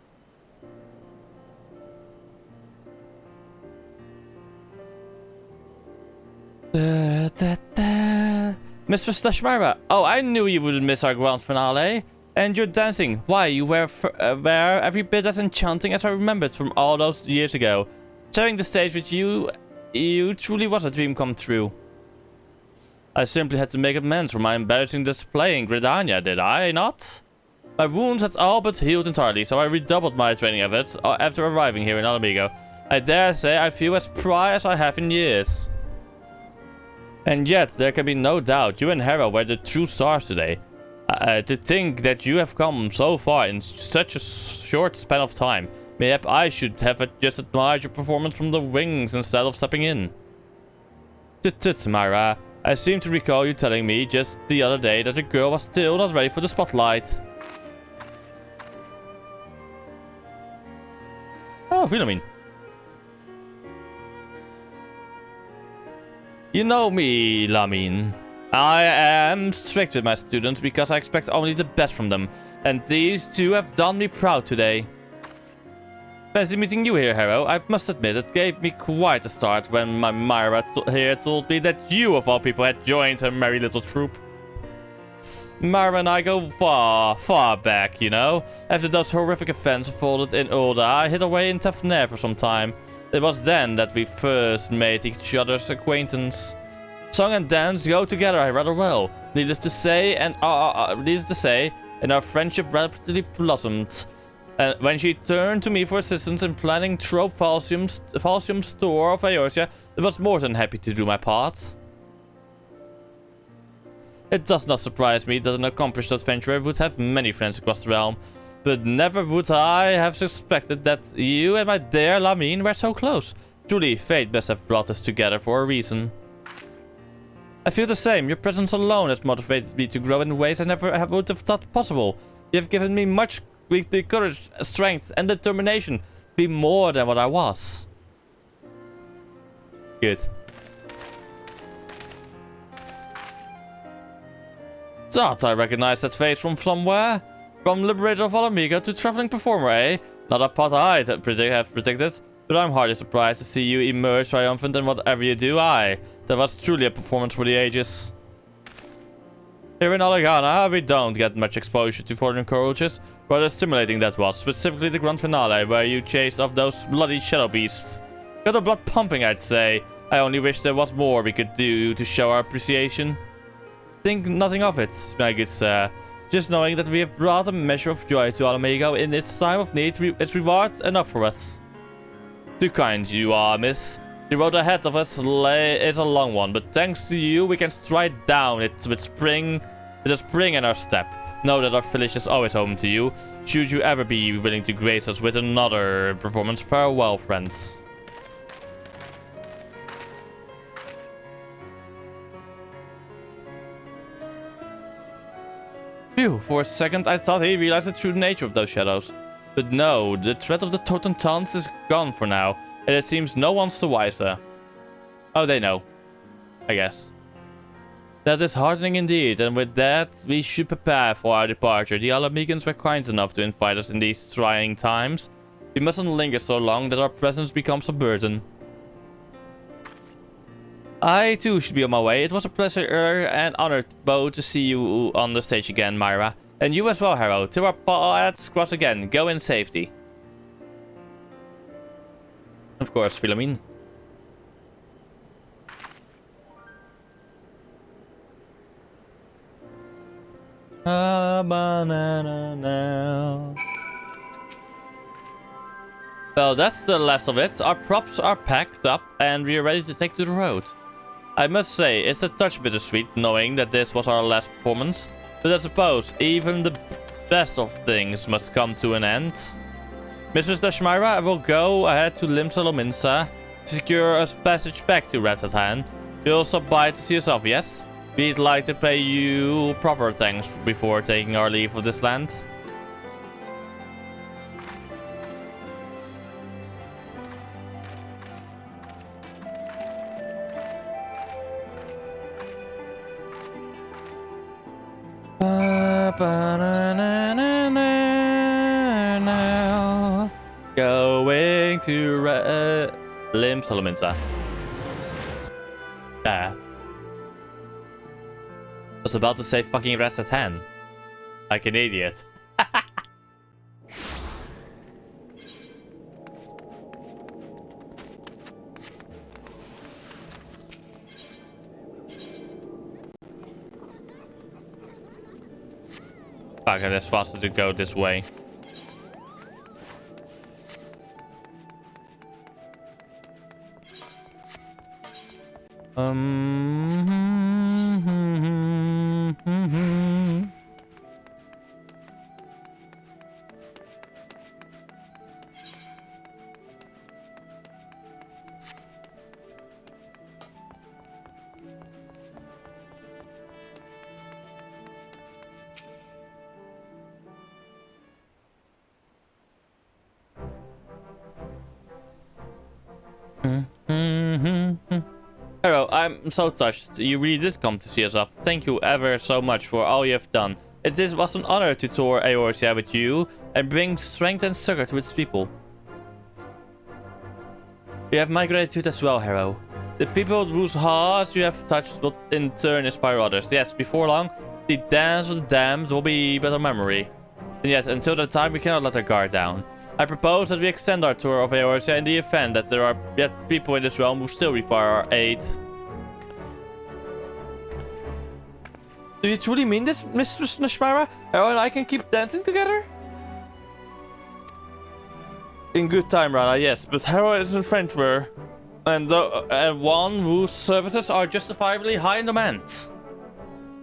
Mr. Stashmara. Oh, I knew you wouldn't miss our grand finale. And your dancing. Why, you were every bit as enchanting as I remembered from all those years ago. Sharing the stage with you truly was a dream come true. I simply had to make amends for my embarrassing display in Gridania, did I not? My wounds had all but healed entirely, so I redoubled my training efforts after arriving here in Alamigo. I dare say I feel as spry as I have in years. And yet, there can be no doubt you and Hera were the true stars today. To think that you have come so far in such a short span of time. Maybe I should have just admired your performance from the wings instead of stepping in. Tut, Myra. I seem to recall you telling me just the other day that the girl was still not ready for the spotlight. Oh, Philomene. You know me, Lamine. I am strict with my students because I expect only the best from them. And these two have done me proud today. Fancy meeting you here, Hero. I must admit, it gave me quite a start when my Myra here told me that you, of all people, had joined her merry little troop. Myra and I go far, far back, you know. After those horrific events unfolded in Ulda, I hid away in Tafner for some time. It was then that we first made each other's acquaintance. Song and dance go together rather well. Needless to say, and our friendship rapidly blossomed. And when she turned to me for assistance in planning Trope Falsium's store of Eorzea, I was more than happy to do my part. It does not surprise me that an accomplished adventurer would have many friends across the realm, but never would I have suspected that you and my dear Lamine were so close. Truly, fate must have brought us together for a reason. I feel the same. Your presence alone has motivated me to grow in ways I never would have thought possible. You have given me much the courage, strength, and determination to be more than what I was. Good. Thought I recognized that face from somewhere. From Liberator of Alamigo to Traveling Performer, eh? Not a pot I'd have predicted, but I'm hardly surprised to see you emerge triumphant in whatever you do. Aye, that was truly a performance for the ages. Here in Aligana, we don't get much exposure to foreign cultures. Rather stimulating that was, specifically the grand finale, where you chased off those bloody shadow beasts. Got the blood pumping, I'd say. I only wish there was more we could do to show our appreciation. Think nothing of it, my good sir. Just knowing that we have brought a measure of joy to Alamigo in its time of need, its reward enough for us. Too kind you are, miss. The road ahead of us is a long one, but thanks to you, we can stride down it with a spring in our step. Know that our village is always home to you. Should you ever be willing to grace us with another performance, farewell, friends. Phew, for a second I thought he realized the true nature of those shadows. But no, the threat of the Totentans is gone for now, and it seems no one's the wiser. Oh, they know. I guess. That is heartening indeed, and with that, we should prepare for our departure. The Alamigans were kind enough to invite us in these trying times. We mustn't linger so long that our presence becomes a burden. I too should be on my way. It was a pleasure and honor both to see you on the stage again, Myra. And you as well, Hero. Till our paths cross again. Go in safety. Of course, Philomene. Well, that's the last of it. Our props are packed up and we are ready to take to the road. I must say, it's a touch bittersweet knowing that this was our last performance, but I suppose even the best of things must come to an end. Mistress Dashmira, I will go ahead to Limsa Lominsa to secure a passage back to Ratatan. You'll stop by to see us off, yes? We'd like to pay you proper thanks before taking our leave of this land. Going to Limsa Lominsa. I was about to say fucking Ratatan. Like an idiot. Fuck it, it's faster to go this way. Hello, I'm so touched. You really did come to see us off. Thank you ever so much for all you have done. Was an honor to tour Eorzea with you and bring strength and succor to its people. You have my gratitude as well, Hero. The people whose hearts you have touched will in turn inspire others. Yes, before long, the dance of the damned will be but a memory. And yet, until that time, we cannot let our guard down. I propose that we extend our tour of Eorzea in the event that there are yet people in this realm who still require our aid. Do you truly mean this, Mistress Nashmara? Hero and I can keep dancing together? In good time, Rana, yes, but Hero is an adventurer. And one whose services are justifiably high in demand.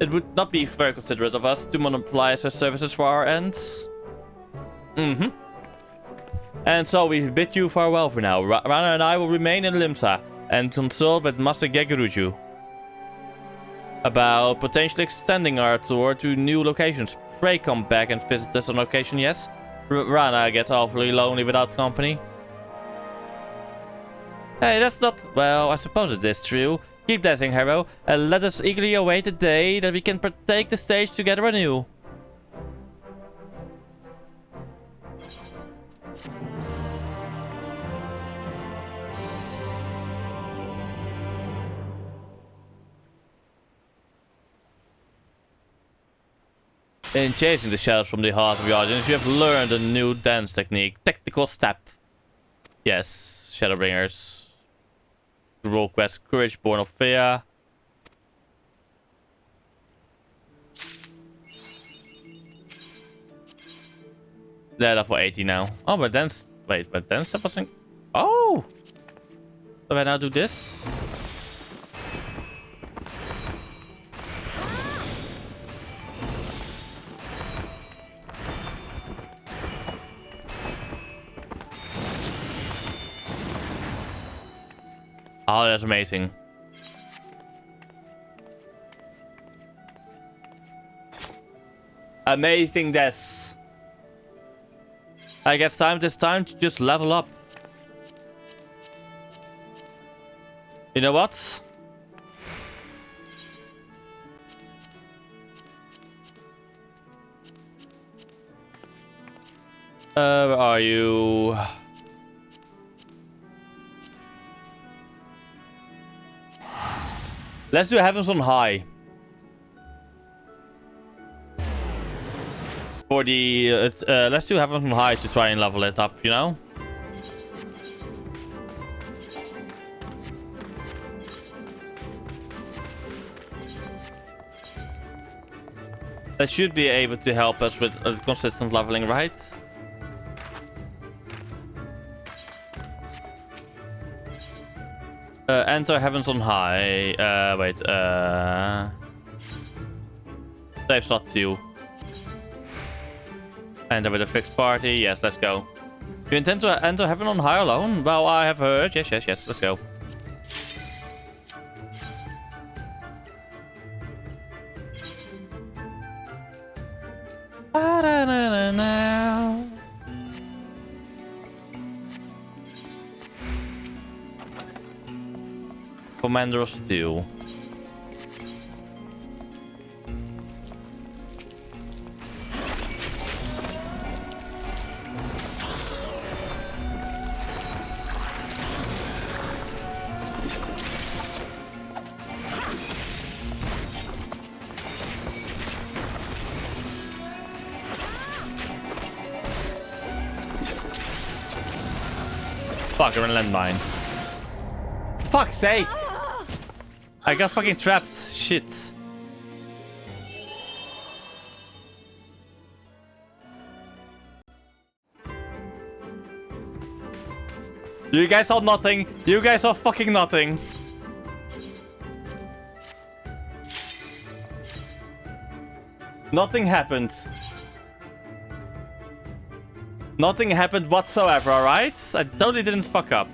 It would not be very considerate of us to monopolize her services for our ends. And so we bid you farewell for now. Rana and I will remain in Limsa and consult with Master Gegeruju about potentially extending our tour to new locations. Pray come back and visit us on occasion, yes? Rana gets awfully lonely without company. Hey, that's not... Well, I suppose it is true. Keep dancing, Hero, and let us eagerly await the day that we can partake the stage together anew. In chasing the shadows from the heart of the audience, you have learned a new dance technique. Technical step. Yes, Shadowbringers. Role quest Courage Born of Fear. Level for 80 now. Oh, but dance. Wait, but dance step wasn't. Oh! So I now do this? Oh, that's amazing. Amazing this. I guess it's time to just level up. You know what? Where are you? Let's do Heavens on High. For the... let's do Heavens on High to try and level it up, you know? That should be able to help us with consistent leveling, right? Enter Heavens on High. Wait. Save slot 2. Enter with a fixed party. Yes, let's go. You intend to enter heaven on high alone? Well, I have heard. Yes, yes, yes. Let's go. Commander of Steel. Fuck, I'm a landmine. Fuck's sake! I got fucking trapped. Shit. You guys saw nothing. You guys saw fucking nothing. Nothing happened. Nothing happened whatsoever, alright? I totally didn't fuck up.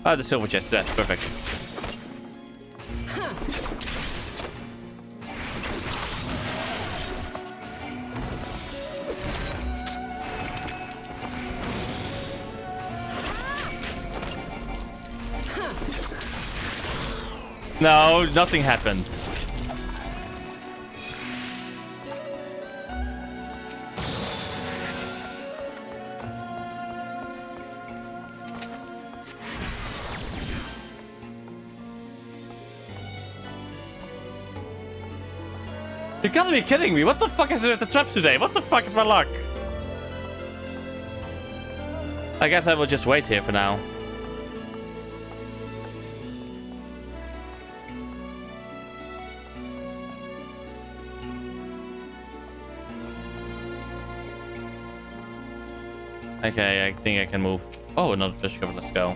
Ah, the silver chest. That's perfect. No, nothing happened. You gotta be kidding me. What the fuck is it with the traps today? What the fuck is my luck? I guess I will just wait here for now. Okay, I think I can move. Oh, another treasure cover. Let's go.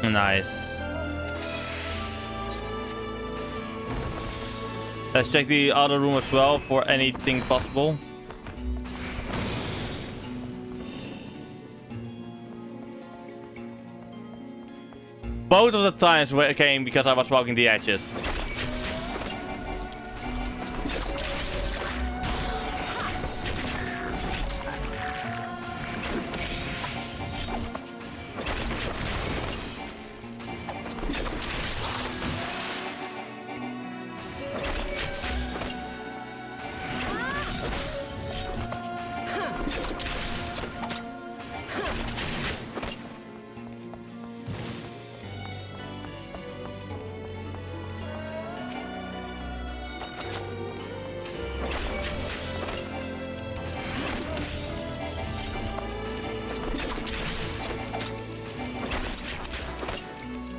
Nice. Let's check the other room as well for anything possible. Both of the times where it came because I was walking the edges.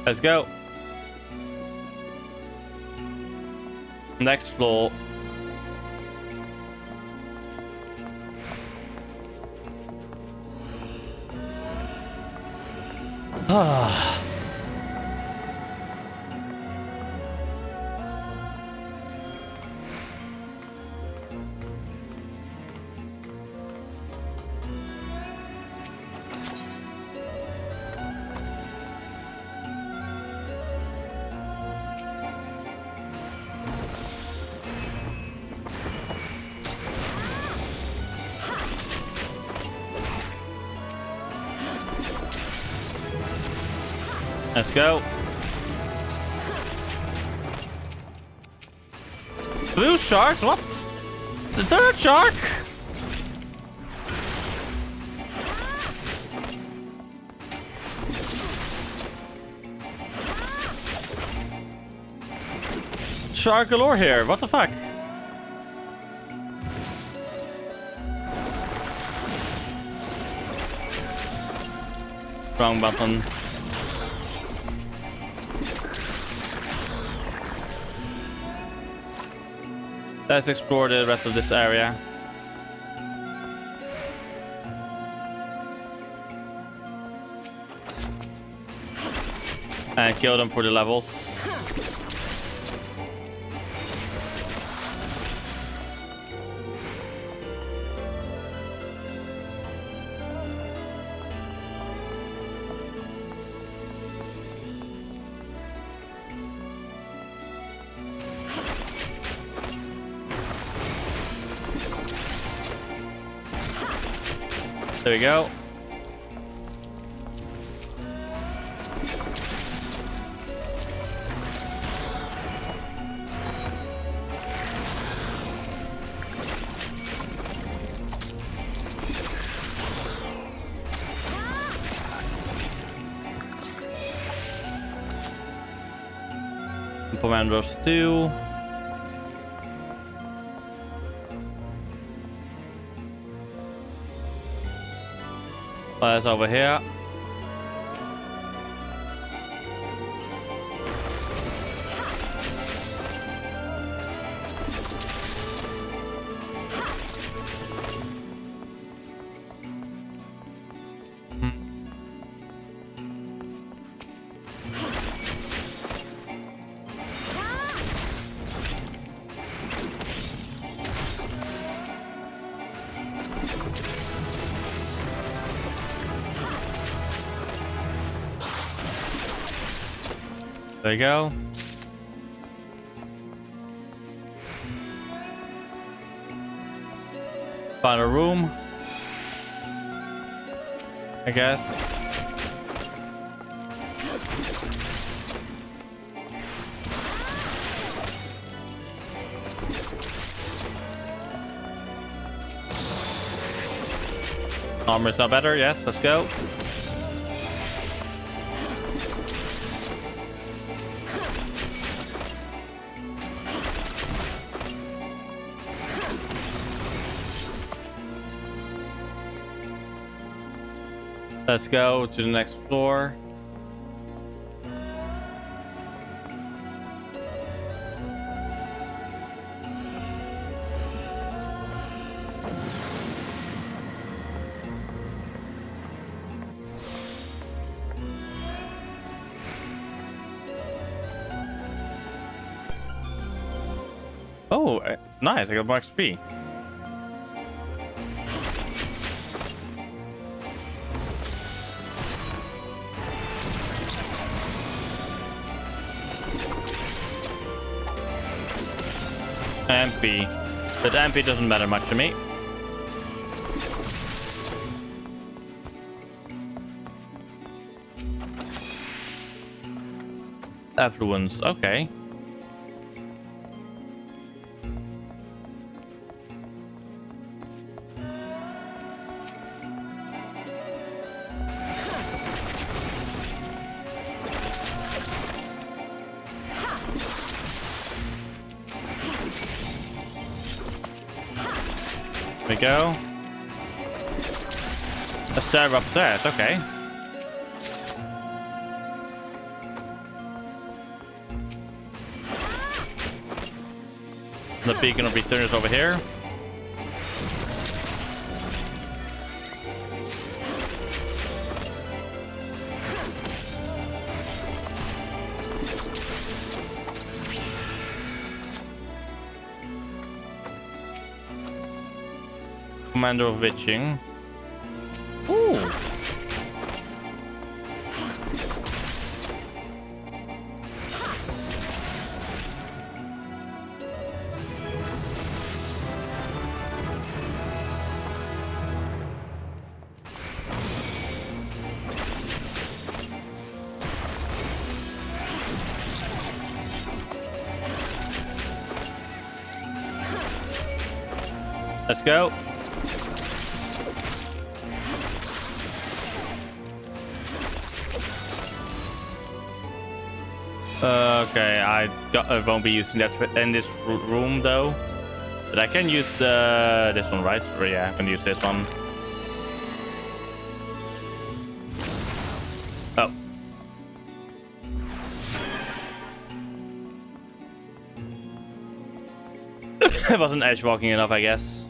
Let's go. Next floor. Ah. Let's go. Blue shark? What? The third shark? shark galore here. What the fuck? Wrong button. Let's explore the rest of this area. And kill them for the levels. There we go. Commandos 2. That's over here. There you go. Final room, I guess. Armor's not better. Yes, let's go. Let's go to the next floor. Oh, nice. I got more XP. MP. But MP doesn't matter much to me. Affluence, okay. There we go. A stair upstairs, okay. The beacon of returners over here. Commander of Witching. Ooh. Let's go. Okay, I won't be using that in this room though. But I can use this one, right? Or yeah, I can use this one. Oh. I wasn't edge walking enough, I guess.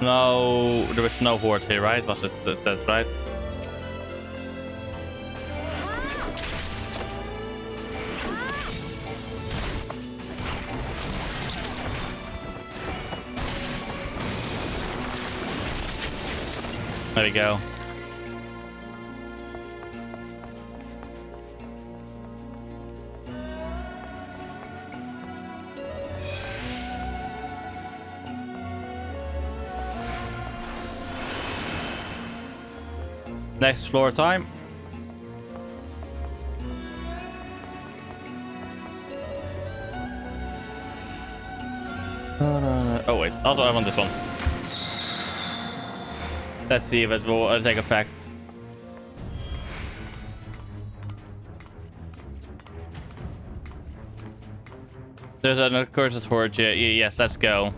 No, there was no horde here, right? Was it that right? There we go. Next floor time. Oh wait, also I want this one. Let's see if it will take effect. There's another curses horde. Yes, let's go.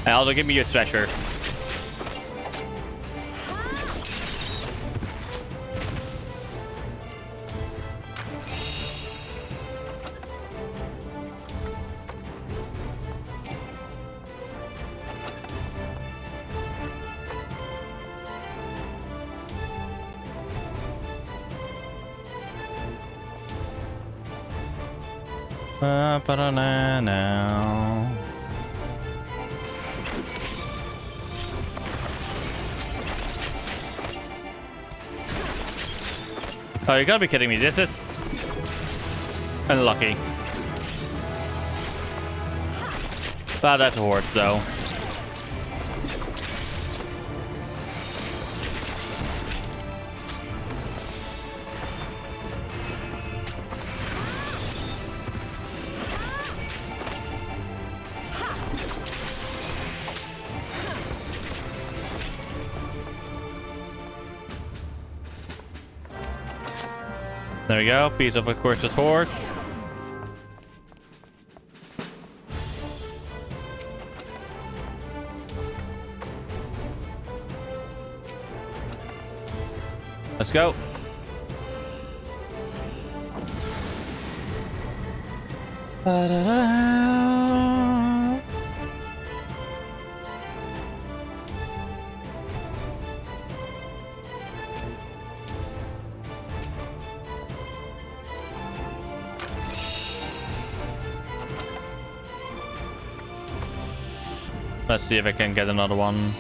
And also give me your treasure. Now. Oh, you gotta be kidding me. This is unlucky. Ah, that's a horde, though. There we go. Piece of course, it's hordes. Let's go. Let's see if I can get another one.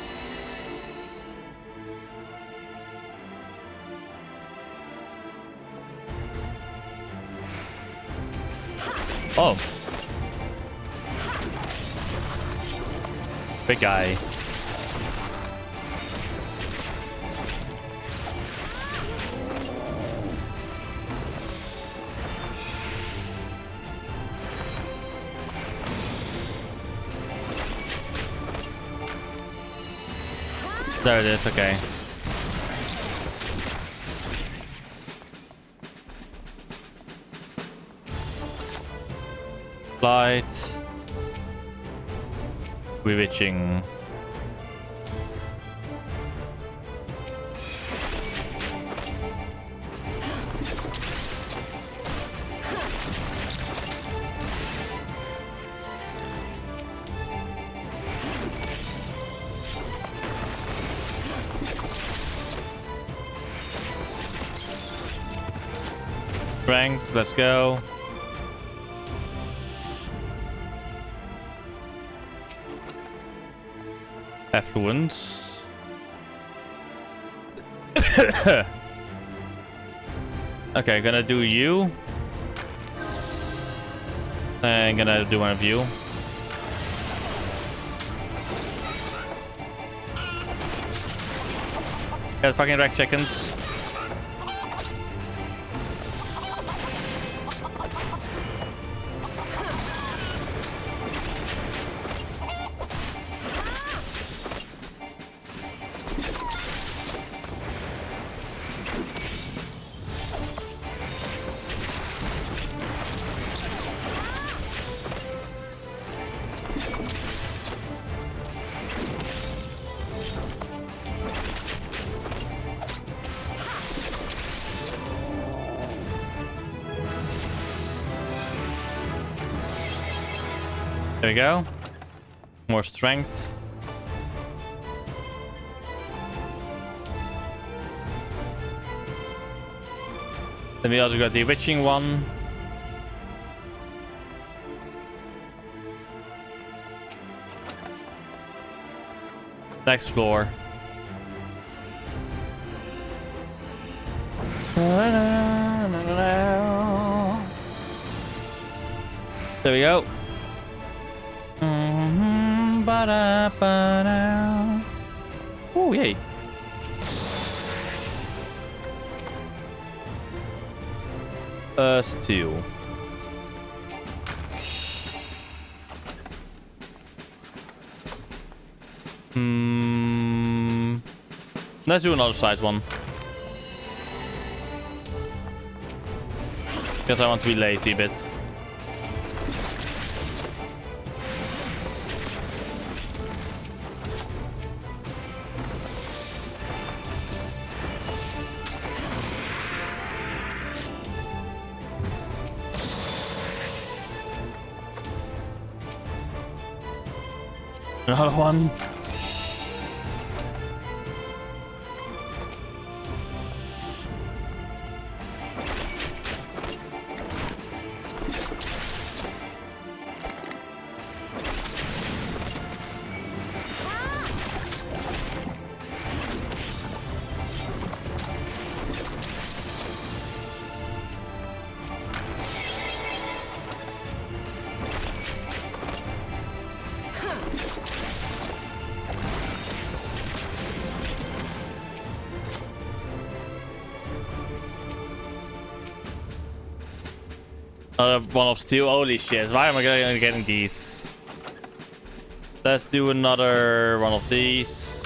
Oh. Big guy. There it is, okay. Light. Bewitching. Strength, let's go. Affluence. Okay, gonna do you. And gonna do one of you. Got fucking wreck chickens. There we go. More strength. Then we also got the witching one. Next floor. There we go. Oh, yay. Steel. Let's do another side one. Because I want to be lazy a bit. Another one. Another one of steel. Holy shit. Why am I getting these? Let's do another one of these.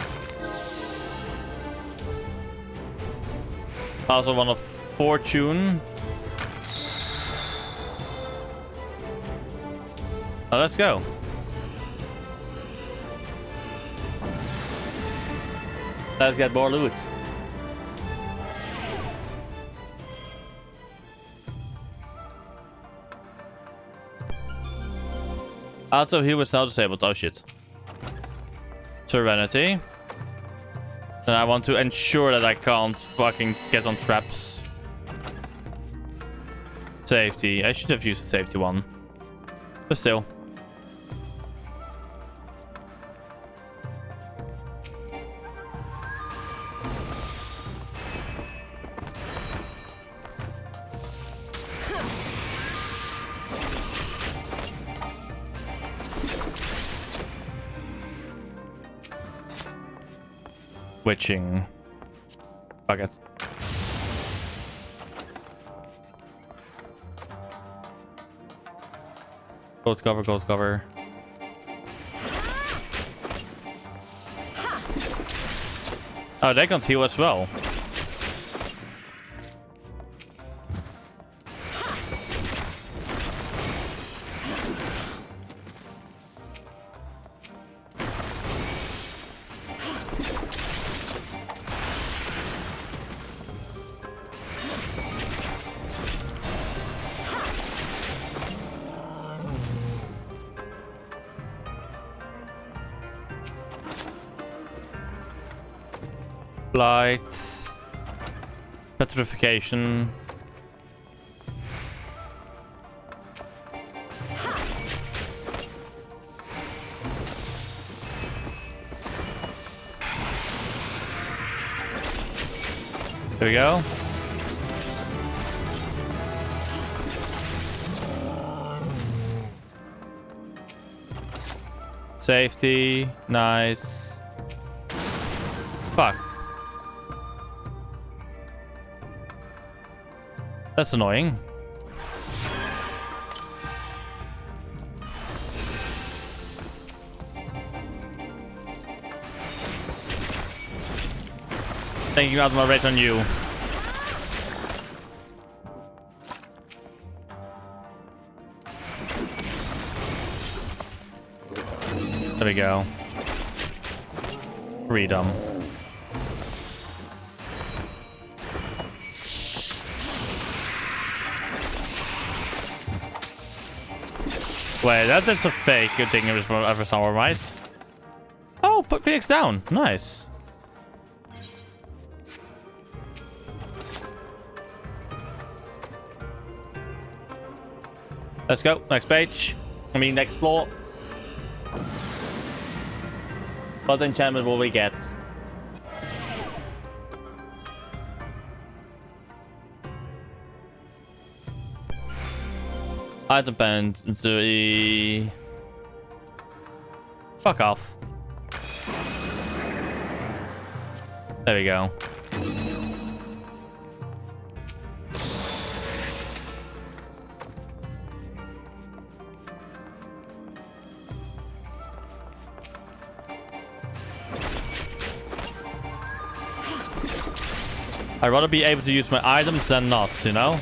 Also one of fortune. Now let's go. Let's get more loot. Auto heal is now disabled. Oh shit. Serenity. And I want to ensure that I can't fucking get on traps. Safety. I should have used the safety one. But still. Witching. Fuck it. Gold cover, gold cover. Oh, they can heal as well. Lights. Petrification. There we go. Safety. Nice. Fuck. That's annoying. Taking out my rage on you. There we go. Freedom. Wait, that's a fake. Good thing it was from ever somewhere, right? Oh, put Phoenix down. Nice. Let's go. Next page. I mean, next floor. What enchantment will we get? Item pen. Fuck off. There we go. I'd rather be able to use my items than not, you know?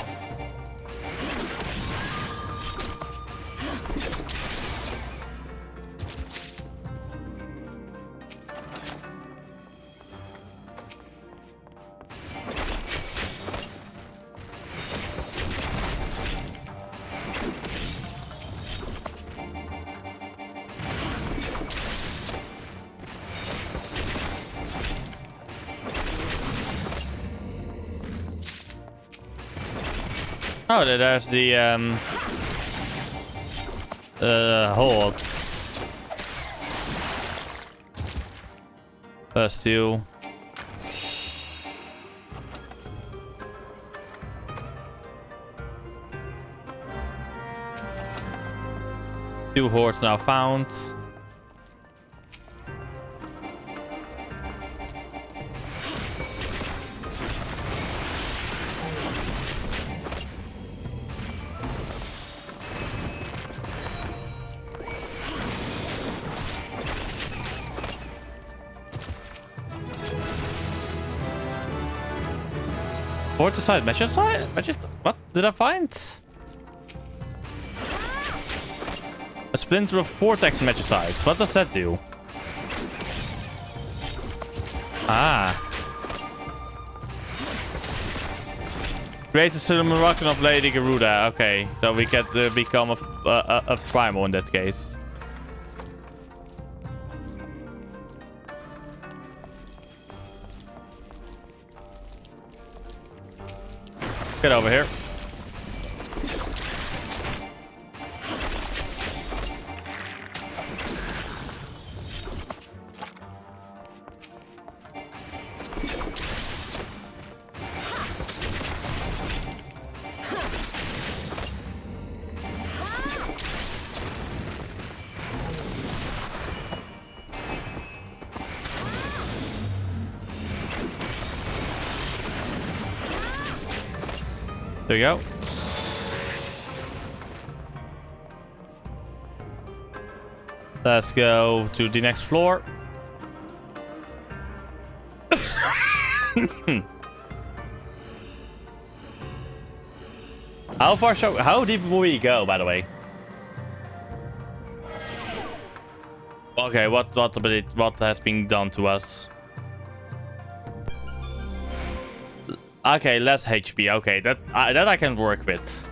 Oh, there's the hold. First two. Two hordes now found. Fortified magicite? What did I find? A splinter of vortex magicites. What does that do? Ah. Created to Moroccan of Lady Garuda. Okay, so we get to become a primal in that case. Get over here. There you go. Let's go to the next floor. How deep will we go, by the way? Okay, what has been done to us? Okay, less HP. Okay, that I can work with.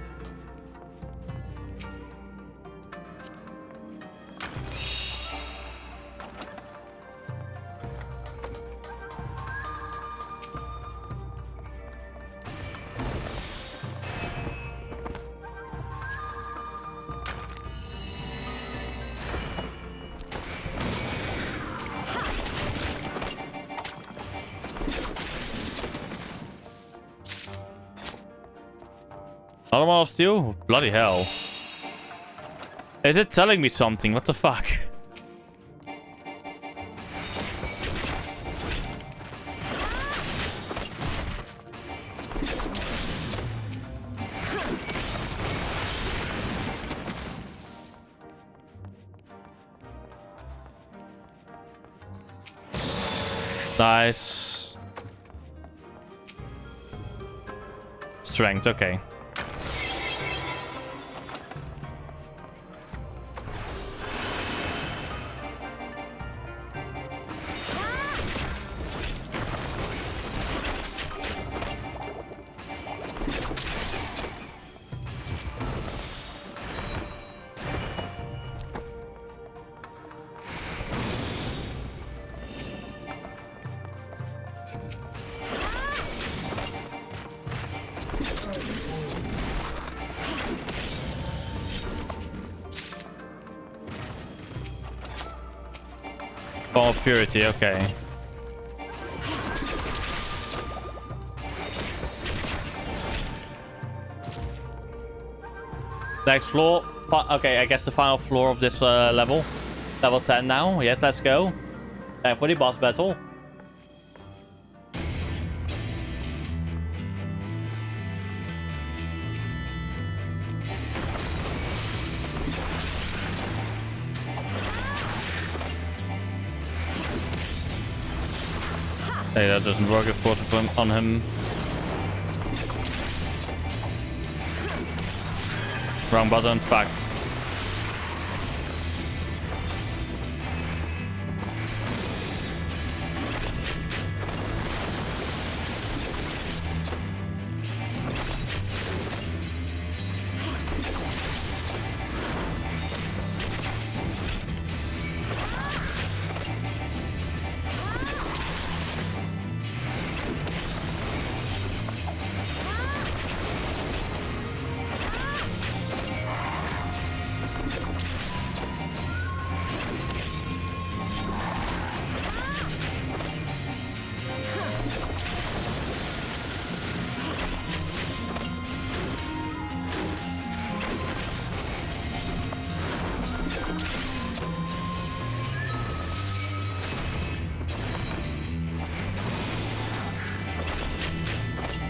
Another one of steel? Bloody hell. Is it telling me something? What the fuck? Nice. Strength, okay. Form of purity, okay. Next floor. Okay, I guess the final floor of this level. Level 10 now. Yes, let's go. Time for the boss battle. Hey, that doesn't work, of course, on him. Wrong button, fuck.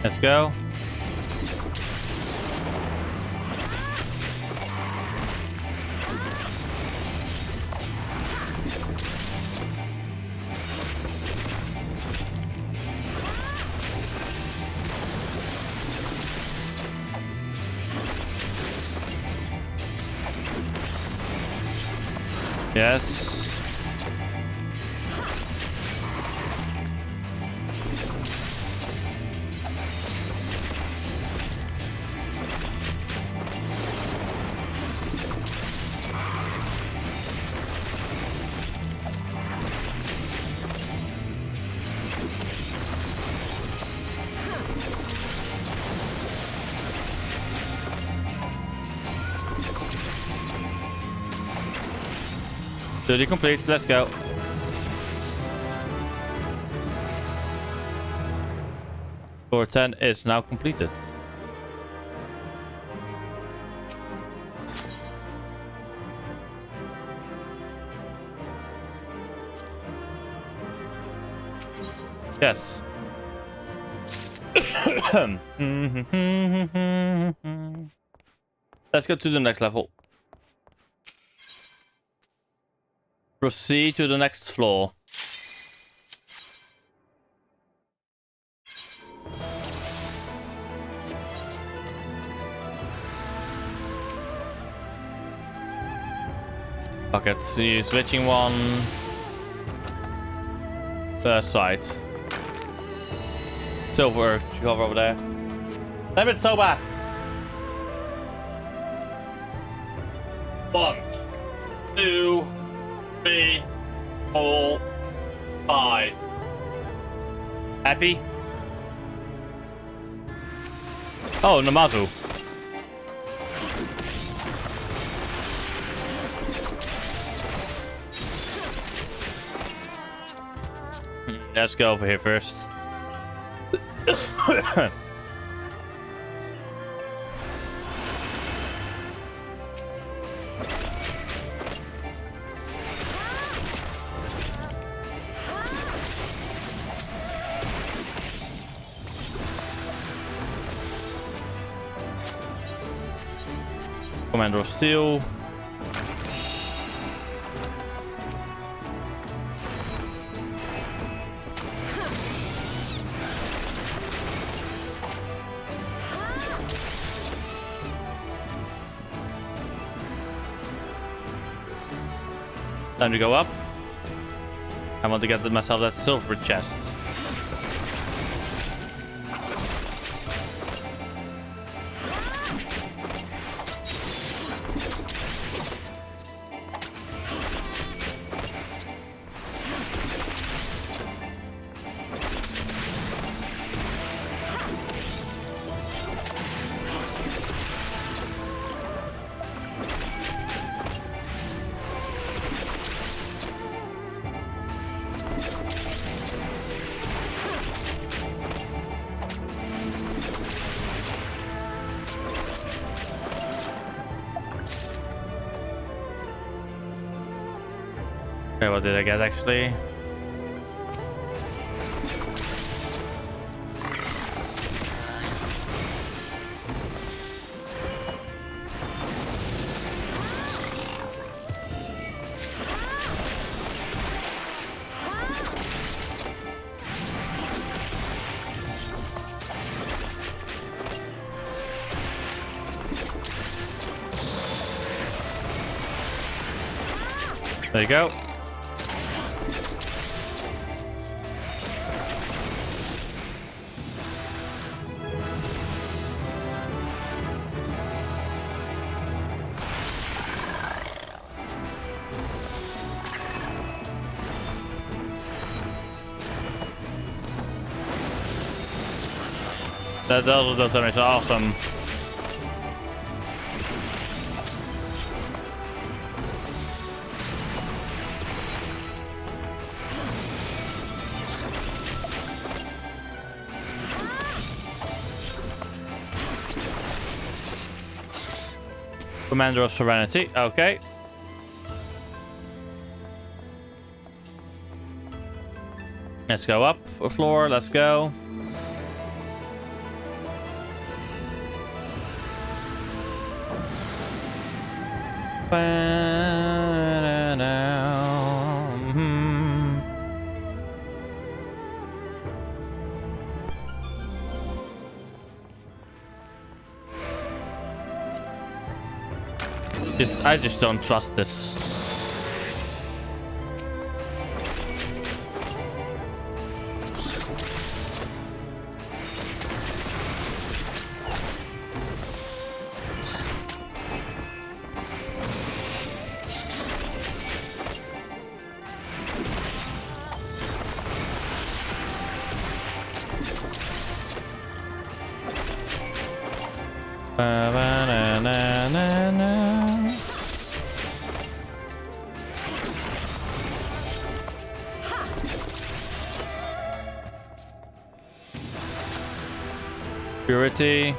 Let's go. Yes. Duty complete, let's go. Floor 10 is now completed. Yes. Let's go to the next level. Proceed to the next floor. Okay, so you're switching one. First side. Silver, cover over there. Damn it, Soba! 1, 2, 3, 4, 5. Happy? Oh, Namazu. Let's go over here first. Commander of Steel. Time to go up. I want to get myself that silver chest. Okay, what did I get actually? There you go. That also does damage. Awesome. Commander of Serenity. Okay. Let's go up a floor. Let's go. I just don't trust this. Purity.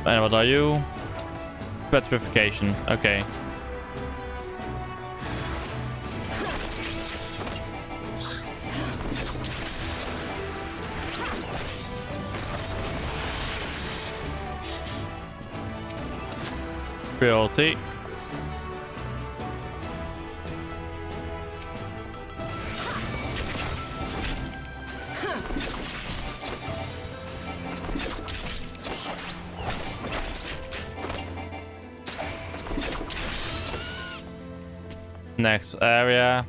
And what are you? Petrification. Okay. Cruelty. Next area.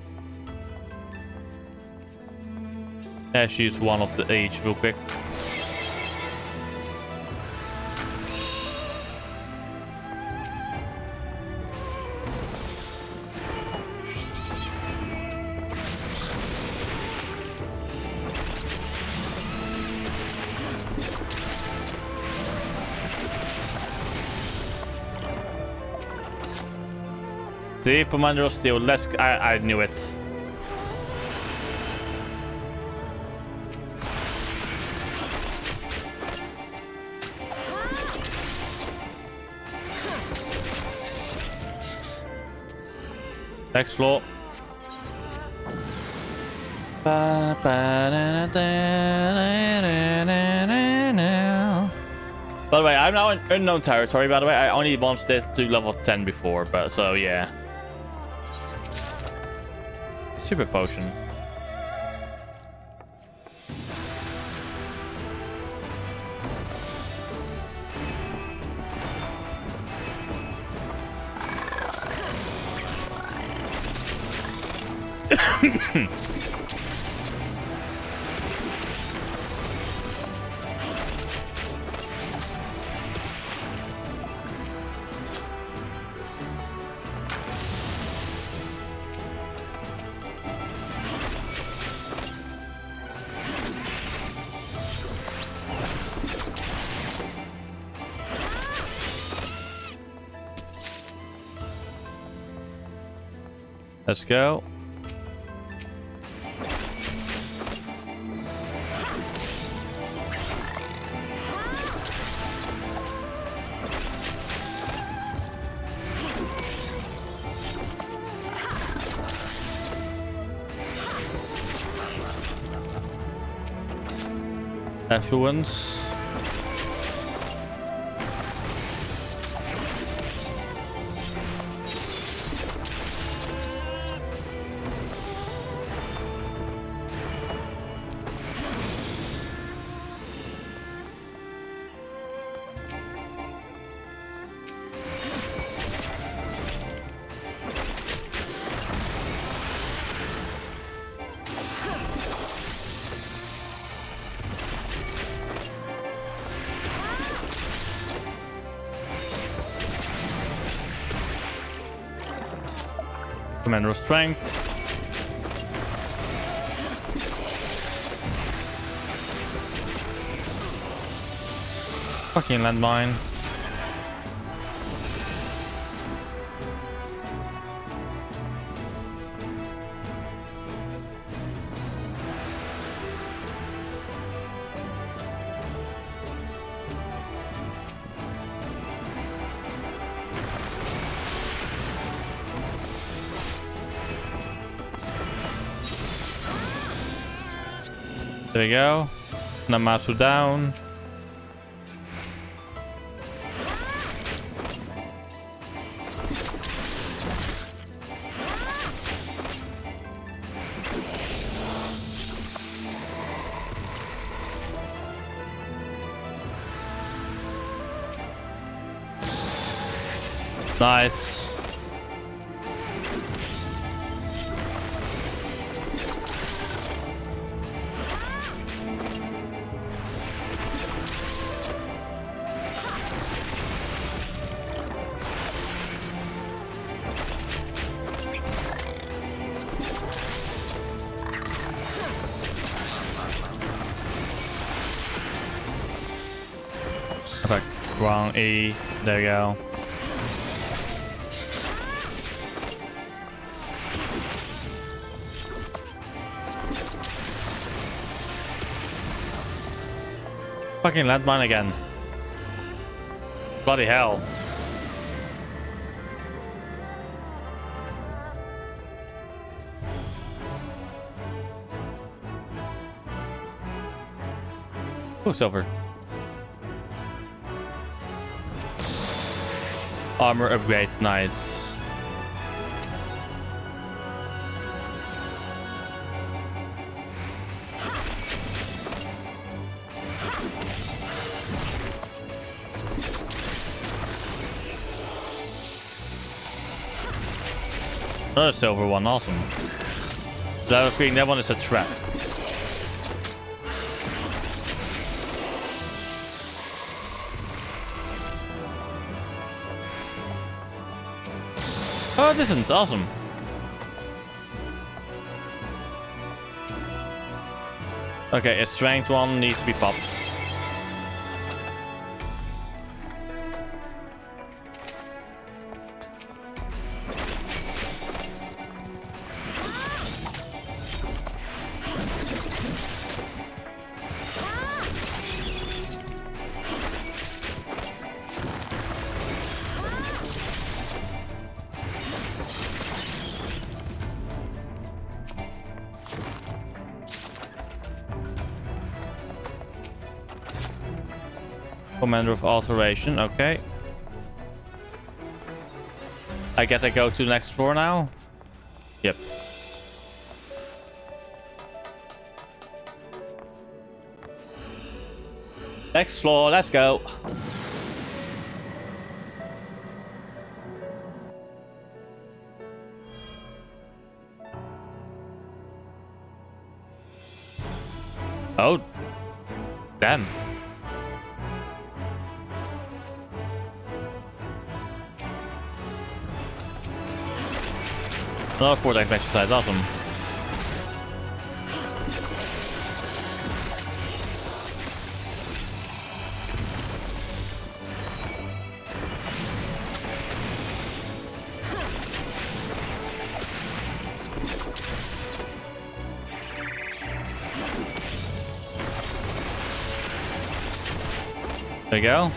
Let's use one of the each real quick. See, Commander of Steel. I knew it. Next floor. By the way, I'm now in unknown territory, by the way. I only once did to level 10 before, but so yeah. Super potion. Let's go. Affluence. Commander strength. Fucking landmine. There we go. Namasu down. Nice. Okay, wrong E. There we go. Fucking landmine again. Bloody hell. Oh, silver. Armor upgrade, nice. Another silver one, awesome. But I have a feeling that one is a trap. Oh, this isn't awesome. Okay, a strength one needs to be popped. Commander of Alteration. Okay. I guess I go to the next floor now. Yep. Next floor, let's go. Oh. Damn. Another 4 deck exercise, awesome. There we go.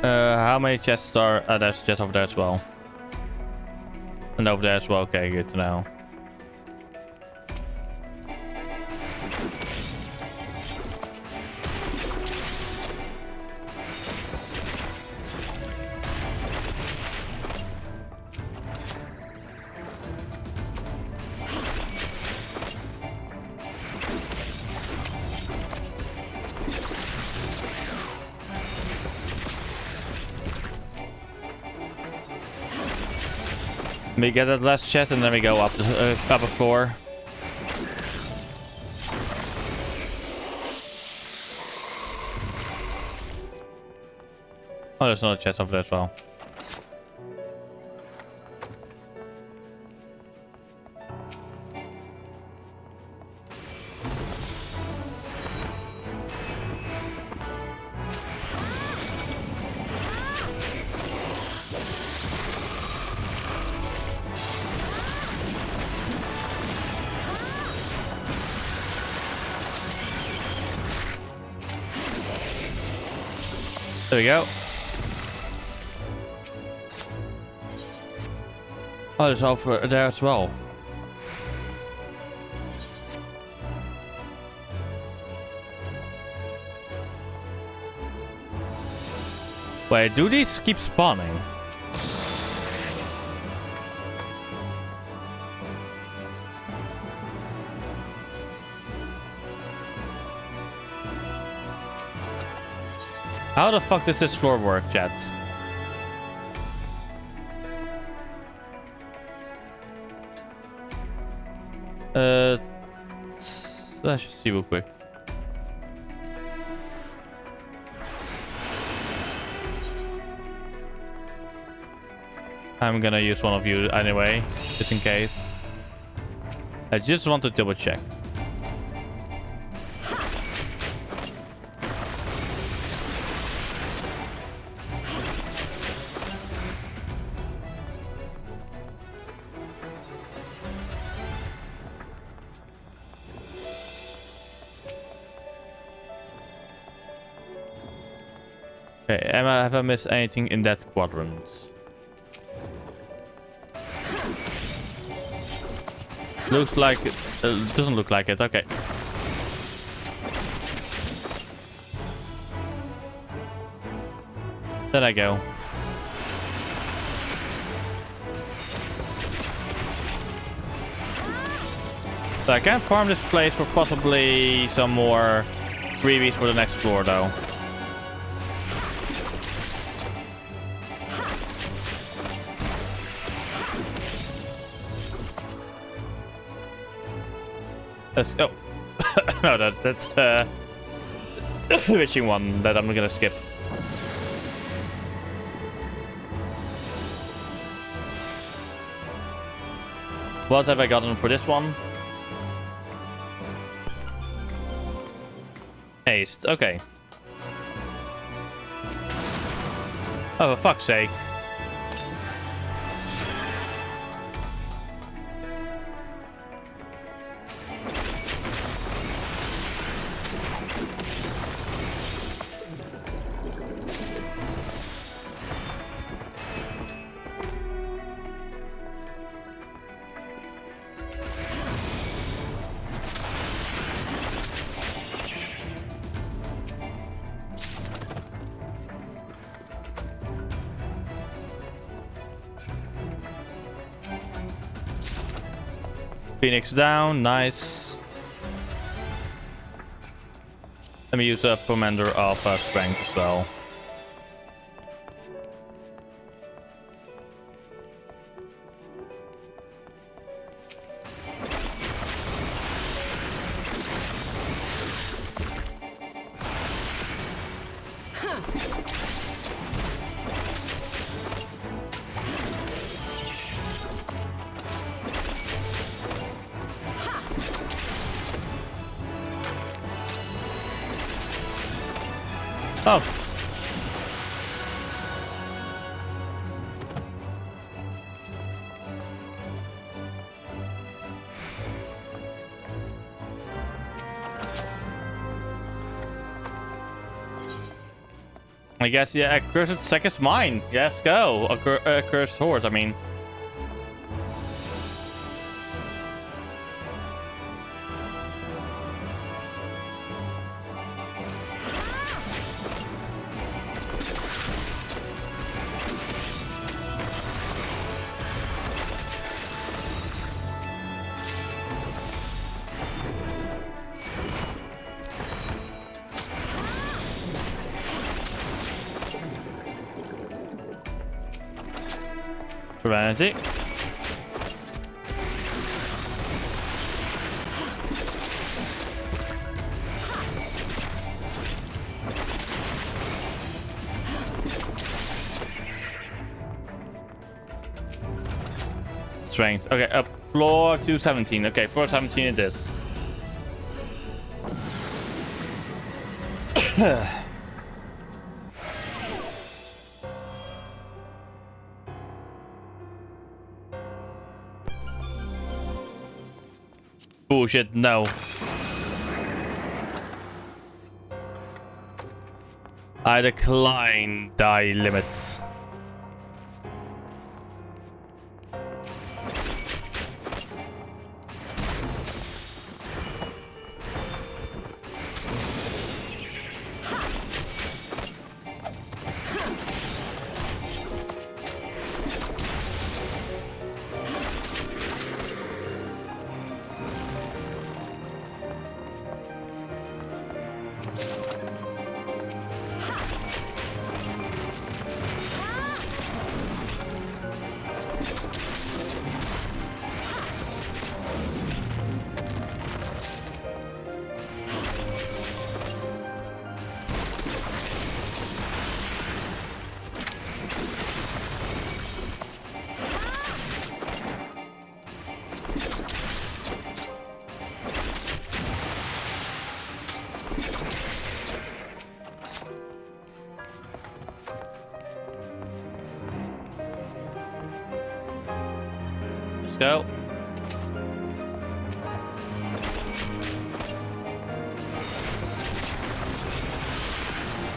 How many chests are... there's a chest over there as well. And over there as well. Okay, good to know. We get that last chest and then we go up a floor. Oh, there's another chest over there as well. There we go. Oh, there's over there as well. Wait, do these keep spawning? How the fuck does this floor work, chat? Let's just see real quick. I'm gonna use one of you anyway, just in case. I just want to double check. Okay, have I missed anything in that quadrant? Looks like it. Doesn't look like it. Okay. There I go. So I can farm this place for possibly some more freebies for the next floor, though. Let's go. No, that's wishing one that I'm gonna skip. What have I gotten for this one? Haste. Okay. Oh, for fuck's sake. Phoenix down. Nice. Let me use a Commander Alpha Strength as well. Oh. I guess, yeah, a cursed sack is mine. Yes, go. A cursed horde, I mean. Serenity. Strength. Okay, up floor 217. Okay, floor 17 it is. Bullshit, no. I decline die limits. Let's go.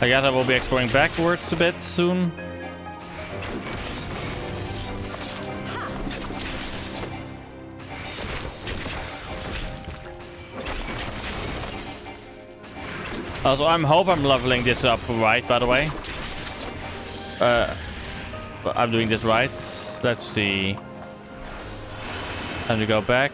I guess I will be exploring backwards a bit soon. Also, I hope I'm leveling this up right, by the way. I'm doing this right. Let's see. Time to go back.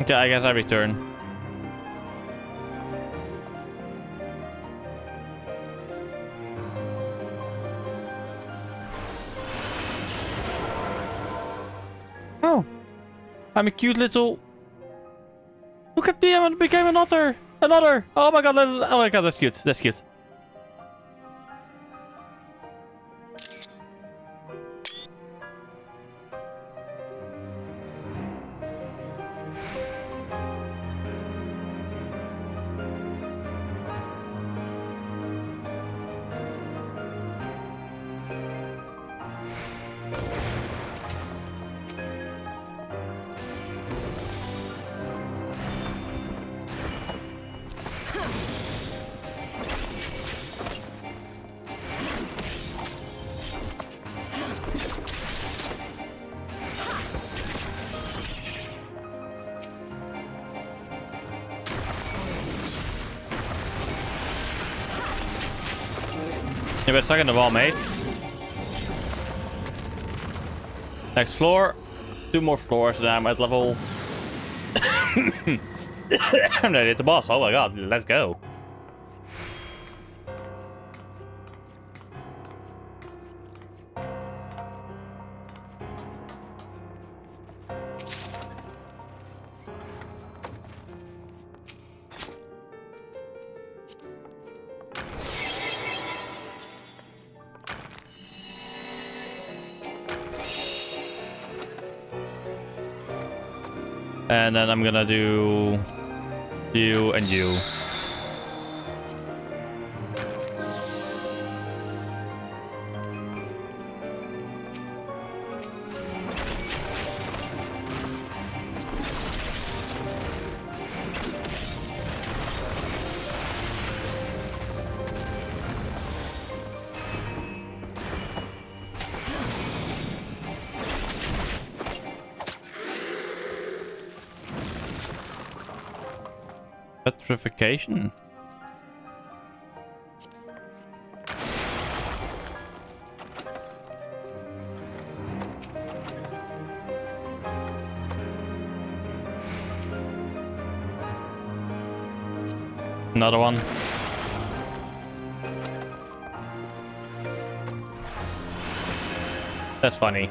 Okay, I guess I return. Oh, I'm a cute little. Look at me! I became an otter. An otter. Oh my god! Oh my god! That's cute. That's cute. You better stuck in the wall, mate. Next floor. 2 more floors and I'm at level... I'm ready to boss. Oh my god, let's go. And then I'm gonna do you and you. Petrification. Another one. That's funny.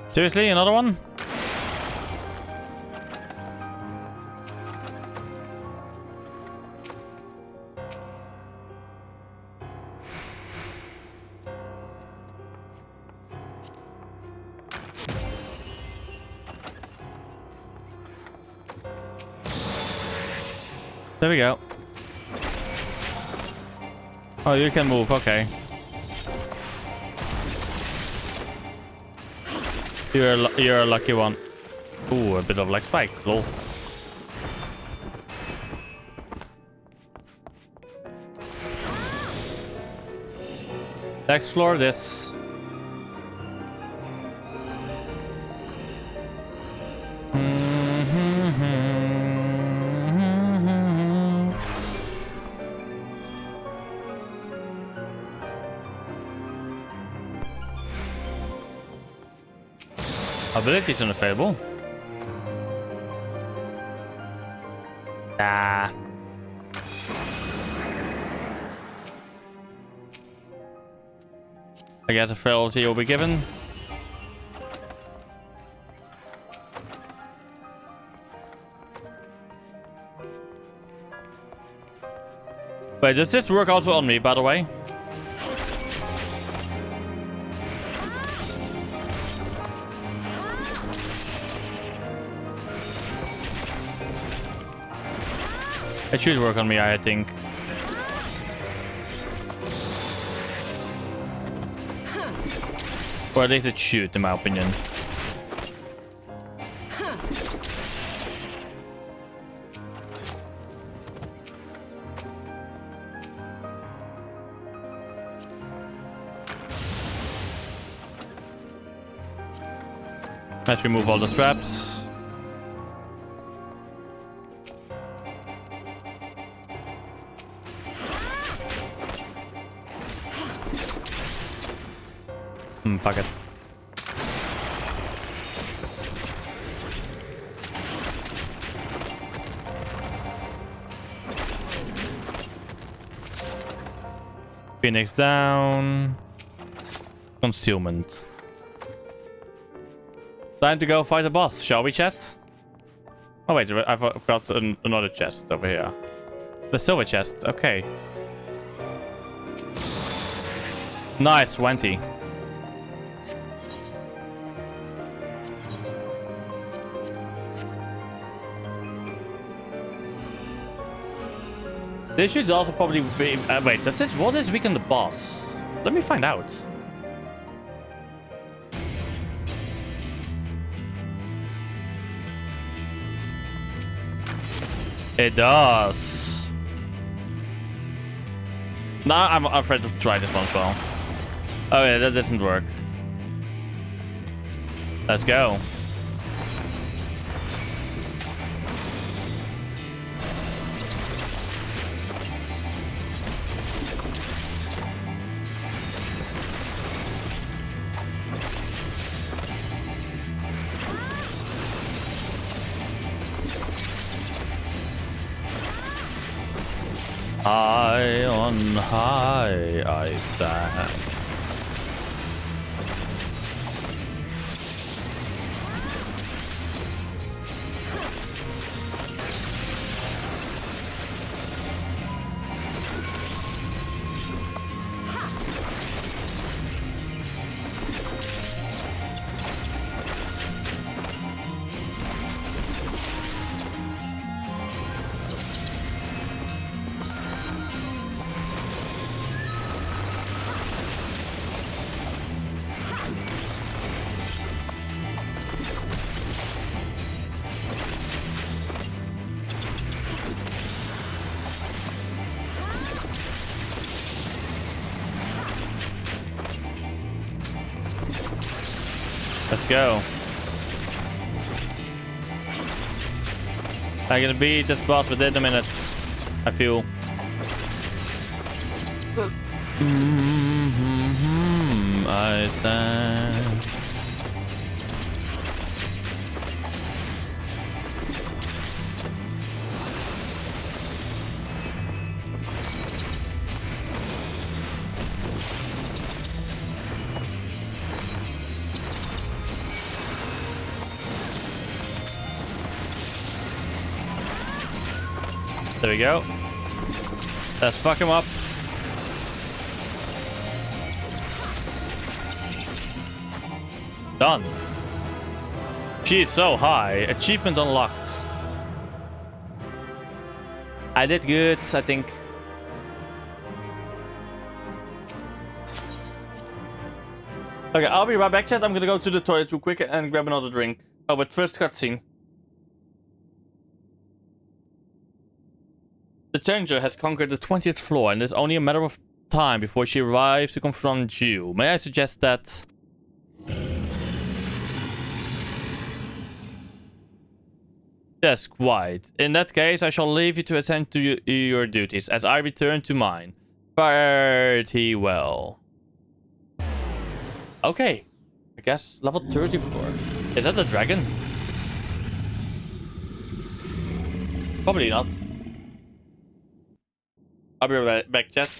Seriously, another one? There we go. Oh, you can move, okay. You're a lucky one. Ooh, a bit of leg spike. Lol. Let's explore this. Abilities unavailable. Ah. I guess a frailty will be given. Wait, does this work also on me, by the way? It should work on me, I think. Or at least it should, in my opinion. Let's remove all the traps. Fuck it. Phoenix down. Concealment. Time to go fight a boss, shall we, chat? Oh wait, I've got another chest over here. The silver chest, okay. Nice, 20. This should also probably be... wait, does this... What is weaken the boss? Let me find out. It does. Nah, I'm afraid to try this one as well. Oh yeah, that doesn't work. Let's go. High on high, I stand. Let's go. I'm gonna beat this boss within a minute, I feel. I stand. There we go. Let's fuck him up. Done. She's so high. Achievement unlocked. I did good, I think. Okay, I'll be right back, chat. I'm gonna go to the toilet real quick and grab another drink. Oh, but first cutscene. The Challenger has conquered the 20th floor, and it's only a matter of time before she arrives to confront you. May I suggest that... Yes, quite. In that case, I shall leave you to attend to your duties, as I return to mine. Pretty well. Okay. I guess level 30 floor. Is that the dragon? Probably not. I'll be right back, chat.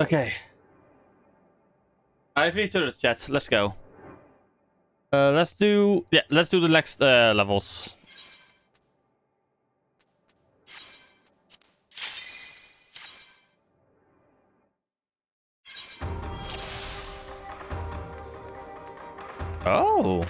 Okay. IV to the chat. Let's go. Let's do the next levels. Oh.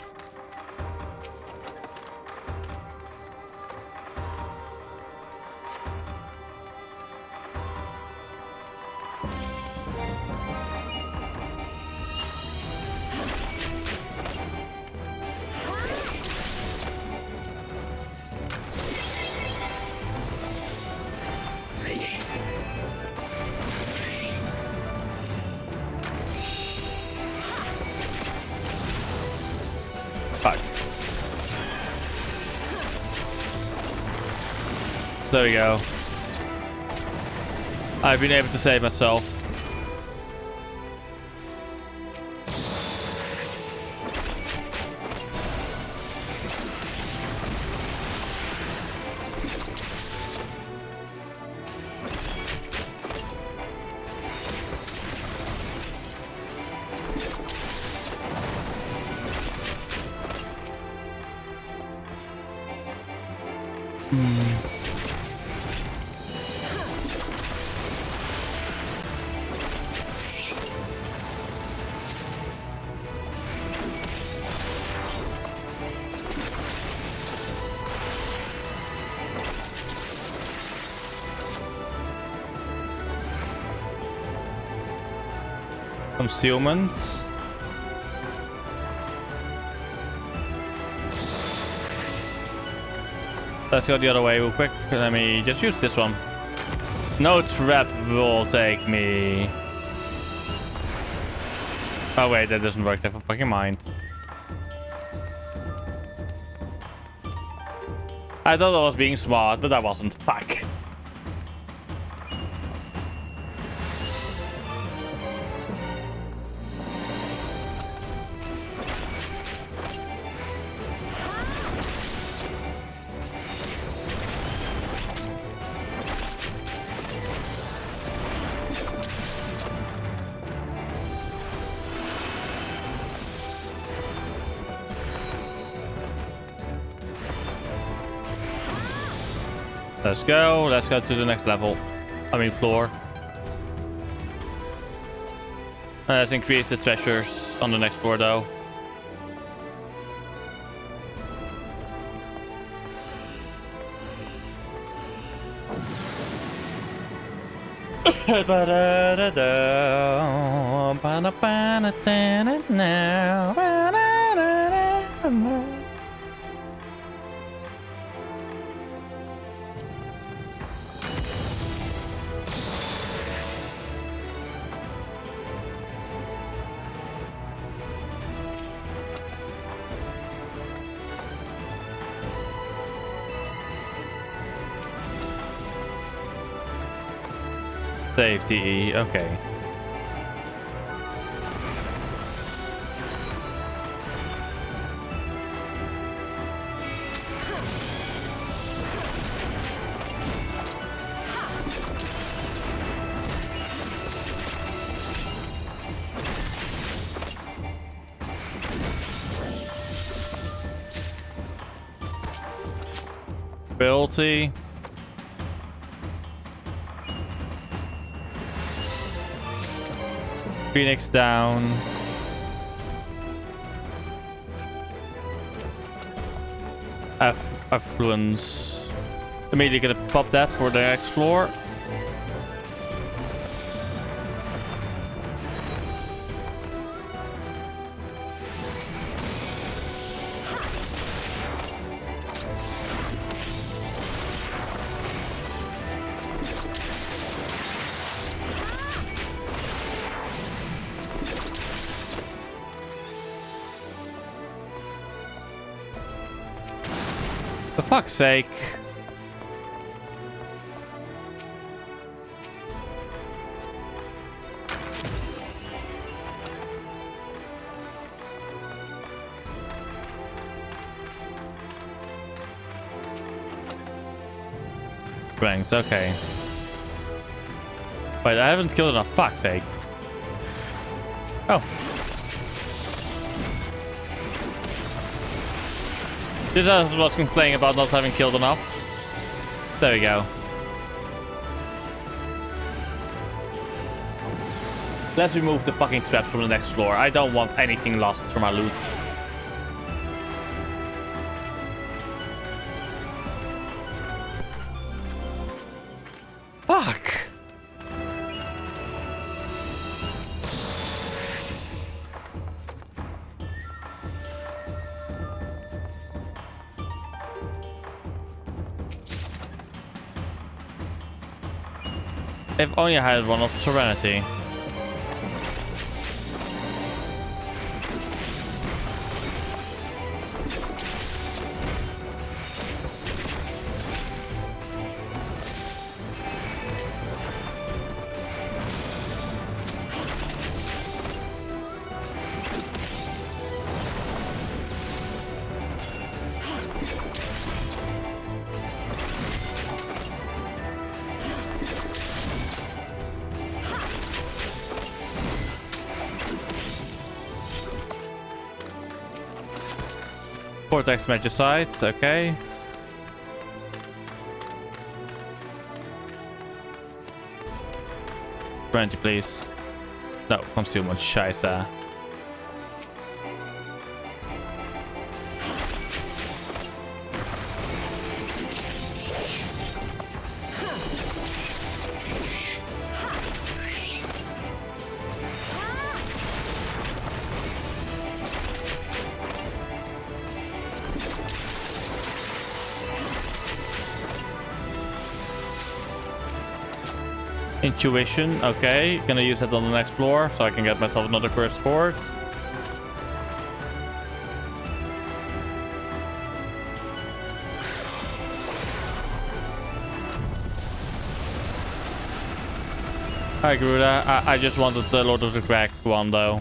Fuck. There we go. I've been able to save myself. Concealment. Let's go the other way real quick. Let me just use this one. No trap will take me. Oh wait, that doesn't work. Never fucking mind. I thought I was being smart, but I wasn't. Fuck. Let's go. Let's go to the next level. I mean floor. Let's increase the treasures on the next floor though. Safety, okay. Ability. Phoenix down. Affluence. Immediately gonna pop that for the next floor. For fuck's sake. Strength, okay. Wait, I haven't killed enough. Fuck's sake. Oh. This was complaining about not having killed enough. There we go. Let's remove the fucking traps from the next floor. I don't want anything lost from our loot. Fuck. If only I had one of Serenity. Vortex Magicites, okay. Brandy, please. No, concealment, scheiße. Intuition, okay. Gonna use that on the next floor so I can get myself another cursed sword. Hi, Garuda. I just wanted the Lord of the Crack one though.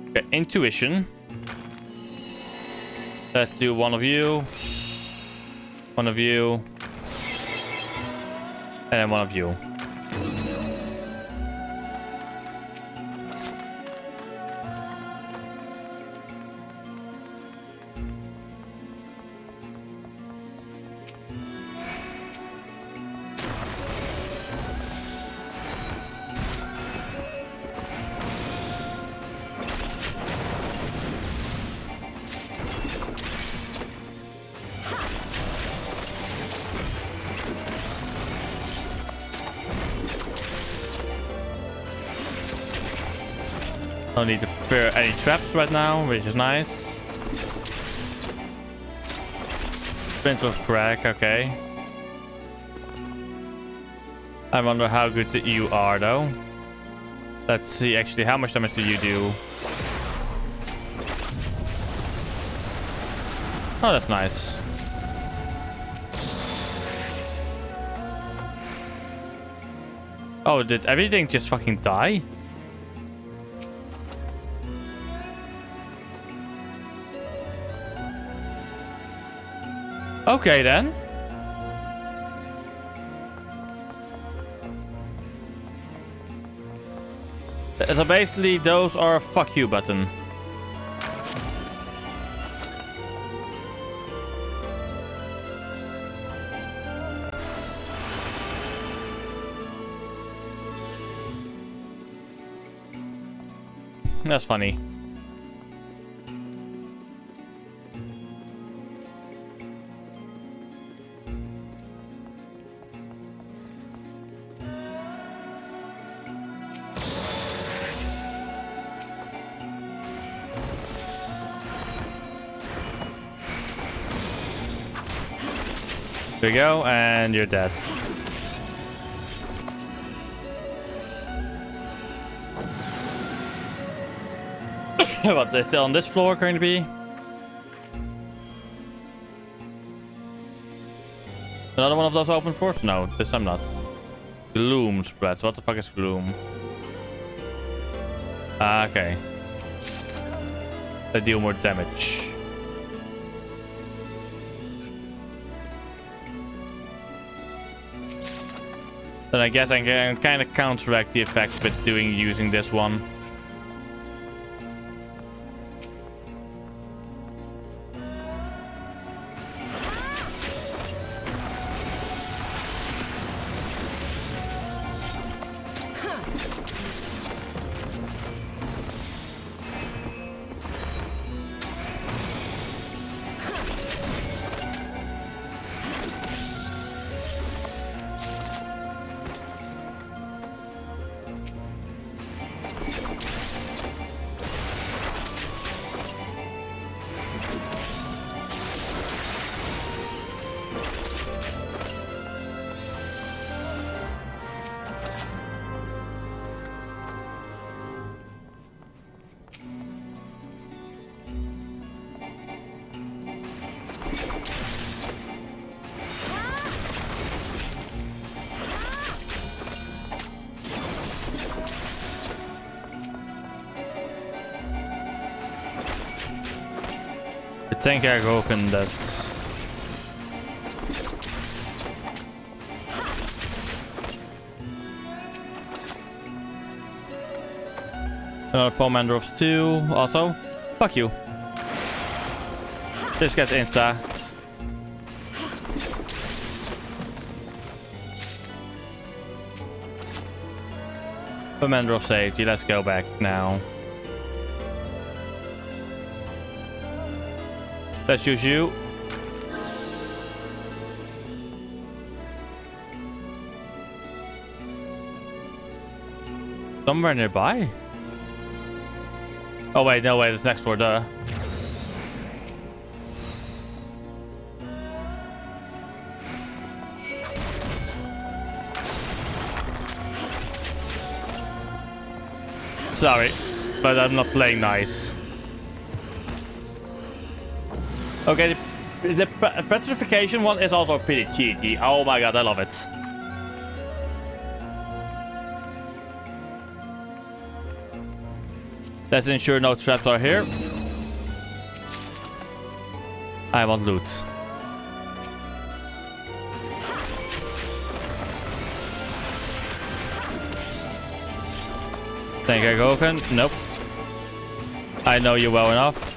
Okay, intuition. Let's do one of you, and then one of you. Don't need to fear any traps right now, which is nice. Prince of Crack, okay. I wonder how good you are, though. Let's see, actually, how much damage do you do? Oh, that's nice. Oh, did everything just fucking die? Okay, then. So basically, those are a fuck you button. That's funny. There you go, and you're dead. What, they're still on this floor going to be? Another one of those open floors? No, this time not. Gloom spreads. What the fuck is gloom? Ah, okay. They deal more damage. Then I guess I can kind of counteract the effect with using this one. Denk ik ook in das. Pomandrovs 2 also. Fuck you. This gets insta. Pomandrov safety. Let's go back now. Let's use you. Somewhere nearby? Oh wait, no wait, it's next door, duh. Sorry, but I'm not playing nice. Okay, the petrification one is also pretty cheaty. Oh my god, I love it. Let's ensure no traps are here. I want loot. Think I go open? Nope. I know you well enough.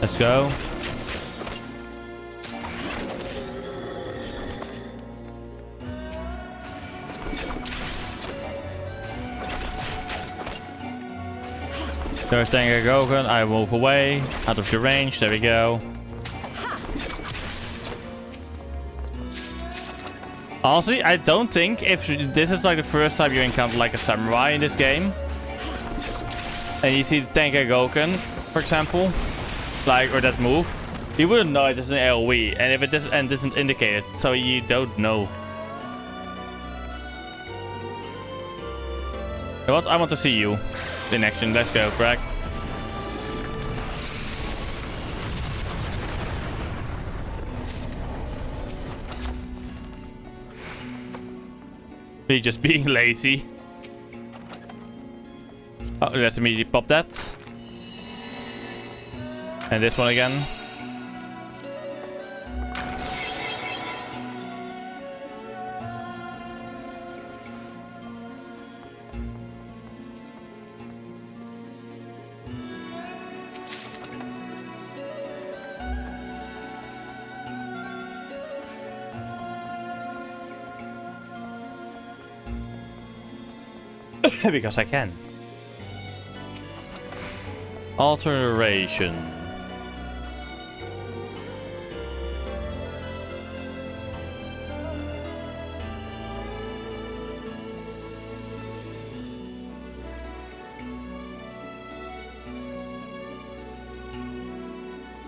Let's go. Third thing I go, I move away, out of your range, there we go. Honestly, I don't think if this is like the first time you encounter like a samurai in this game, and you see the Tenkai Goken, for example, like, or that move, you wouldn't know it is an AoE, and if it doesn't indicate it, so you don't know. You know what? I want to see you in action. Let's go, Crack. Me just being lazy. Oh, let's immediately pop that. And this one again. Because I can. Alteration.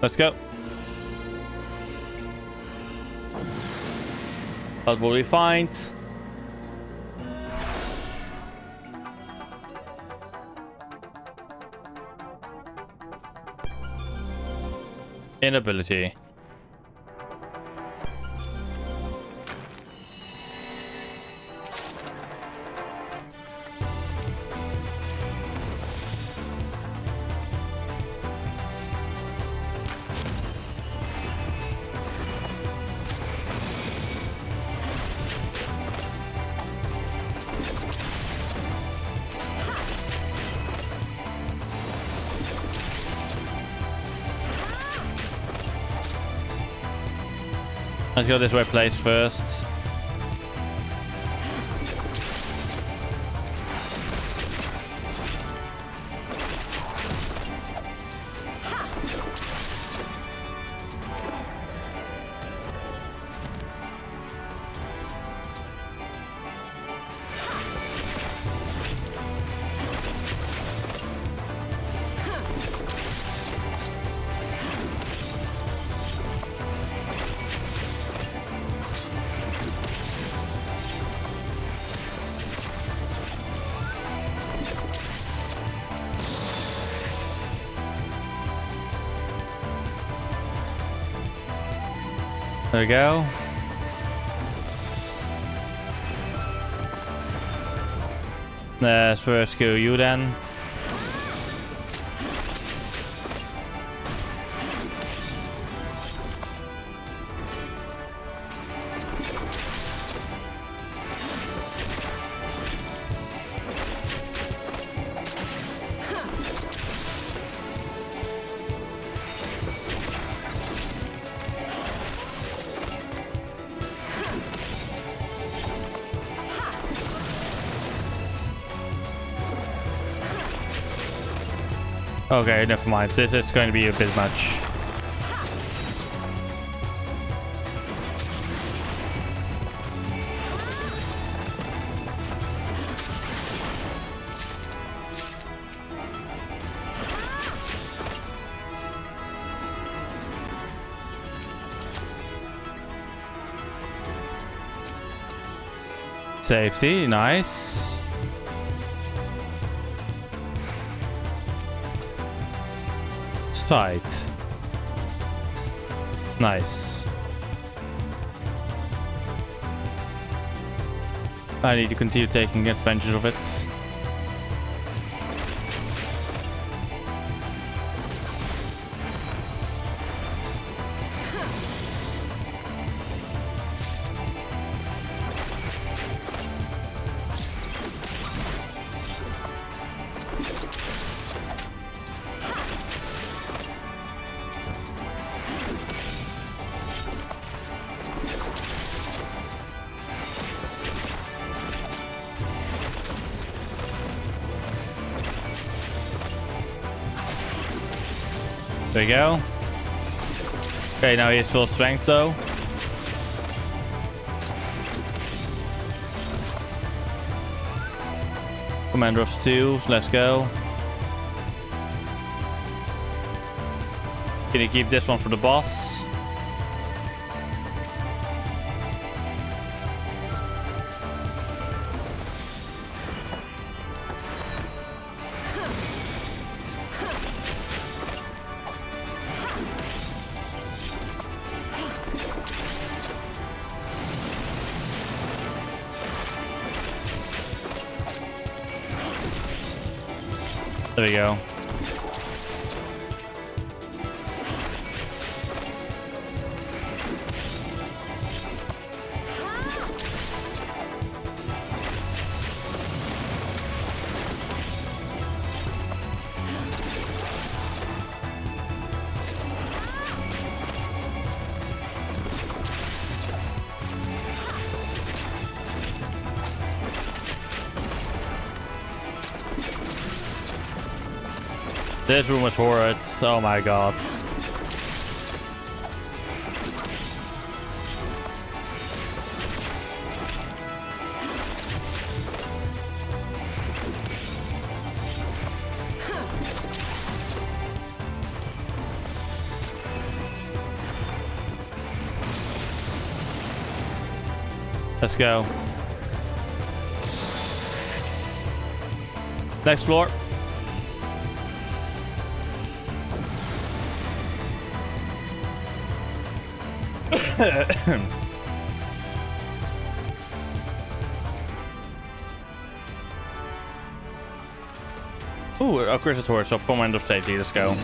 Let's go. What will we find? Inability. Let's go this way place first. There we go. Let's first kill you then. Okay, never mind. This is going to be a bit much. Safety, nice. Sight. Nice. I need to continue taking advantage of it. There we go. Okay, now he has full strength though. Commander of Steel, so let's go. Can you keep this one for the boss? There we go. This room is horrid. Oh my god. Let's go. Next floor. Ooh, a crystal torch, so command of safety. Let's go.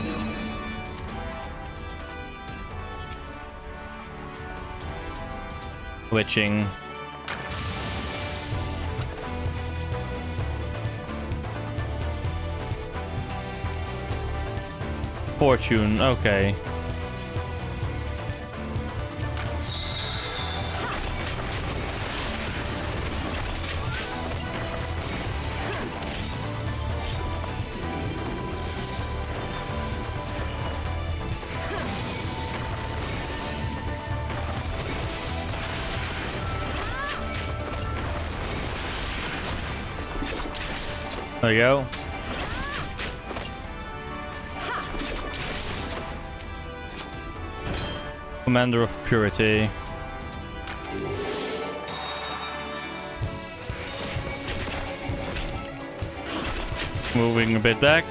Witching. Fortune, okay. There you go. Commander of Purity. Moving a bit back.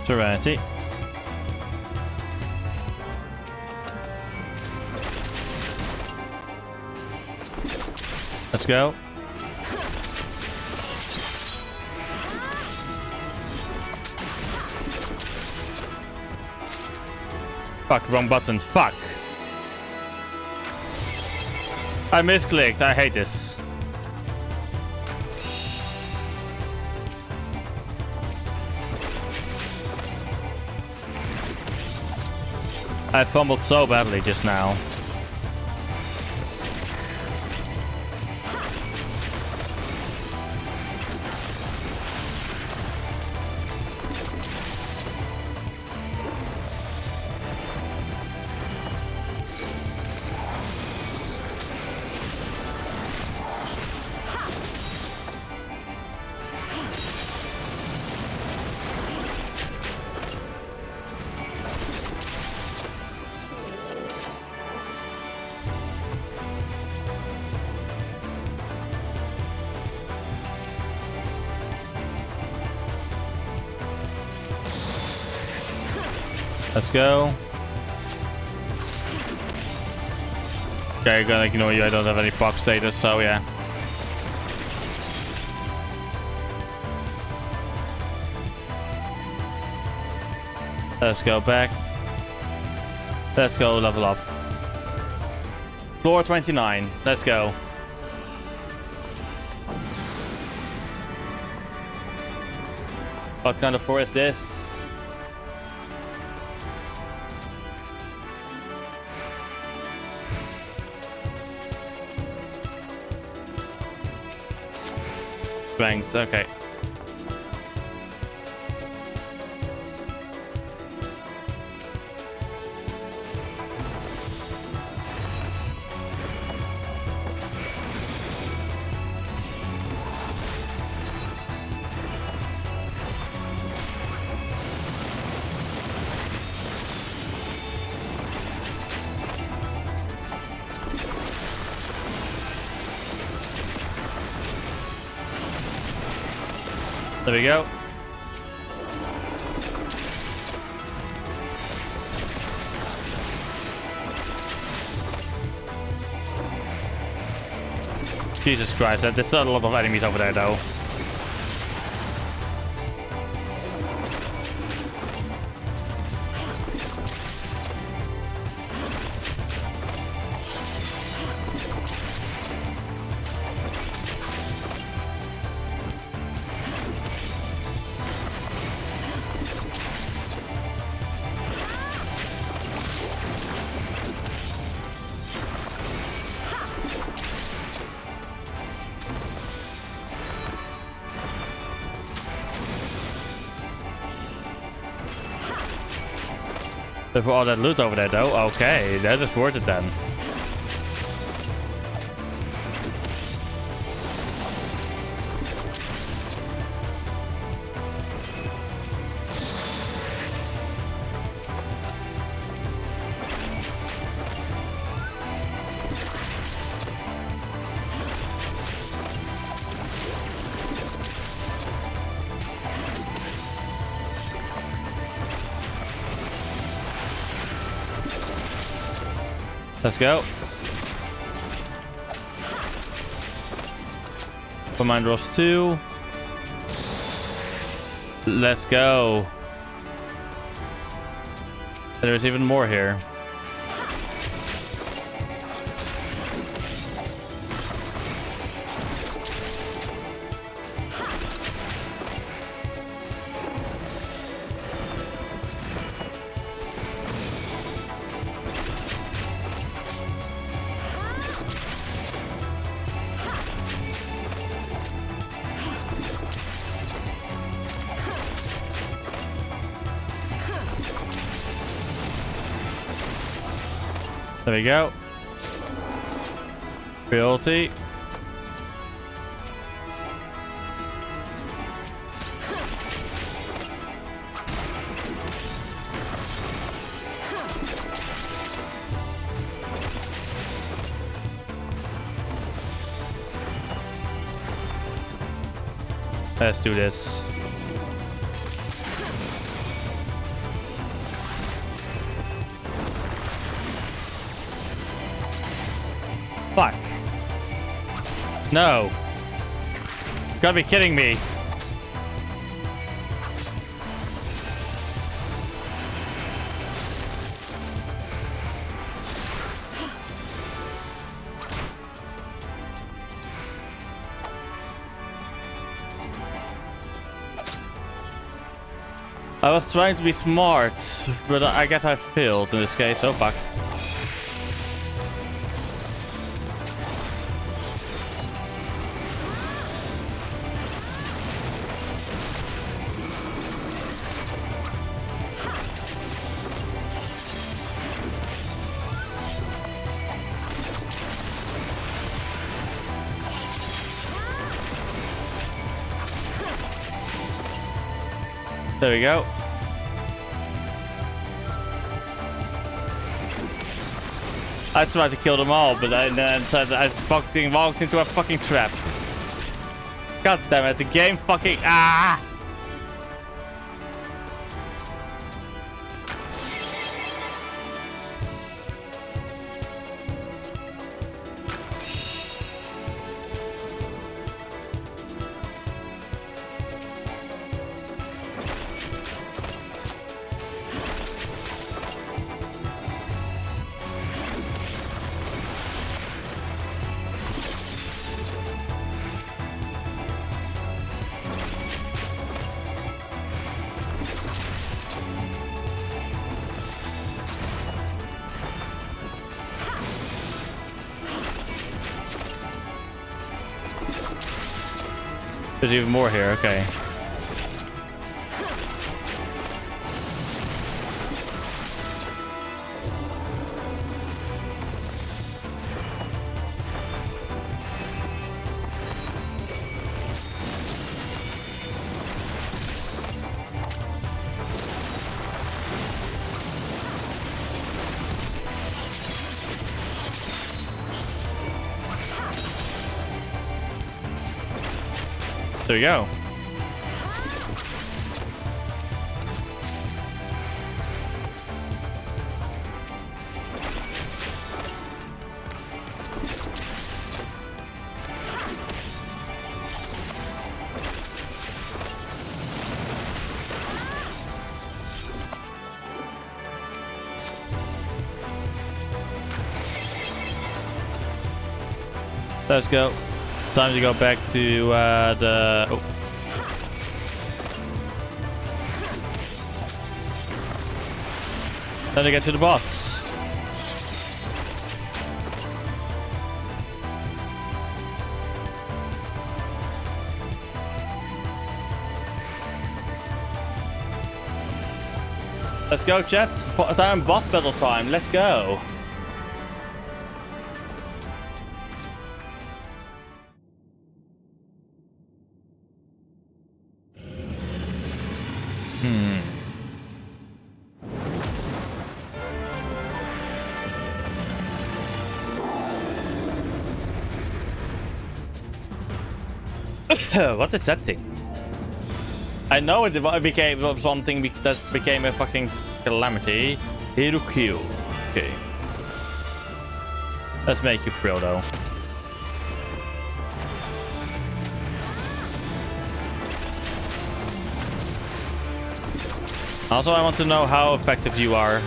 Serenity. Let's go. Fuck, wrong button. Fuck. I misclicked. I hate this. I fumbled so badly just now. Let's go. Okay, I'm gonna ignore you. I don't have any pop status, so yeah. Let's go back. Let's go level up. Floor 29. Let's go. What kind of floor is this? Strength, okay. There we go. Jesus Christ, there's still a lot of enemies over there though. For all that loot over there, though. Okay, that is worth it then. Let's go. Command Ross 2. Let's go. There's even more here. There we go. Realty. Let's do this. Fuck. No. You gotta be kidding me. I was trying to be smart, but I guess I failed in this case. Oh fuck. There we go. I tried to kill them all, but I fucking walked into a fucking trap. God damn it, the game fucking... Ah! There's even more here, okay. There you go. Let's go. Time to go back to the... Oh. Time to get to the boss. Let's go, chat. Time boss battle time. Let's go. What is that thing? I know it became something that became a fucking calamity. Hirukyu. Okay. Let's make you Frodo. Also, I want to know how effective you are.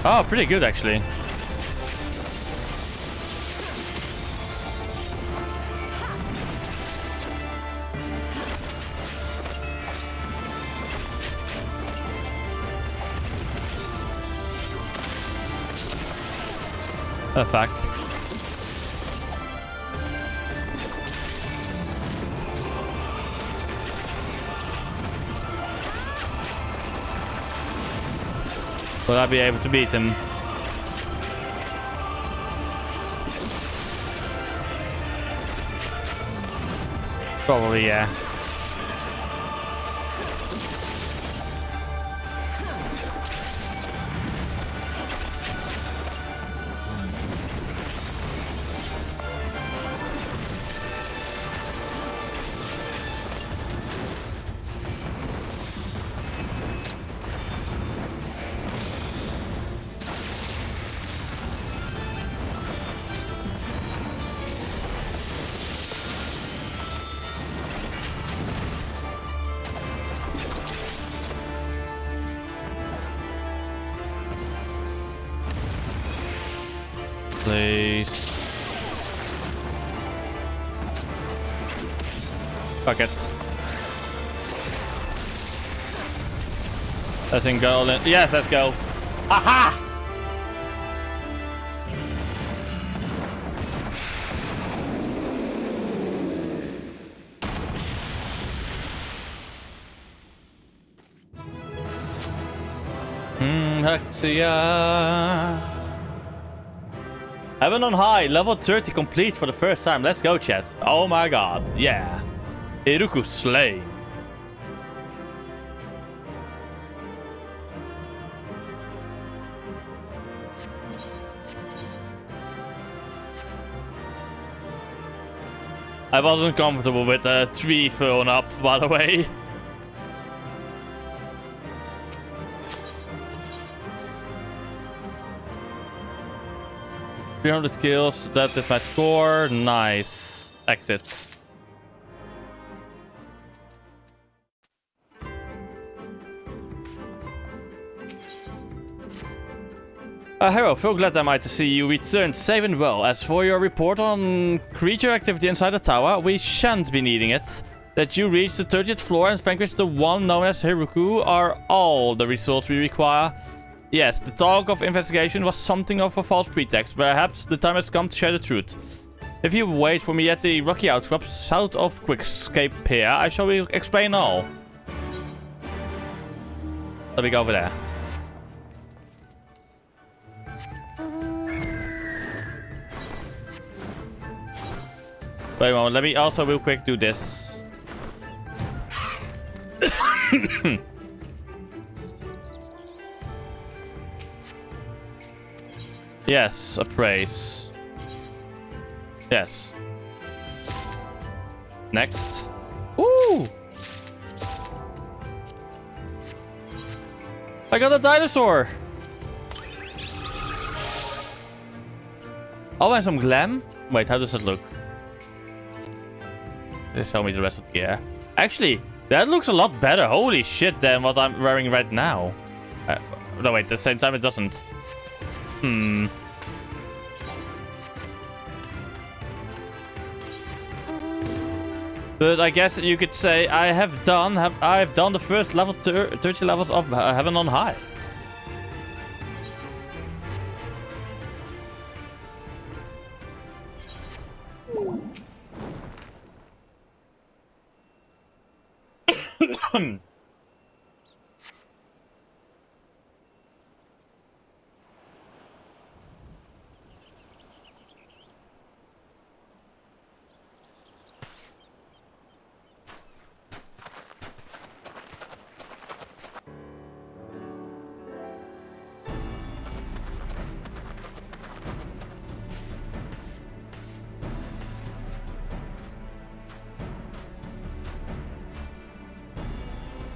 Oh, pretty good actually. Oh, fuck. Will I be able to beat him? Probably, yeah. Please. Fuck it. Let's go. Yes, let's go. Aha! Hexia. Heaven on high, level 30 complete for the first time. Let's go, chat. Oh my god, yeah. Iruku slay. I wasn't comfortable with the tree thrown up, by the way. $300 skills, that is my score. Nice. Exit. Hero, feel glad am I to see you returned safe and well. As for your report on creature activity inside the tower, we shan't be needing it. That you reached the 30th floor and vanquished the one known as Hiruku are all the results we require. Yes, the talk of investigation was something of a false pretext. Perhaps the time has come to share the truth. If you wait for me at the rocky outcrops south of Quickscape Pier, I shall explain all. Let me go over there. Wait a moment, let me also real quick do this. Yes, appraise. Yes. Next. Woo! I got a dinosaur! Oh, and some glam? Wait, how does it look? Just show me the rest of the gear. Actually, that looks a lot better. Holy shit, than what I'm wearing right now. No, wait, at the same time it doesn't. But I guess you could say I've done the first level 30 levels of Heaven on High.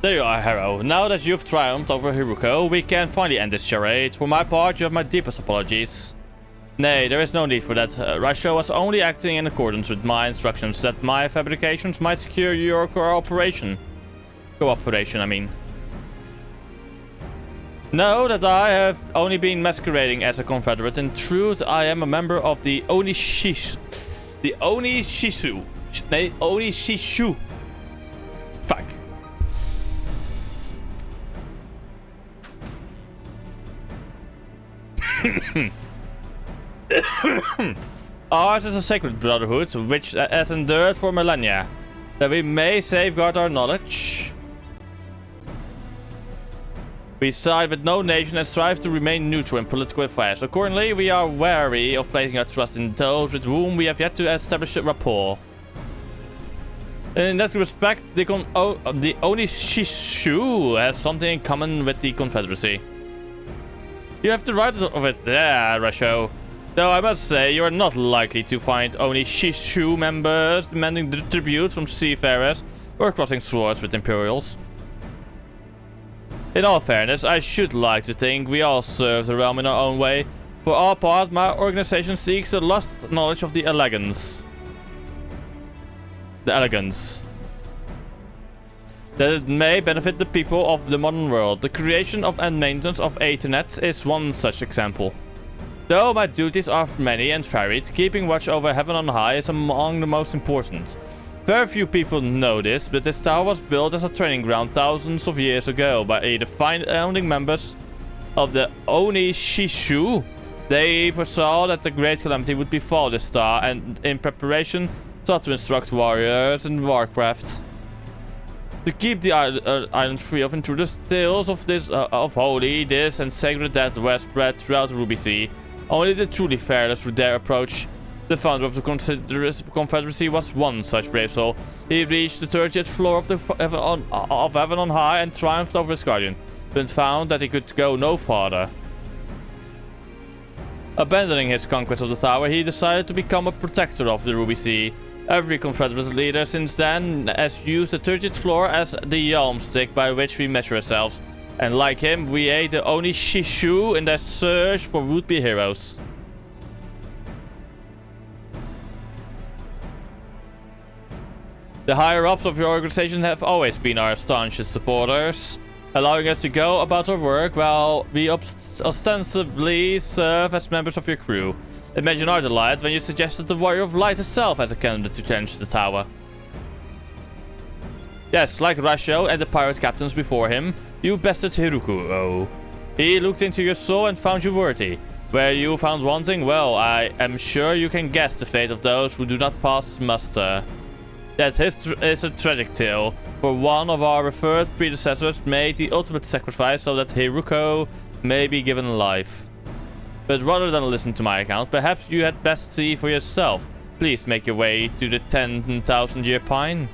There you are, Hero. Now that you've triumphed over Hiruko, we can finally end this charade. For my part, you have my deepest apologies. Nay, there is no need for that. Rasho was only acting in accordance with my instructions that my fabrications might secure your cooperation. I mean. Know that I have only been masquerading as a confederate. In truth, I am a member of the Onishishu. The Onishishu. Nee, Onishishu. Fuck. Ours is a sacred brotherhood, which has endured for millennia, that we may safeguard our knowledge. We side with no nation and strive to remain neutral in political affairs. Accordingly, we are wary of placing our trust in those with whom we have yet to establish a rapport. In that respect, the Onishishu have something in common with the Confederacy. You have the right of it there, Rasho. Though I must say, you are not likely to find Onishishu members demanding tribute from seafarers or crossing swords with Imperials. In all fairness, I should like to think we all serve the realm in our own way. For our part, my organization seeks a lost knowledge of the elegance. That it may benefit the people of the modern world. The creation of and maintenance of Ethernet is one such example. Though my duties are many and varied, keeping watch over heaven on high is among the most important. Very few people know this, but this tower was built as a training ground thousands of years ago by the founding members of the Onishishu. They foresaw that the great calamity would befall this star, and in preparation sought to instruct warriors in warcraft. To keep the islands free of intruders, tales of holy, and sacred death were spread throughout the Ruby Sea. Only the truly fearless would dare approach. The founder of the Confederacy was one such brave soul. He reached the 30th floor of heaven on high and triumphed over his guardian, but found that he could go no farther. Abandoning his conquest of the tower, he decided to become a protector of the Ruby Sea. Every Confederate leader since then has used the 30th floor as the yardstick by which we measure ourselves. And like him, we aid the Onishishu in their search for would-be heroes. The higher-ups of your organization have always been our staunchest supporters, allowing us to go about our work while we ostensibly serve as members of your crew. Imagine our delight when you suggested the Warrior of Light herself as a candidate to challenge the tower. Yes, like Rasho and the pirate captains before him, you bested Hiruko. He looked into your soul and found you worthy. Where you found wanting, well, I am sure you can guess the fate of those who do not pass muster. That is a tragic tale, for one of our revered predecessors made the ultimate sacrifice so that Hiruko may be given life. But rather than listen to my account, perhaps you had best see for yourself. Please make your way to the 10,000-year pine.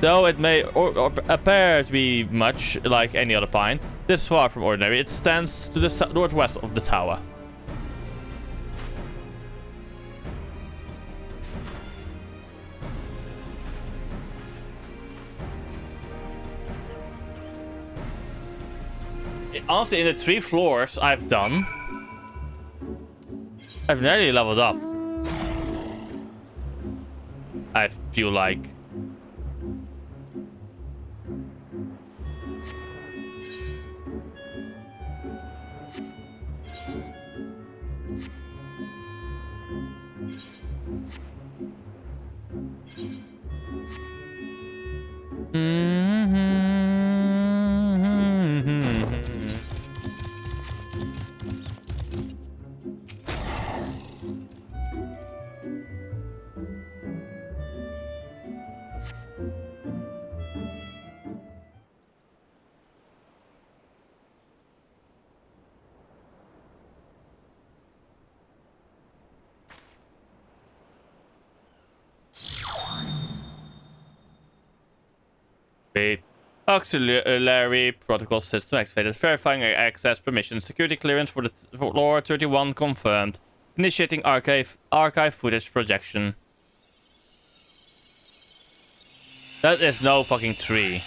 Though it may appear to be much like any other pine, this far from ordinary. It stands to the northwest of the tower. Honestly, in the 3 floors I've done, I've nearly leveled up. I feel like. The auxiliary protocol system activated. Verifying access permissions. Security clearance for the floor 31 confirmed. Initiating archive footage projection. That is no fucking tree.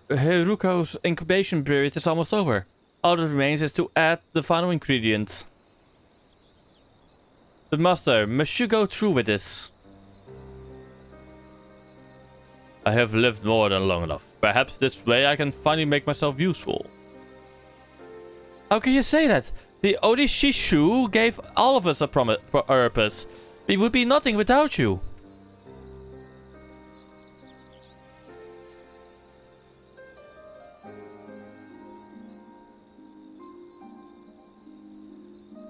Haruko's incubation period is almost over. All that remains is to add the final ingredients. The master, must you go through with this? I have lived more than long enough. Perhaps this way I can finally make myself useful. How can you say that? The Odishishu gave all of us a purpose. We would be nothing without you.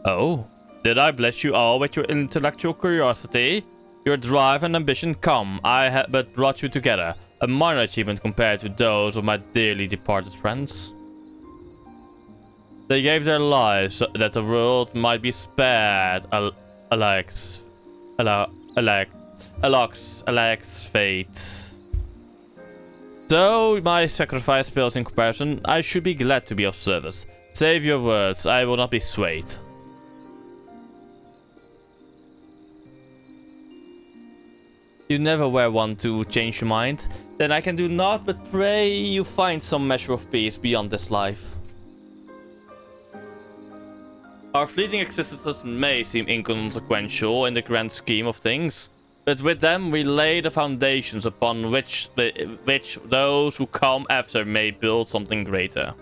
Oh, did I bless you all with your intellectual curiosity? Your drive and ambition come, I have but brought you together. A minor achievement compared to those of my dearly departed friends. They gave their lives so that the world might be spared Alex's fate. Though my sacrifice pales in comparison, I should be glad to be of service. Save your words, I will not be swayed. You never were one to change your mind. Then I can do naught but pray you find some measure of peace beyond this life. Our fleeting existences may seem inconsequential in the grand scheme of things, but with them we lay the foundations upon which those who come after may build something greater.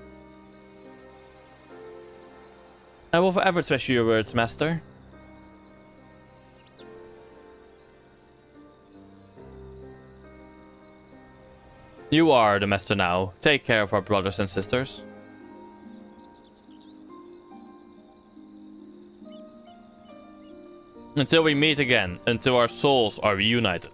I will forever treasure your words, Master. You are the master now. Take care of our brothers and sisters. Until we meet again, until our souls are reunited.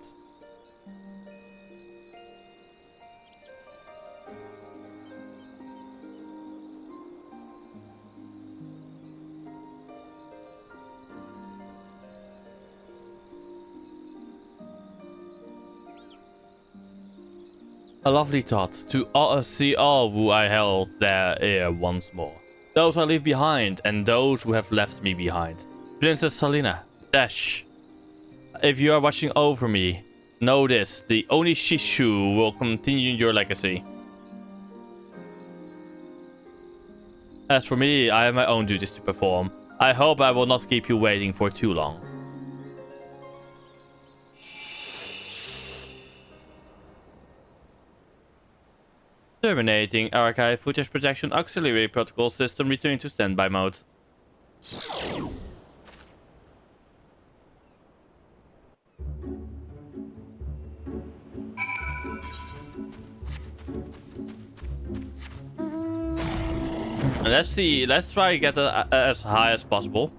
A lovely thought to see all who I held there here once more. Those I leave behind and those who have left me behind. Princess Salina, Dash. If you are watching over me, know this, the Onishishu will continue your legacy. As for me, I have my own duties to perform. I hope I will not keep you waiting for too long. Terminating archive footage projection auxiliary protocol system, returning to standby mode. Let's see, let's try to get as high as possible.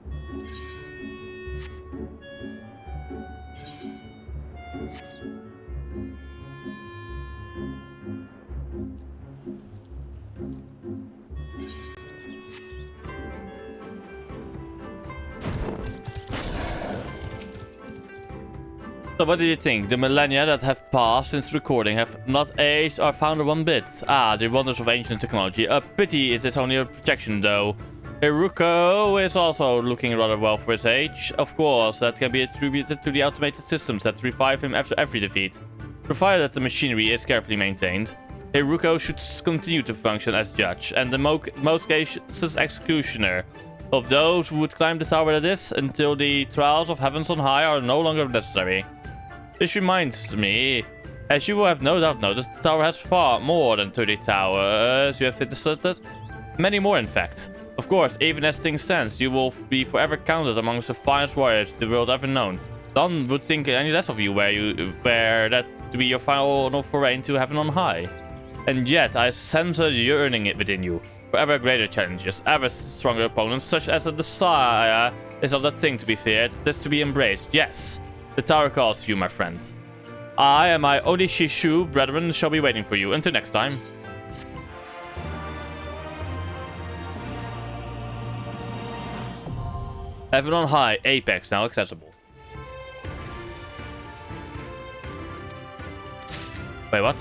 So what do you think? The millennia that have passed since recording have not aged or foundered one bit. Ah, the wonders of ancient technology. A pity it is only a projection though. Haruko is also looking rather well for his age. Of course, that can be attributed to the automated systems that revive him after every defeat. Provided that the machinery is carefully maintained, Haruko should continue to function as judge and the most cases executioner of those who would climb the tower that is until the trials of heavens on high are no longer necessary. This reminds me, as you will have no doubt noticed, the tower has far more than 30 towers you have visited. Many more, in fact. Of course, even as things stand, you will be forever counted amongst the finest warriors the world ever known. None would think any less of you were that to be your final foray into heaven on high. And yet, I sense a yearning within you for ever greater challenges, ever stronger opponents, such as a desire is not a thing to be feared, it is to be embraced. Yes! The tower calls you, my friend. I and my Onishishu brethren shall be waiting for you. Until next time. Heaven on high, Apex now accessible. Wait, what?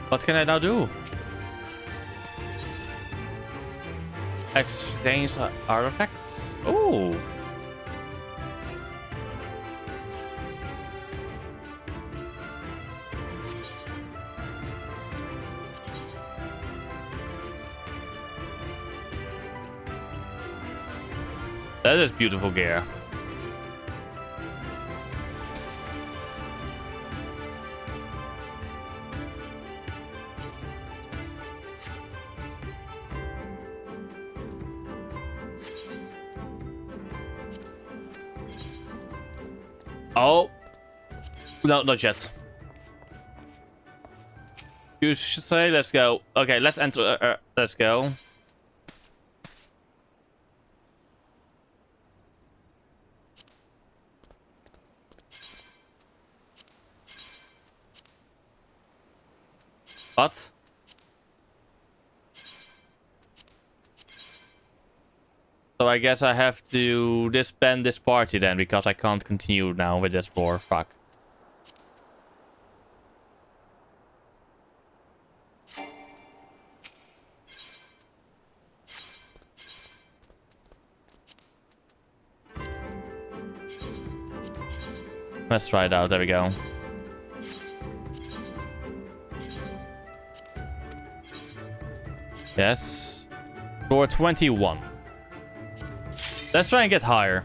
What can I now do? Exchange artifacts? Oh. That is beautiful gear. Oh. No, not yet. You should say, let's go. Okay, let's enter. Let's go. What? So I guess I have to disband this party then, because I can't continue now with this war. Fuck. Let's try it out. There we go. Yes. Score 21. Let's try and get higher.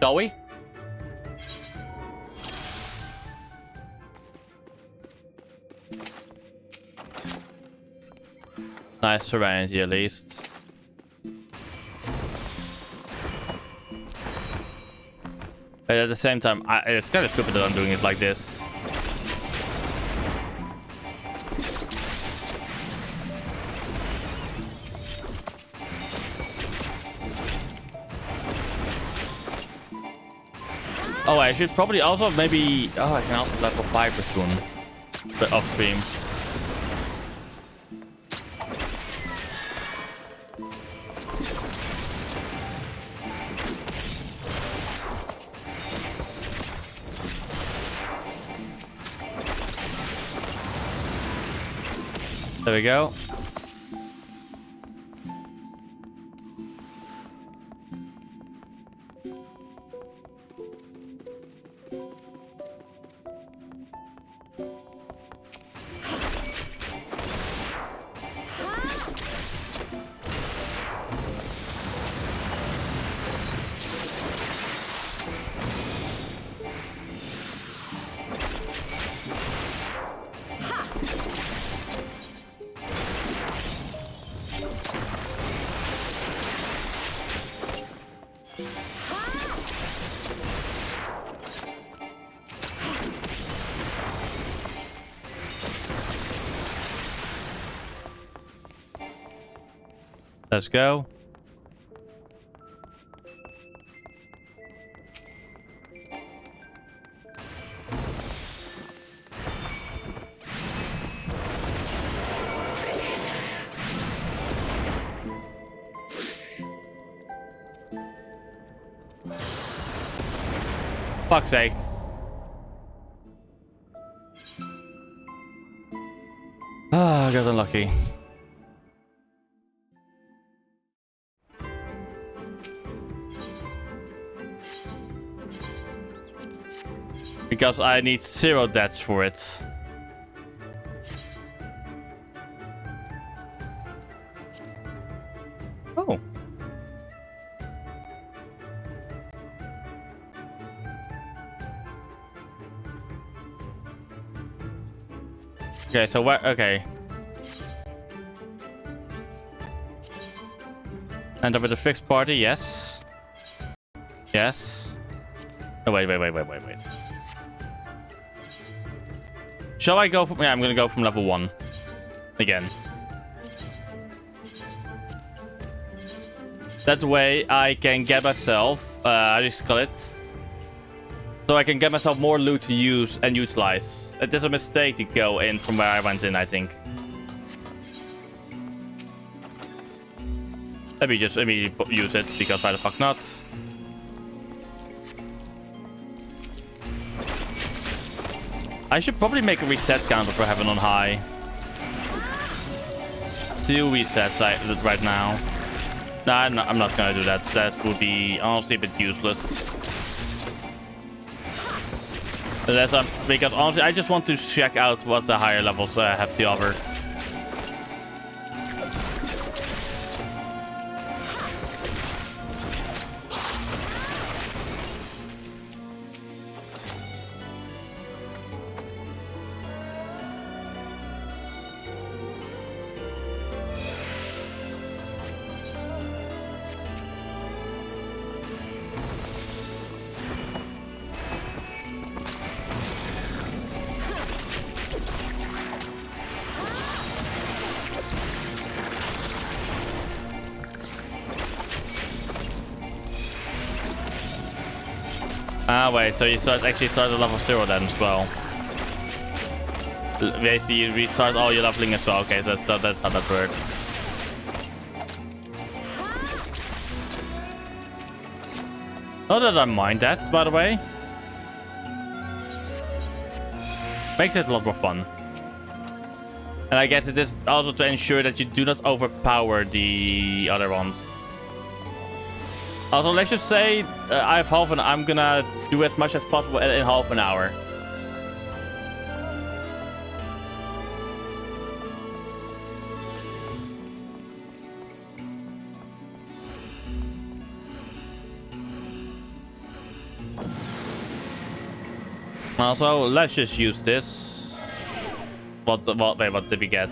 Shall we? Nice serenity at least. But at the same time, it's kind of stupid that I'm doing it like this. Oh, I should probably also maybe... Oh, I can also level 5 soon. But off stream. There we go. Let's go. Fuck's sake. Ah, I got unlucky. Because I need 0 deaths for it. Oh. Okay, so where? Okay. End up with a fixed party, yes. Yes. Oh, wait. Shall I go from... Yeah, I'm gonna go from level 1. Again. That way I can get myself, how do you call it? So I can get myself more loot to use and utilize. It is a mistake to go in from where I went in, I think. Let me use it, because why the fuck not? I should probably make a reset counter for Heaven on High. 2 resets right now. Nah, I'm not gonna do that. That would be honestly a bit useless. Because honestly, I just want to check out what the higher levels have to offer. Ah, wait, so you actually start at level 0 then as well. Basically, you restart all your leveling as well. Okay, so that's how that works. Not that I mind that, by the way. Makes it a lot more fun. And I guess it is also to ensure that you do not overpower the other ones. Also, let's just say I have half an hour. I'm gonna do as much as possible in half an hour. Also, let's just use this. What did we get?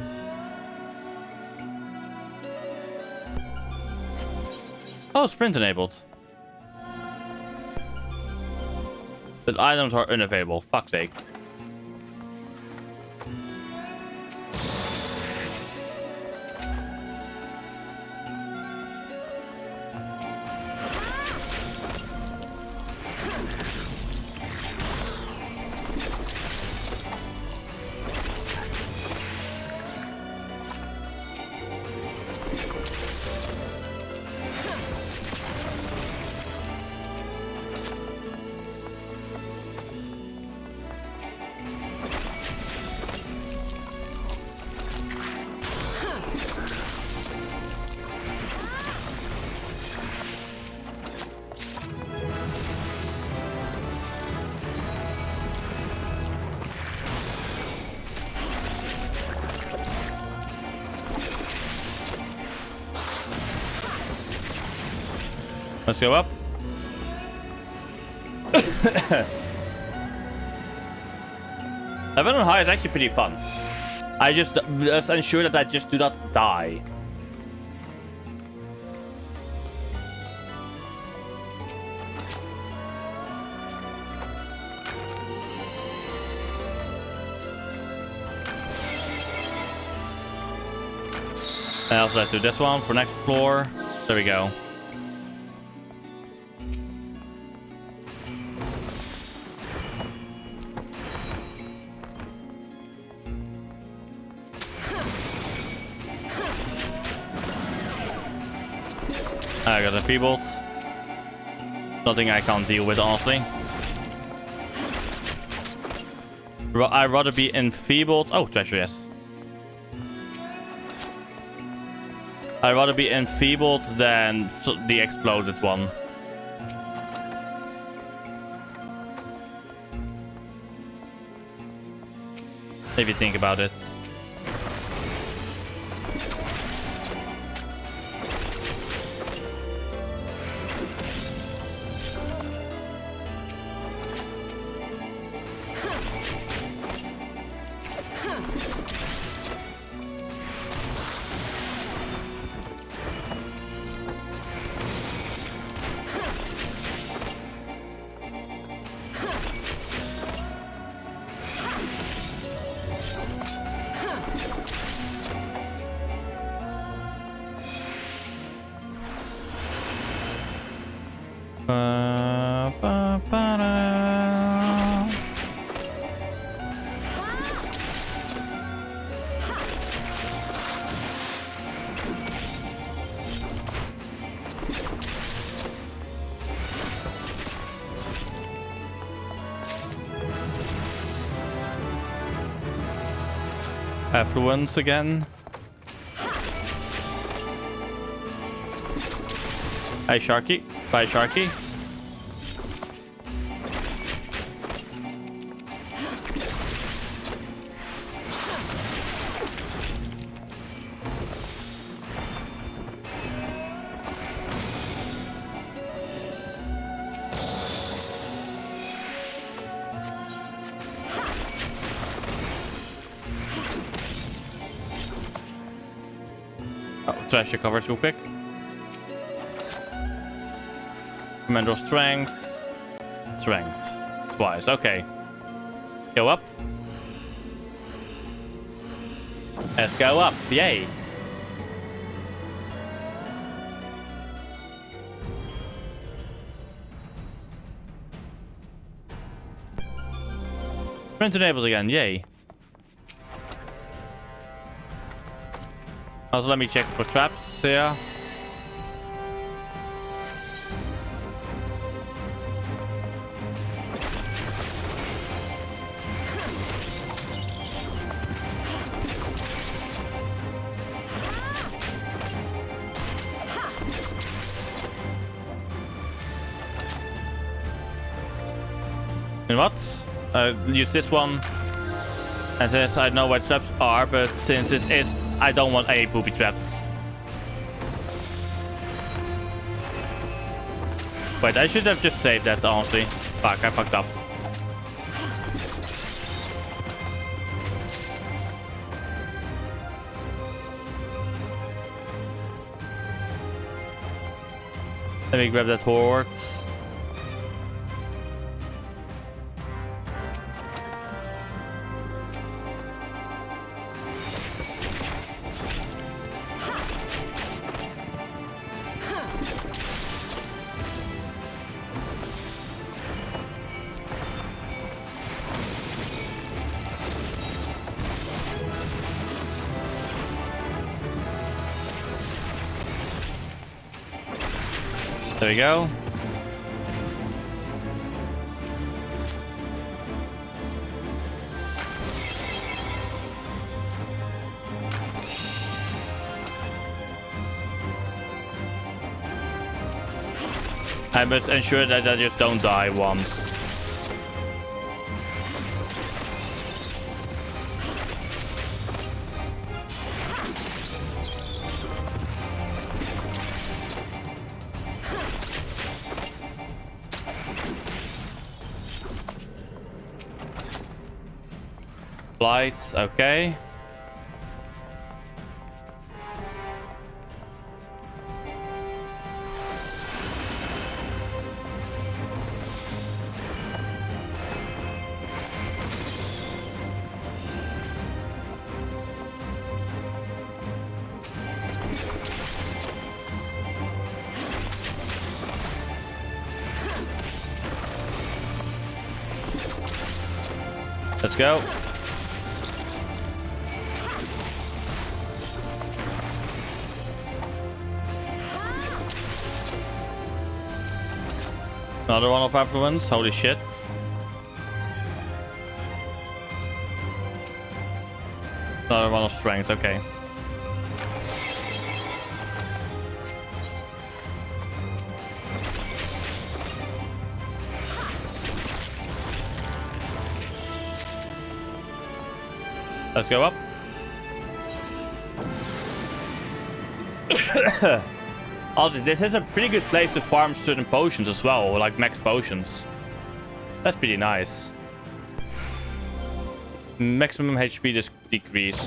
Oh, sprint enabled. But items are unavailable. Fuck's sake. Let's go up. Heaven on High is actually pretty fun. I just ensure that I just do not die. And also let's do this one for next floor. There we go. I got enfeebled. Nothing I can't deal with, honestly. I'd rather be enfeebled. Oh, treasure, yes. I'd rather be enfeebled than the exploded one. If you think about it. Ba-ba-ba-da. Affluence again. Hi, Sharky. Bye, Sharky. Oh, trash your covers real quick. Commander strength. Strength. Twice. Okay. Go up. Let's go up. Yay. Print enables again. Yay. Also, let me check for traps here. And what? Use this one. And since I know where traps are, but since this is, I don't want any booby traps. Wait, I should have just saved that, honestly. Fuck, I fucked up. Let me grab that horde. There we go. I must ensure that I just don't die once. Lights, okay. Let's go. Another one of affluence, holy shit. Another one of strength, okay. Let's go up. Also, this is a pretty good place to farm certain potions as well, like max potions. That's pretty nice. Maximum HP just decreased.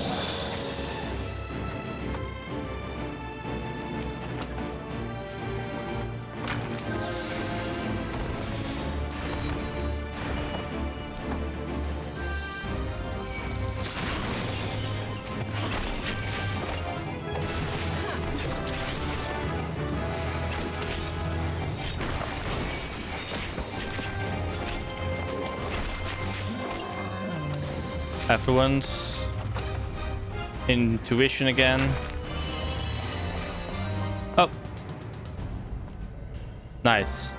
Affluence. Intuition again. Oh. Nice.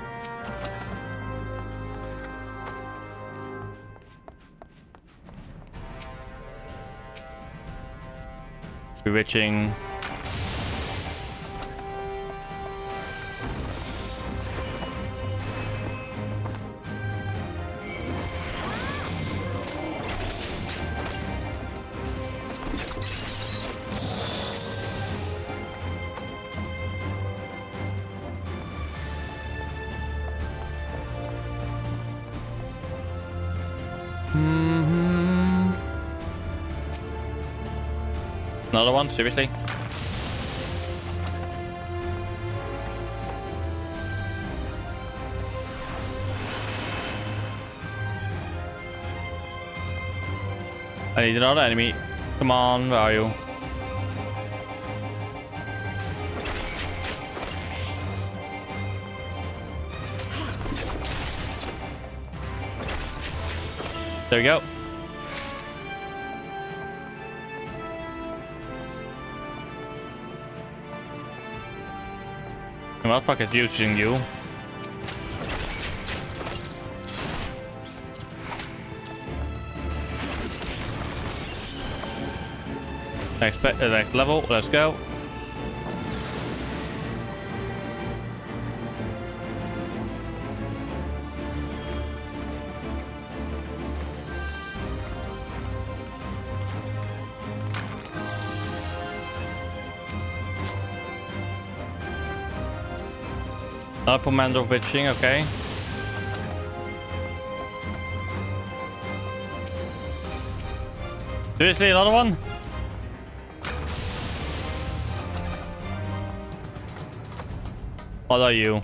Bewitching. Another one? Seriously? I need another enemy. Come on, where are you? There we go. The motherfucker's using you. Next level, let's go. Upper Mandor Witching, okay. Seriously, another one? What are you?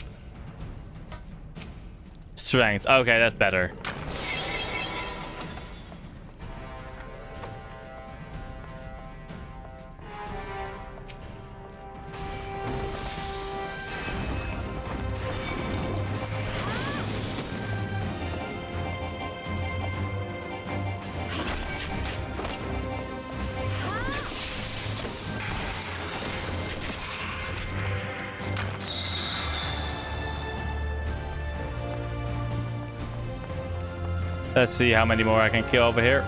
Strength. Okay, that's better. Let's see how many more I can kill over here.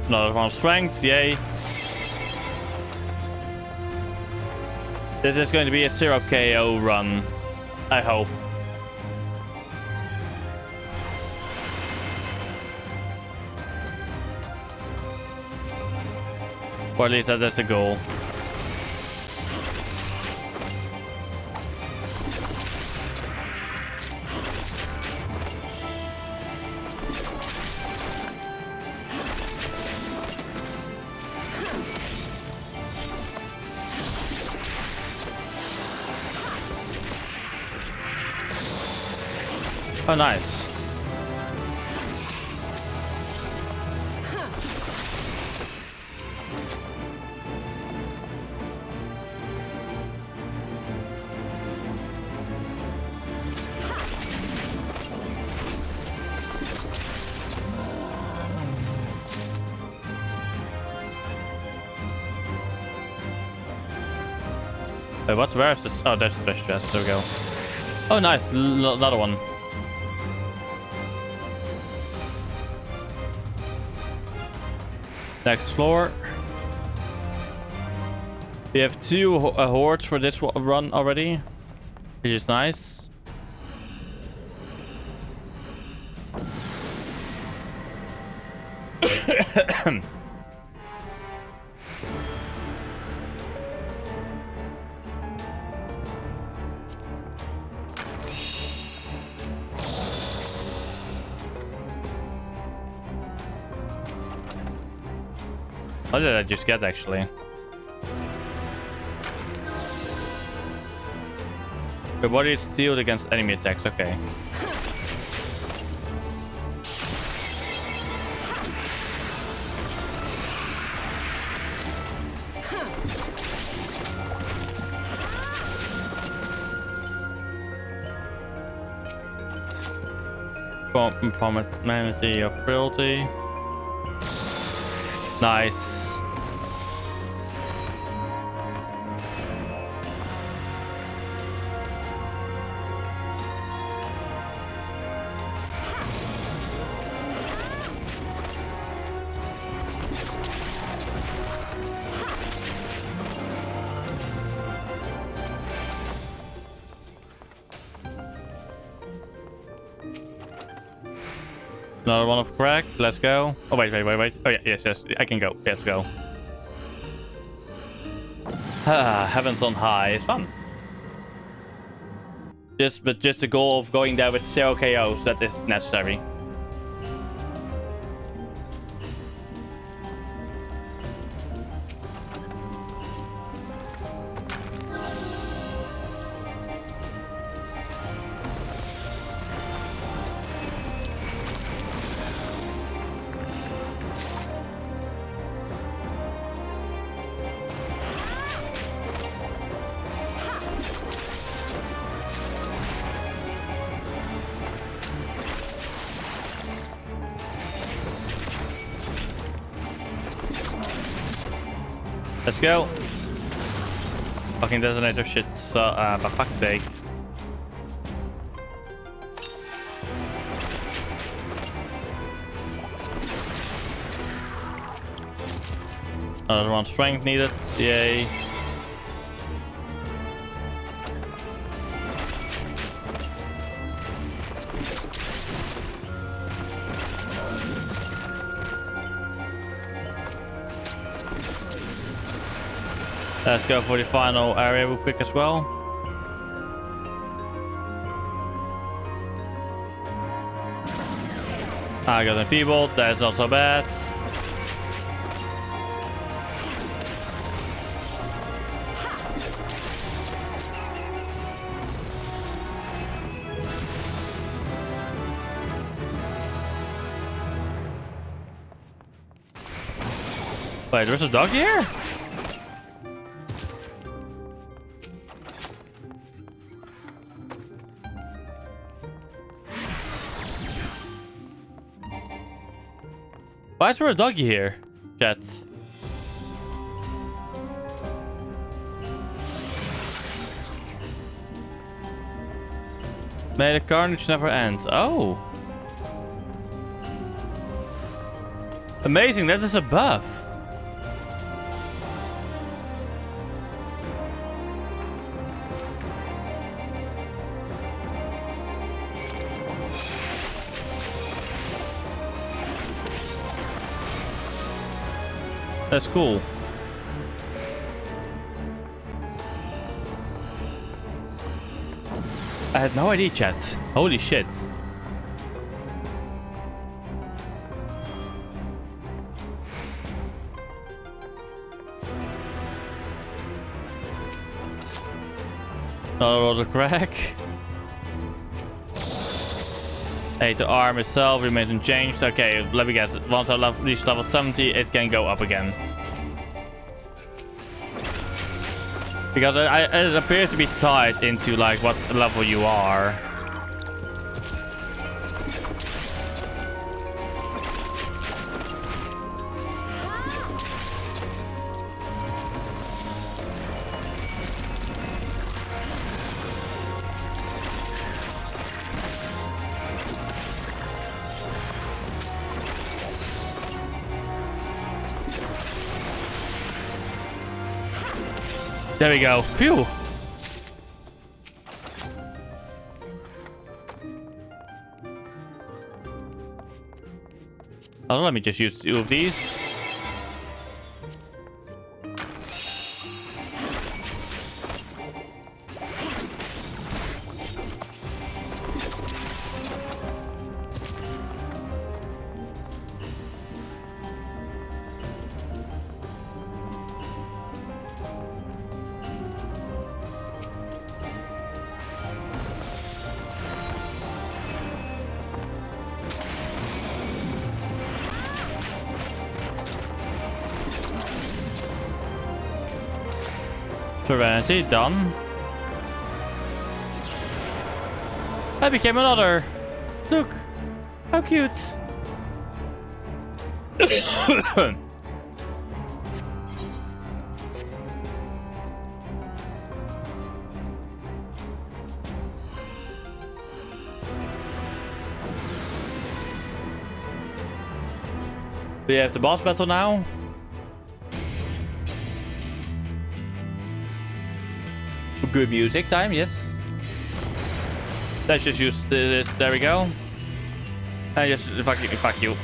Another one strength, yay. This is going to be a 0 KO run, I hope. Or at least that's the goal. Oh, nice. Wait, what? Where is this? Oh, there's the treasure chest. There we go. Oh, nice. Another one. Next floor. We have two hordes for this run already, which is nice. What did I just get, actually? The body is sealed against enemy attacks, okay. Humanity of frailty. Nice. Another one of crack. Let's go. Oh, wait. Oh, yeah, yes. I can go. Let's go. Heavens on high. It's fun. But just the goal of going there with 0 KOs, that is necessary. Let's go. Fucking designator shit, for fuck's sake. Another one strength needed. Yay. Let's go for the final area real quick as well. I got enfeebled, that's not so bad. Wait, there's a dog here? Why is there a doggy here, chat? May the carnage never end. Oh. Amazing, that is a buff. That's cool. I had no idea, chat. Holy shit. Another roll of crack. Hey, the arm itself remains unchanged. Okay, let me guess. Once I reach level 70, it can go up again. Because it appears to be tied into like what level you are. There we go. Phew. Oh, let me just use 2 of these. Serenity, done. I became another. Look. How cute. Do you have the boss battle now? Good music time, yes. Let's just use this. There we go. And just fuck you.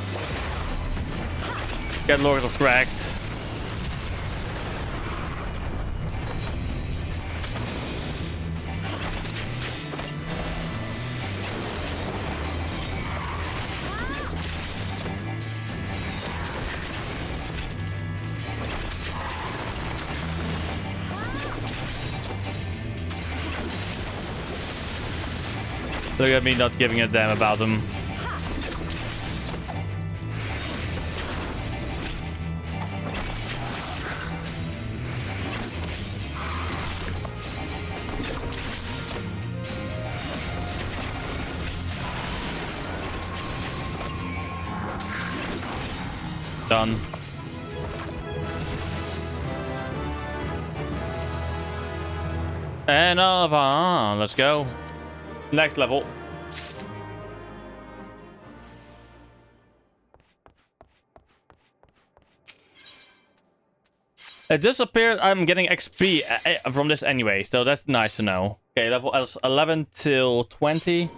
Get Lord of Cracked. Look at me not giving a damn about them. Done. And let's go. Next level. It just appeared I'm getting XP from this anyway, so that's nice to know. Okay, level 11 till 20.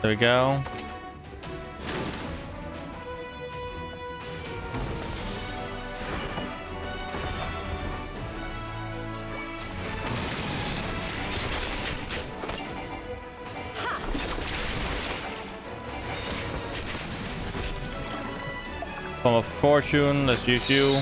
There we go. From a fortune, let's use you.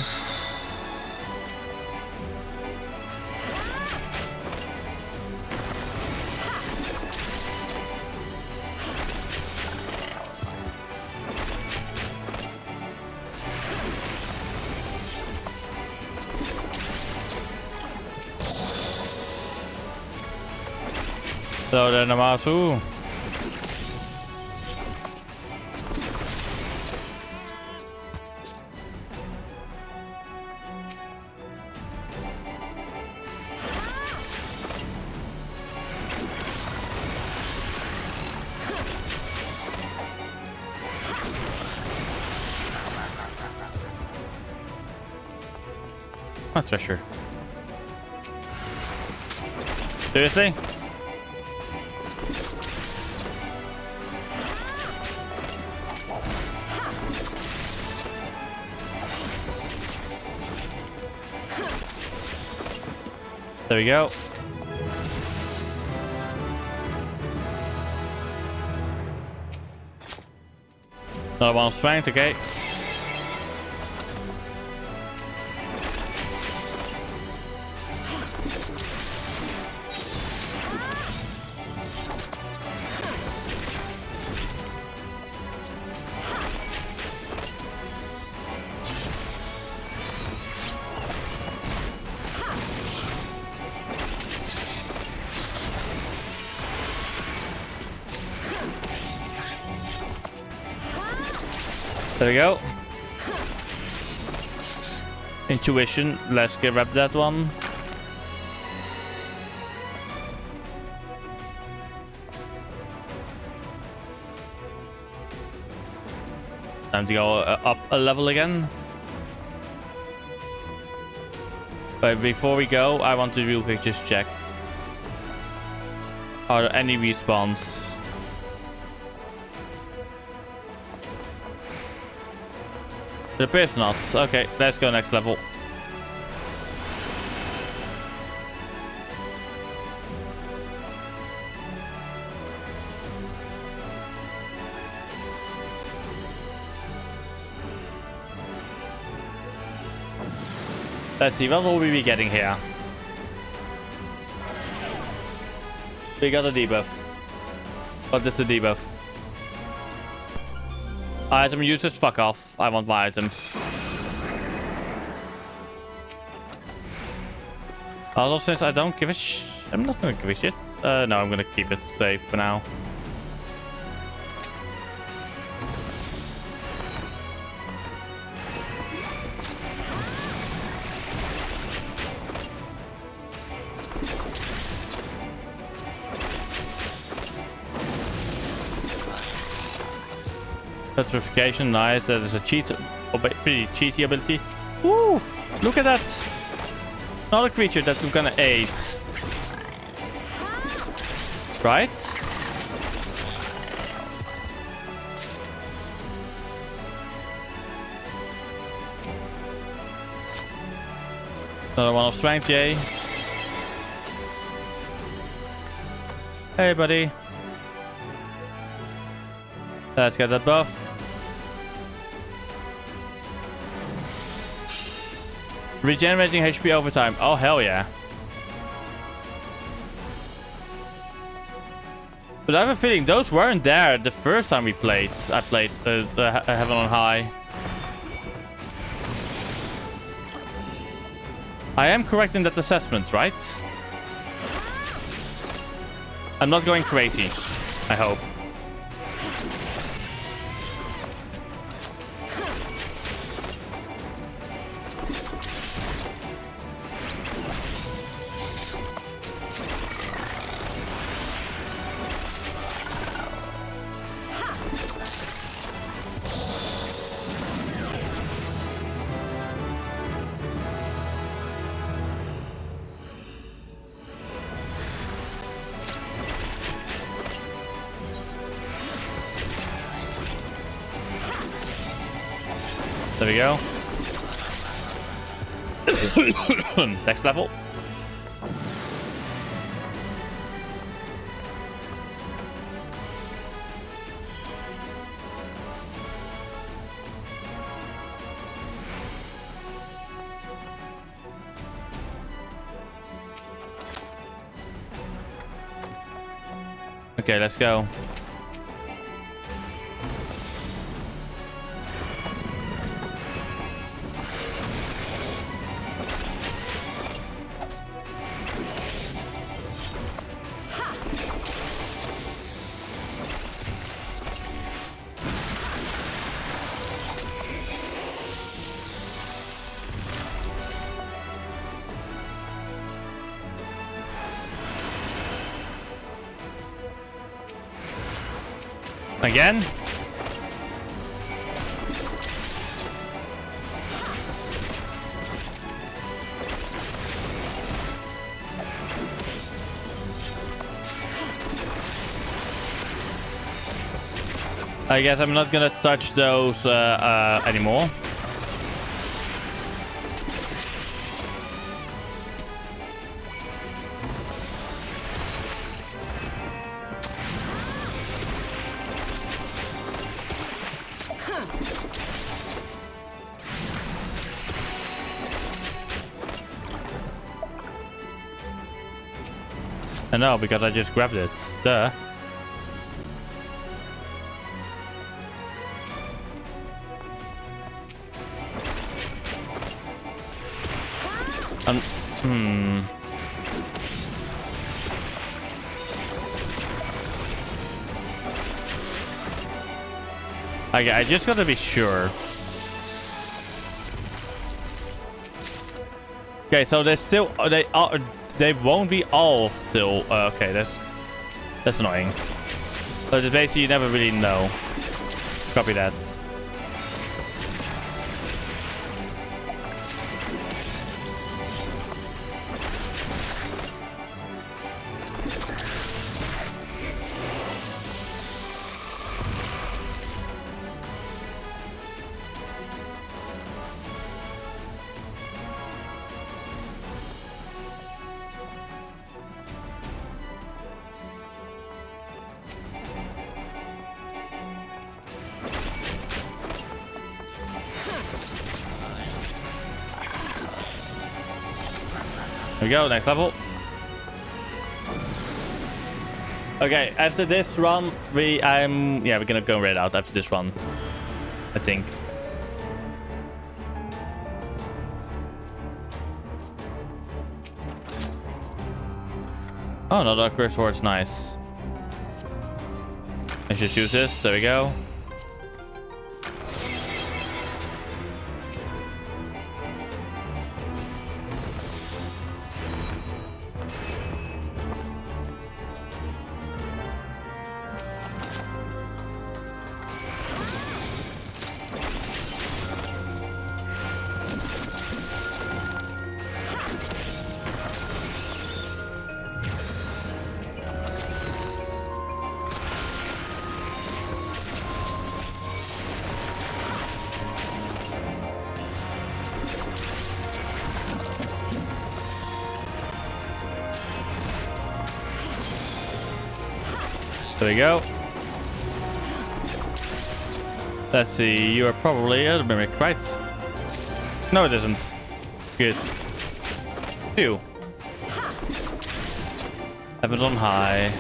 So then Namasu. A treasure. Seriously? There we go. Another one of strength, okay. There we go. Intuition. Let's grab that one. Time to go up a level again. But before we go, I want to real quick just check. Are there any respawns? It appears not. Okay, let's go next level. Let's see, what will we be getting here? We got a debuff. What is the debuff? Item users, fuck off. I want my items. Also, since I don't give a I'm not gonna give a shit. No, I'm gonna keep it safe for now. Petrification, nice. That is a cheat, pretty cheaty ability. Woo! Look at that! Another creature that we're gonna aid. Right? Another one of strength, yay. Hey, buddy. Let's get that buff. Regenerating HP over time. Oh, hell yeah. But I have a feeling those weren't there the first time we played. I played the Heaven on High. I am correct in that assessment, right? I'm not going crazy. I hope. There we go. Next level. Okay, let's go. Again? I guess I'm not gonna touch those anymore. I know, because I just grabbed it. Duh. Okay, I just gotta be sure. Okay, so they're still they won't be all still okay. That's annoying. So just basically you never really know. Copy that. There we go, next level. Okay, after this run, we're gonna go right out after this run. I think. Oh, no, the curse word's nice. I should use this. There we go. There we go. Let's see, you are probably a mimic, right? No, it isn't. Good. Phew. Heavens on high.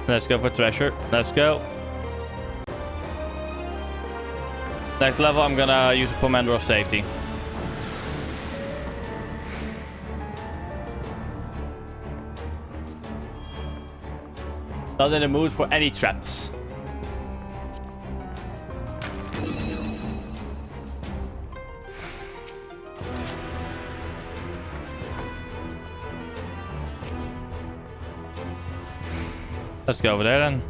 Let's go for treasure. Let's go. Next level, I'm gonna use a Pomandro of Safety. Not in the mood for any traps. Let's go over there then.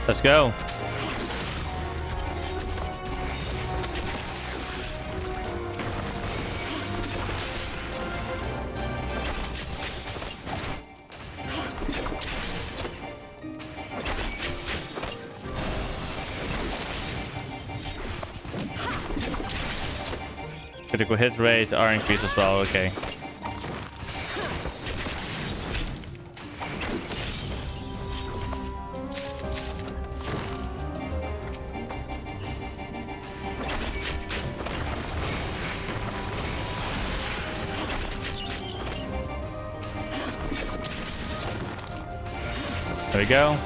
Let's go. Critical hit rate are increased as well, okay. There we go.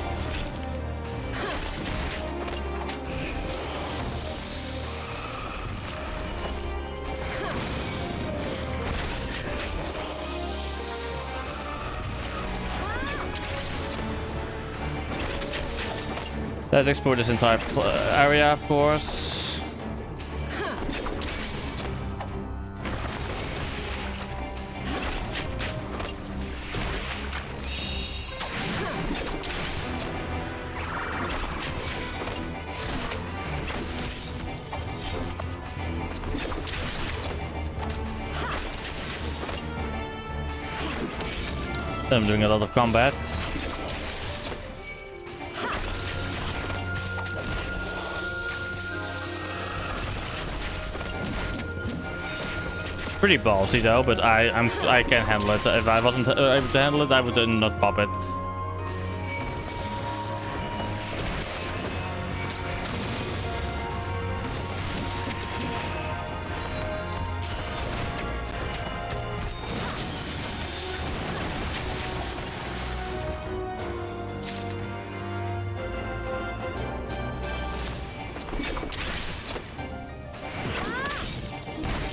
Let's explore this entire area, of course. I'm doing a lot of combat. Pretty ballsy though, but I can handle it. If I wasn't able to handle it, I would not pop it.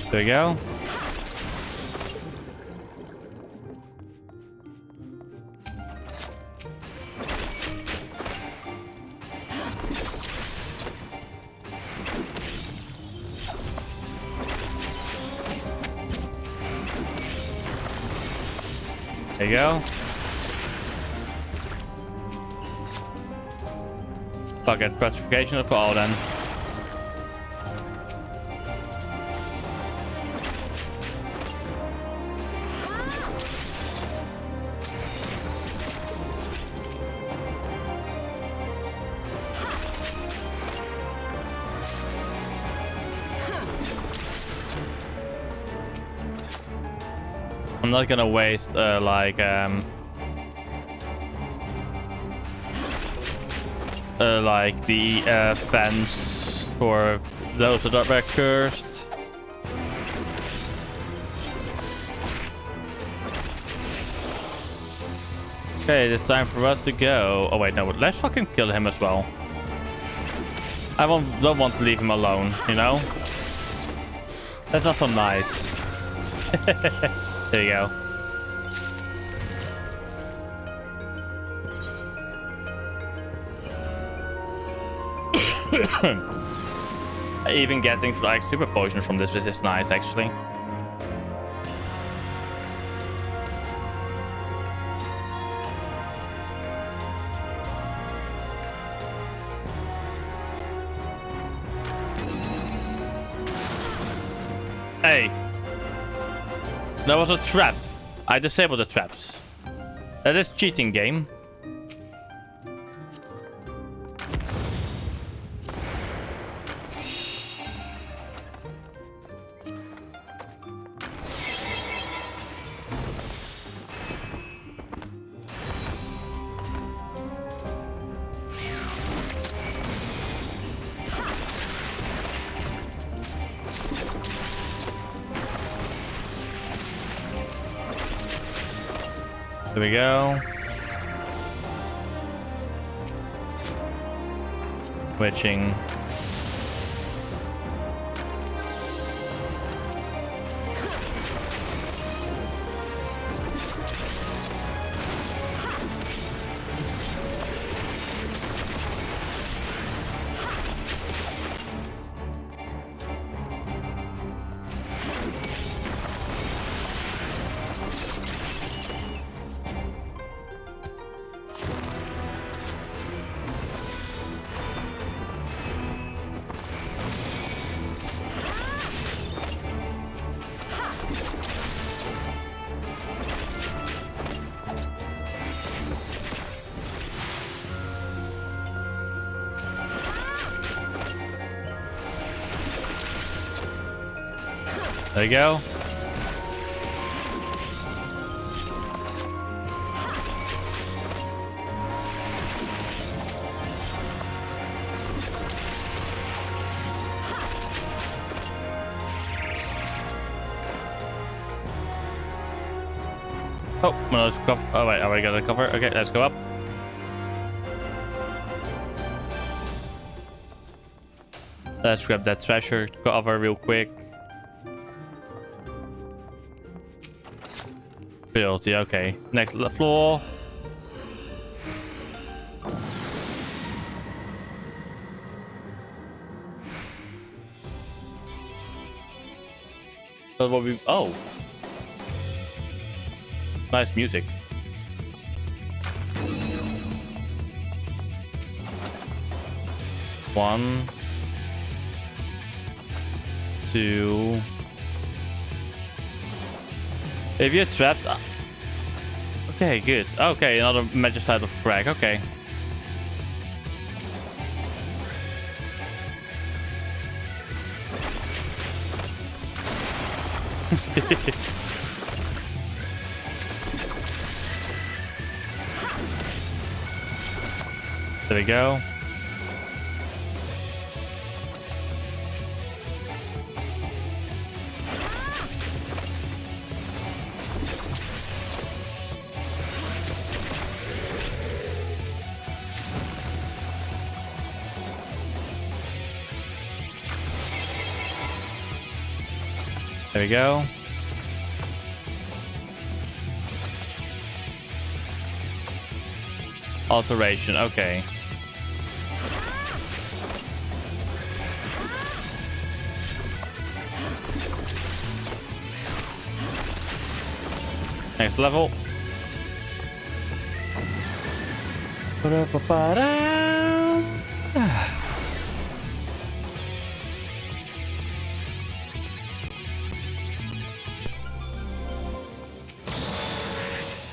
There we go. There you go. Fuck it, petrification for all then. I'm not gonna waste like the fence for those that are cursed. Okay, it's time for us to go. Oh wait, no, let's fucking kill him as well. I don't want to leave him alone, you know? That's not so nice. There you go. Even getting like super potions from this is nice, actually. Hey. That was a trap. I disabled the traps. That is cheating, game. There we go. Switching. There you go. Oh, well, let's go. Oh wait, I already got a cover. Okay, let's go up. Let's grab that treasure cover real quick. Ability, okay. Next floor. That's what we. Oh. Nice music. One. Two. If you're trapped... Okay, good. Okay, another Magicite of Crack. Okay. There we go. There we go. Alteration, okay. Next level.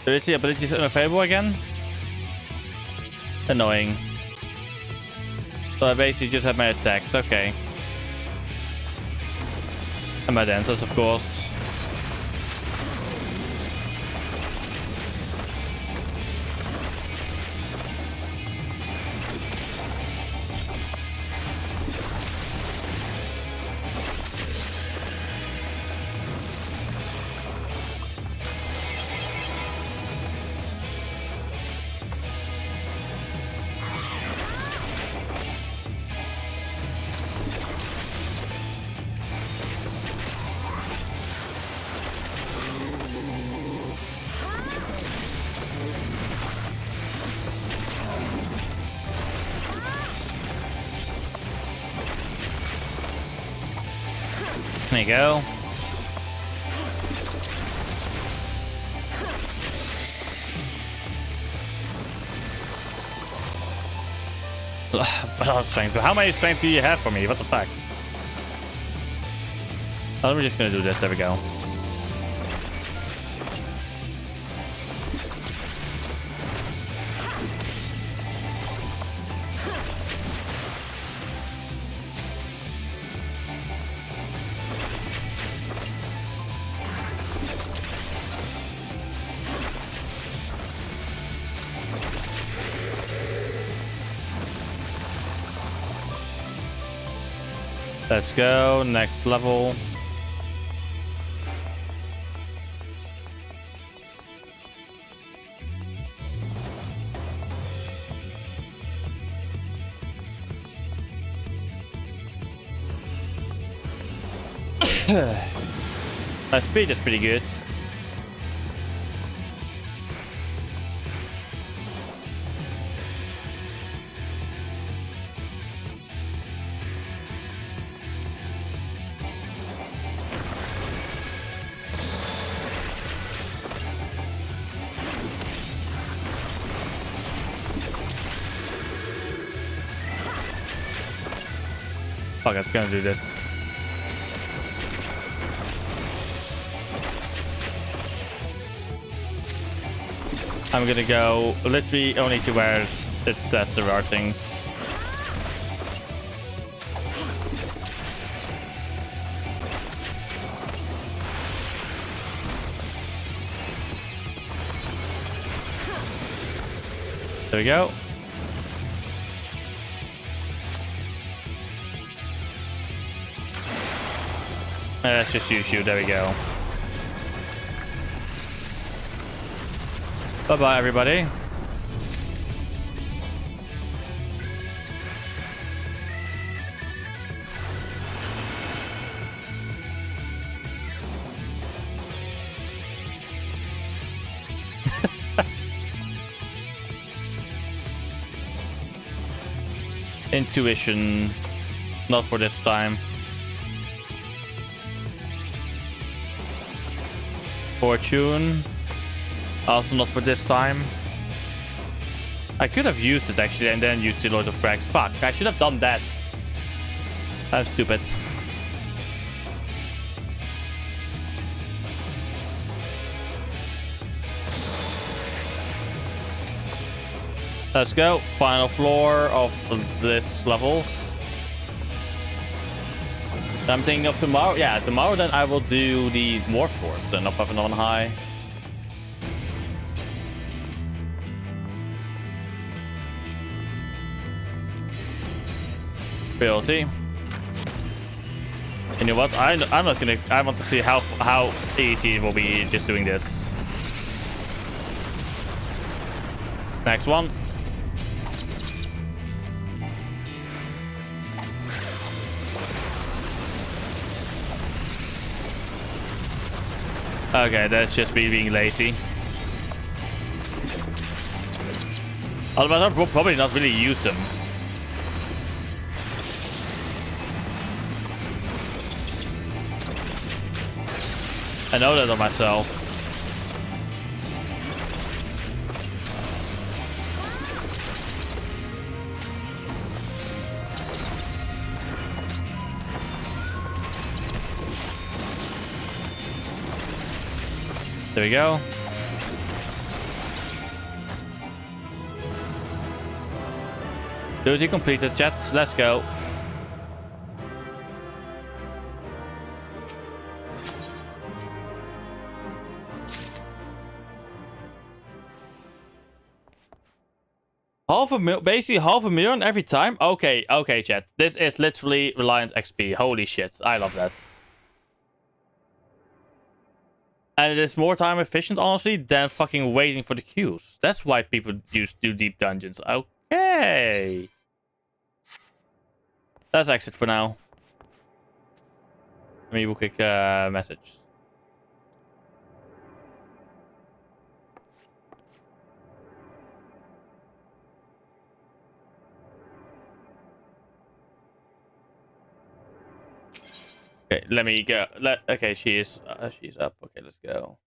Seriously, abilities unavailable again? Annoying. So I basically just have my attacks, okay. And my dances, of course. There you go. Strength. How many strength do you have for me? What the fuck? Oh, we're just gonna do this. There we go. Let's go. Next level. My speed is pretty good. Fuck, it's gonna do this. I'm gonna go literally only to where it says there are things. There we go. Let's just use you. There we go. Bye-bye, everybody. Intuition. Not for this time. Fortune. Also not for this time. I could have used it actually and then used the Lord of Cracks. Fuck, I should have done that. I'm stupid. Let's go. Final floor of this levels. I'm thinking of tomorrow. Yeah, tomorrow then I will do the more floors. Then I'll have another one high. Ability. You know what? I'm not gonna. I want to see how easy it will be just doing this. Next one. Okay, that's just me being lazy. Otherwise, I'll probably not really use them. I know that on myself. There we go. Duty completed, chat. Let's go. Basically half a million every time? Okay, okay, chat. This is literally Reliant XP. Holy shit. I love that. And it is more time efficient, honestly, than fucking waiting for the queues. That's why people do deep dungeons. Okay. Let's exit for now. Let me quick message. Okay, let me go. Okay, she's up. Okay, let's go.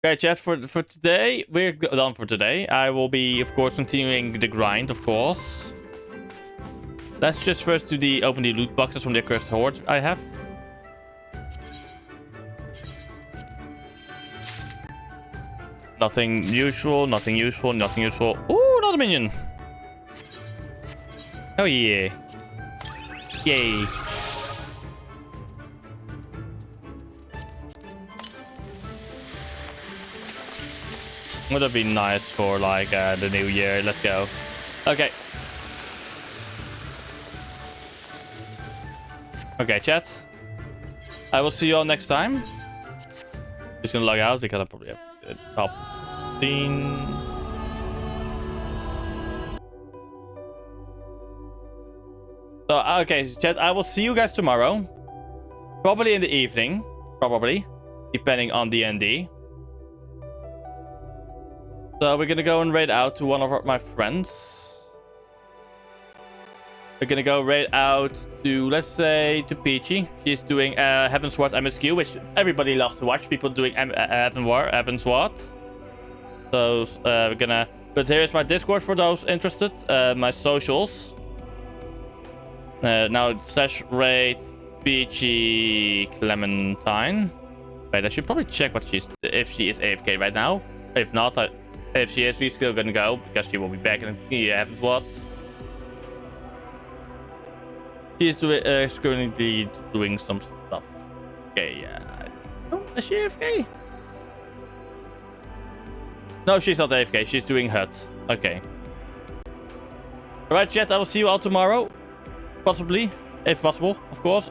Okay, chat, for today, we're done for today. I will be, of course, continuing the grind, of course. Let's just first open the loot boxes from the Accursed Horde I have. Nothing usual, nothing useful, nothing useful. Ooh, another minion. Oh yeah. Yay. Would have been nice for like the new year. Let's go. Okay. Okay, chats. I will see you all next time. Just gonna log out because I probably have top 15. So okay, chat. I will see you guys tomorrow. Probably in the evening. Probably, depending on the ND. So we're gonna go and raid out to one of my friends. We're gonna go raid out to, let's say, to Peachy. She's doing Heavensward MSQ, which everybody loves to watch. People doing Heavensward. So we're gonna... But here's my Discord for those interested. My socials. Now / raid Peachy Clementine. Wait, I should probably check what if she is AFK right now. If not, if she is, we're still gonna go because she will be back in Heavensward. She's currently doing some stuff. Okay, oh, is she AFK? No, she's not AFK. She's doing HUD. Okay. Alright, chat. I will see you all tomorrow. Possibly. If possible, of course.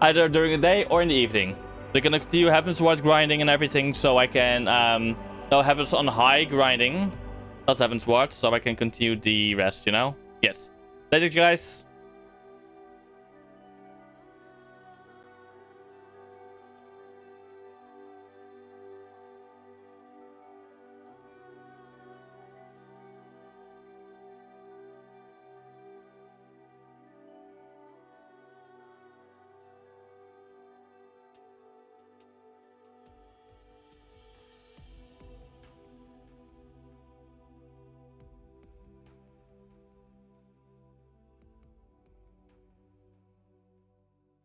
Either during the day or in the evening. They're gonna continue Heavensward grinding and everything so I can have us on high grinding. Not Heavensward, so I can continue the rest, you know? Yes. Later, guys.